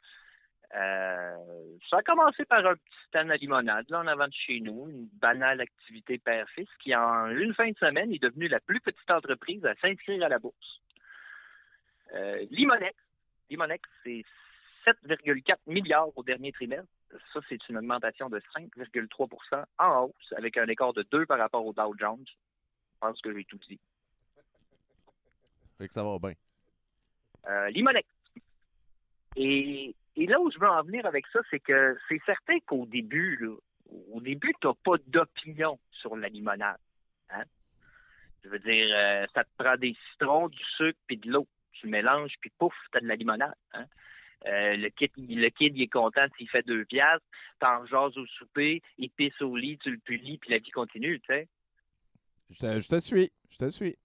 Ça a commencé par un petit stand à limonade là, en avant de chez nous, une banale activité père-fils qui, en une fin de semaine, est devenue la plus petite entreprise à s'inscrire à la bourse. Limonex, c'est 7,4 milliards au dernier trimestre. Ça, c'est une augmentation de 5,3 % en hausse, avec un écart de 2 par rapport au Dow Jones. Je pense que j'ai tout dit. Fait que ça va bien. Limonex. Et là où je veux en venir avec ça, c'est que c'est certain qu'au début, tu n'as pas d'opinion sur la limonade. Hein? Je veux dire, ça te prend des citrons, du sucre puis de l'eau. Tu mélanges, puis pouf, tu as de la limonade. Hein? Le kid, il est content s'il fait 2 piastres. T'en jases au souper, il pisse au lit, tu le pulis, puis la vie continue, tu sais. Je te suis.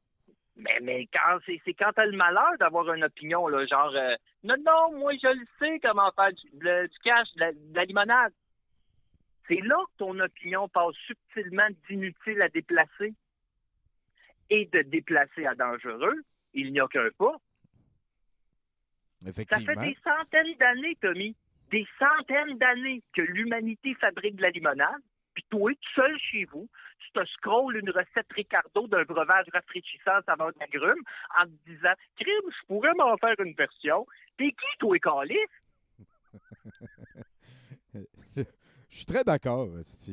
Mais c'est quand t'as le malheur d'avoir une opinion, là, genre non, moi je le sais comment faire du cash, de la limonade. C'est là que ton opinion passe subtilement d'inutile à déplacer et de déplacer à dangereux. Il n'y a qu'un pas. Effectivement. Ça fait des centaines d'années, Tommy, des centaines d'années que l'humanité fabrique de la limonade, puis toi, tout seul chez vous, tu te scrolles une recette Ricardo d'un breuvage rafraîchissant saveur d'agrumes en te disant « Crime, je pourrais m'en faire une version. » T'es qui, toi, calice? Je suis très d'accord,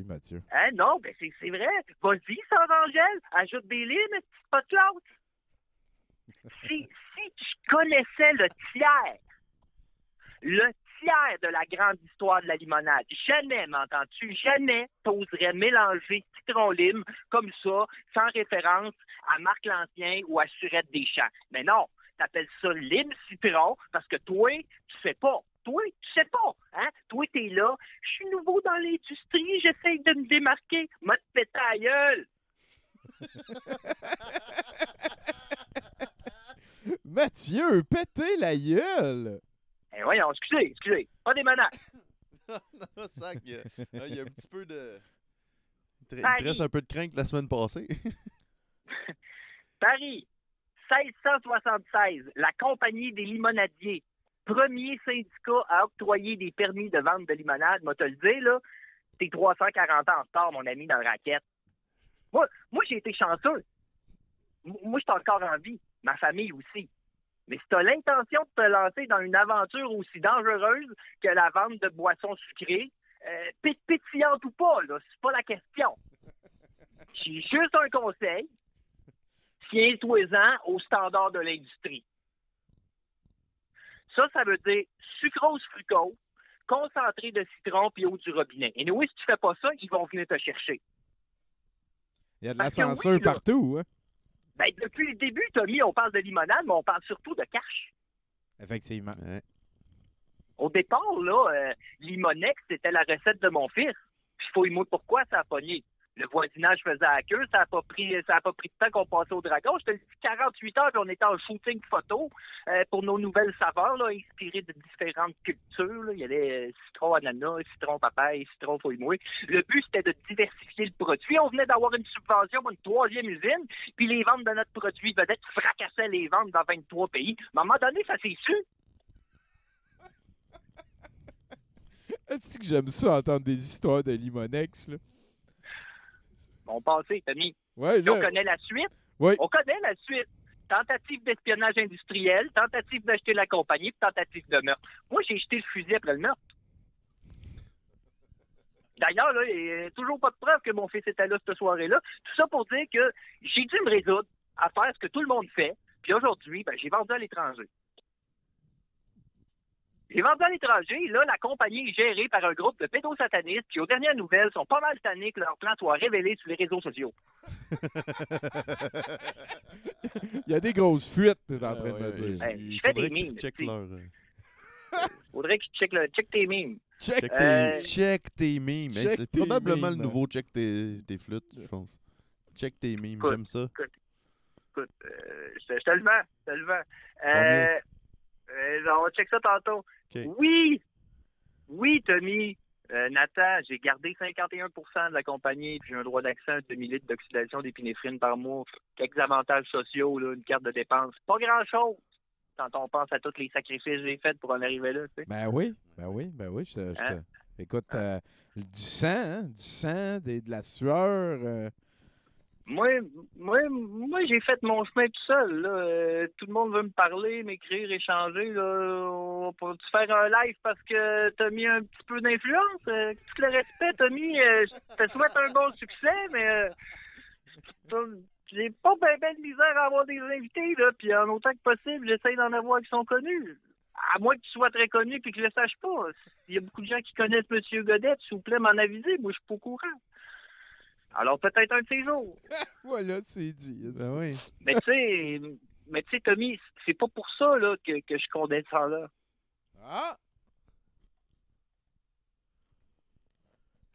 Mathieu. Hein, non, ben c'est vrai. Vas-y, sans Angèle, ajoute des lignes, c'est pas de l'autre. Si tu connaissais le fier de la grande histoire de la limonade. Jamais, m'entends-tu, jamais t'oserais mélanger citron-lime comme ça, sans référence à Marc l'Ancien ou à Surette Deschamps. Mais non, t'appelles ça lime-citron parce que toi, tu sais pas. Toi, tu sais pas, hein? Toi, t'es là, je suis nouveau dans l'industrie, j'essaye de me démarquer, m'a te péter à gueule. Mathieu, pétez la gueule! Eh voyons, excusez, pas des menaces. Non, ça, il y a un petit peu de... Il Paris. te reste un peu de crainte la semaine passée. Paris, 1676, la Compagnie des limonadiers, premier syndicat à octroyer des permis de vente de limonade, moi te le dire, là, t'es 340 ans en retard, mon ami, dans le racket. Moi j'ai été chanceux. Moi, je suis encore en vie. Ma famille aussi. Mais si tu as l'intention de te lancer dans une aventure aussi dangereuse que la vente de boissons sucrées, pétillante ou pas, là, c'est pas la question. J'ai juste un conseil. Tiens-toi-en aux standards de l'industrie. Ça veut dire sucrose, fructose, concentré de citron puis eau du robinet. Et oui, si tu fais pas ça, ils vont venir te chercher. Il y a de la censure partout, hein? Ben, depuis le début, Tommy, on parle de limonade, mais on parle surtout de cash. Effectivement. Ouais. Au départ, là, Limonex, c'était la recette de mon fils. Puis fouille-moi pourquoi ça a pogné. Le voisinage faisait à queue, ça a pas pris de temps qu'on passait au dragon. Je te le dis, 48 heures, puis on était en shooting photo pour nos nouvelles saveurs, là, inspirées de différentes cultures. Là. Il y avait citron ananas, citron papaye, citron fouille-moi. Le but, c'était de diversifier le produit. On venait d'avoir une subvention pour une 3e usine, puis les ventes de notre produit vedette fracassaient les ventes dans 23 pays. À un moment donné, ça s'est su. Est-ce que j'aime ça, entendre des histoires de Limonex, là? Bon passé, Tommy. Ouais, on connaît la suite. Oui. On connaît la suite. Tentative d'espionnage industriel, tentative d'acheter la compagnie, puis tentative de meurtre. Moi, j'ai jeté le fusil après le meurtre. D'ailleurs, là, il n'y a toujours pas de preuve que mon fils était là cette soirée-là. Tout ça pour dire que j'ai dû me résoudre à faire ce que tout le monde fait. Puis aujourd'hui, ben, j'ai vendu à l'étranger. J'ai vendu à l'étranger. Là, la compagnie est gérée par un groupe de pédosatanistes qui, aux dernières nouvelles, sont pas mal tannés que leur plan soit révélé sur les réseaux sociaux. Il y a des grosses fuites, t'es en train de me dire. Je fais des mimes. Faudrait que tu check tes mimes. Check tes mimes. C'est probablement le nouveau check tes flûtes, je pense. Check tes mimes, j'aime ça. Écoute, je te le vends. On va check ça tantôt. Okay. Oui, Tommy. Nathan, j'ai gardé 51% de la compagnie, puis j'ai un droit d'accès à un demi-litre d'oxydation d'épinéphrine par mois. Quelques avantages sociaux, là, une carte de dépense. Pas grand-chose quand on pense à tous les sacrifices que j'ai faits pour en arriver là. Tu sais. Ben oui. Écoute, du sang, de la sueur. Moi, j'ai fait mon chemin tout seul. Là. Tout le monde veut me parler, m'écrire, échanger. Là. Peux-tu faire un live parce que t'as mis un petit peu d'influence? Tout le respect, Tommy. Je te souhaite un bon succès, mais j'ai pas ben de misère à avoir des invités. Là. Puis en autant que possible, j'essaye d'en avoir qui sont connus. À moins que tu sois très connu et que je le sache pas. Il y a beaucoup de gens qui connaissent M. Godet. S'il vous plaît, m'en aviser. Moi, je suis pas au courant. Alors, peut-être un de ces jours. Voilà, c'est dit. Ben oui. Mais tu sais, Tommy, c'est pas pour ça là, que je condescends là. Ah!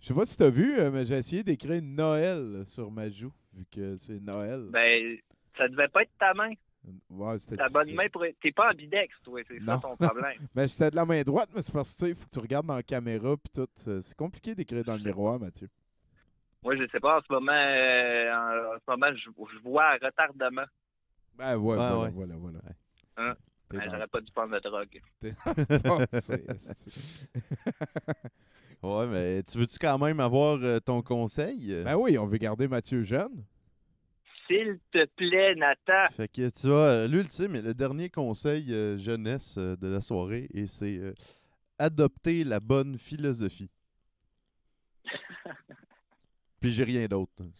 Je sais pas si t'as vu, mais j'ai essayé d'écrire Noël sur ma joue, vu que c'est Noël. Ben, ça devait pas être ta main. Ouais, c'était ta bonne main pour... T'es pas ambidex, toi, c'est ça ton problème. Ben, c'était de la main droite, mais c'est parce que il faut que tu regardes dans la caméra puis tout. C'est compliqué d'écrire dans le miroir, Mathieu. Moi, je sais pas, en ce moment, je vois à retardement. Ben, voilà. Hein? Ben, j'aurais pas dû prendre de drogue. Ouais, mais tu veux-tu quand même avoir ton conseil? Ben oui, on veut garder Mathieu jeune. S'il te plaît, Nathan. Fait que tu vois, l'ultime et le dernier conseil jeunesse de la soirée, et c'est adopter la bonne philosophie. Puis j'ai rien d'autre. Non,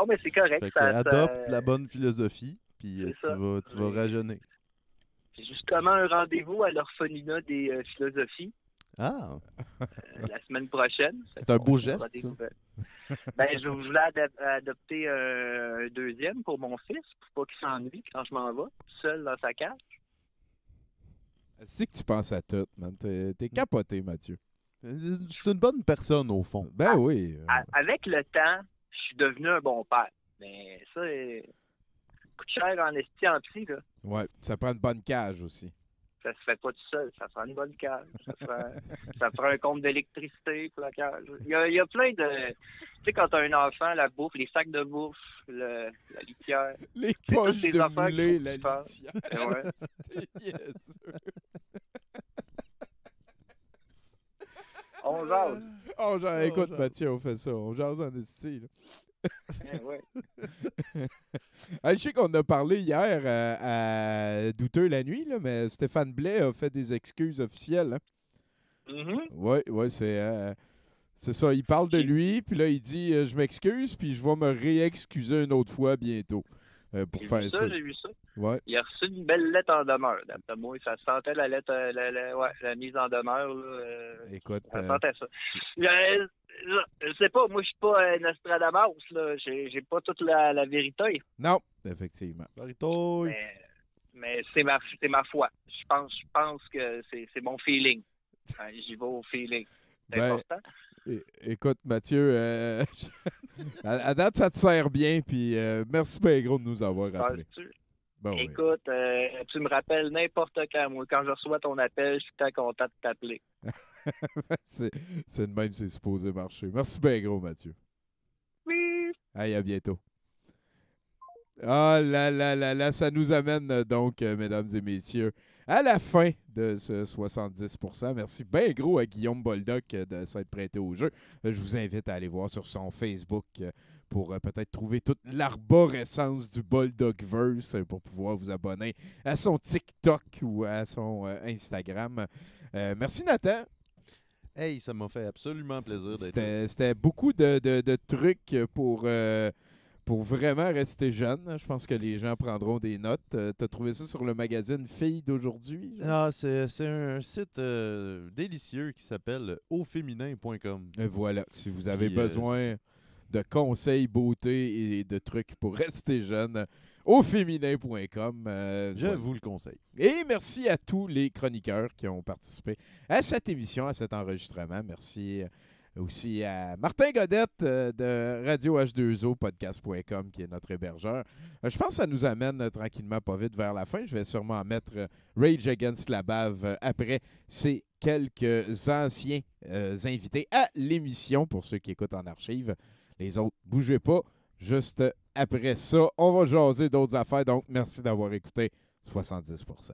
mais c'est correct. Fait que adopte la bonne philosophie, puis tu vas rajeunir. J'ai justement un rendez-vous à l'orphelinat des philosophies. Ah! La semaine prochaine. C'est un beau geste, ça. Ben, je voulais adopter un deuxième pour mon fils, pour pas qu'il s'ennuie quand je m'en vais, seul dans sa cage. C'est que tu penses à tout, man. T'es capoté, Mathieu. C'est une bonne personne, au fond. Ben oui. Avec le temps, je suis devenu un bon père. Mais ça, coûte cher en esti en psy, là. Ouais, ça prend une bonne cage aussi. Ça se fait pas tout seul, ça prend une bonne cage. Ça prend un compte d'électricité pour la cage. Il y a plein de... Tu sais, quand t'as un enfant, la bouffe, les sacs de bouffe, la litière... Les poches de moulet, la litière. Ouais. Yes. On jase. Écoute, Mathieu, on fait ça. On jase en esti, là. Ouais. Je sais qu'on a parlé hier à Douteux la nuit, là, mais Stéphane Blais a fait des excuses officielles. Hein? Mm-hmm. Oui, c'est ça. Il parle de lui, puis là, il dit je m'excuse, puis je vais me réexcuser une autre fois bientôt pour faire ça. J'ai vu ça. Ouais. Il a reçu une belle lettre en demeure. D'après moi, ça sentait la lettre, la mise en demeure. Là, écoute. Ça sentait ça. Je sais pas, moi je suis pas un Nostradamus, là. J'ai pas toute la vérité. Non, effectivement. Mais c'est ma foi. Je pense que c'est mon feeling. J'y vais au feeling. C'est important. Écoute, Mathieu, à date, ça te sert bien, puis merci bien gros de nous avoir rappelé. Bon, écoute, tu me rappelles n'importe quand. Moi, quand je reçois ton appel, je suis très content de t'appeler. c'est de même, c'est supposé marcher. Merci bien gros, Mathieu. Oui. Allez, à bientôt. Ah là, ça nous amène donc, mesdames et messieurs, à la fin de ce 70%. Merci bien gros à Guillaume Boldoc de s'être prêté au jeu. Je vous invite à aller voir sur son Facebook pour peut-être trouver toute l'arborescence du Boldockverse pour pouvoir vous abonner à son TikTok ou à son Instagram. Merci, Nathan. Hey, ça m'a fait absolument plaisir d'être là. C'était beaucoup de trucs pour vraiment rester jeune. Je pense que les gens prendront des notes. Tu as trouvé ça sur le magazine Filles d'aujourd'hui? Ah, c'est un site délicieux qui s'appelle auféminin.com. Et voilà, si vous avez besoin de conseils beauté et de trucs pour rester jeune, auféminin.com. Je vous le conseille. Et merci à tous les chroniqueurs qui ont participé à cette émission, à cet enregistrement. Merci aussi à Martin Godette de Radio H2O, podcast.com, qui est notre hébergeur. Je pense que ça nous amène tranquillement, pas vite, vers la fin. Je vais sûrement mettre Rage Against la Bave après ces quelques anciens invités à l'émission, pour ceux qui écoutent en archive. Les autres, bougez pas. Juste après ça, on va jaser d'autres affaires. Donc, merci d'avoir écouté 70%.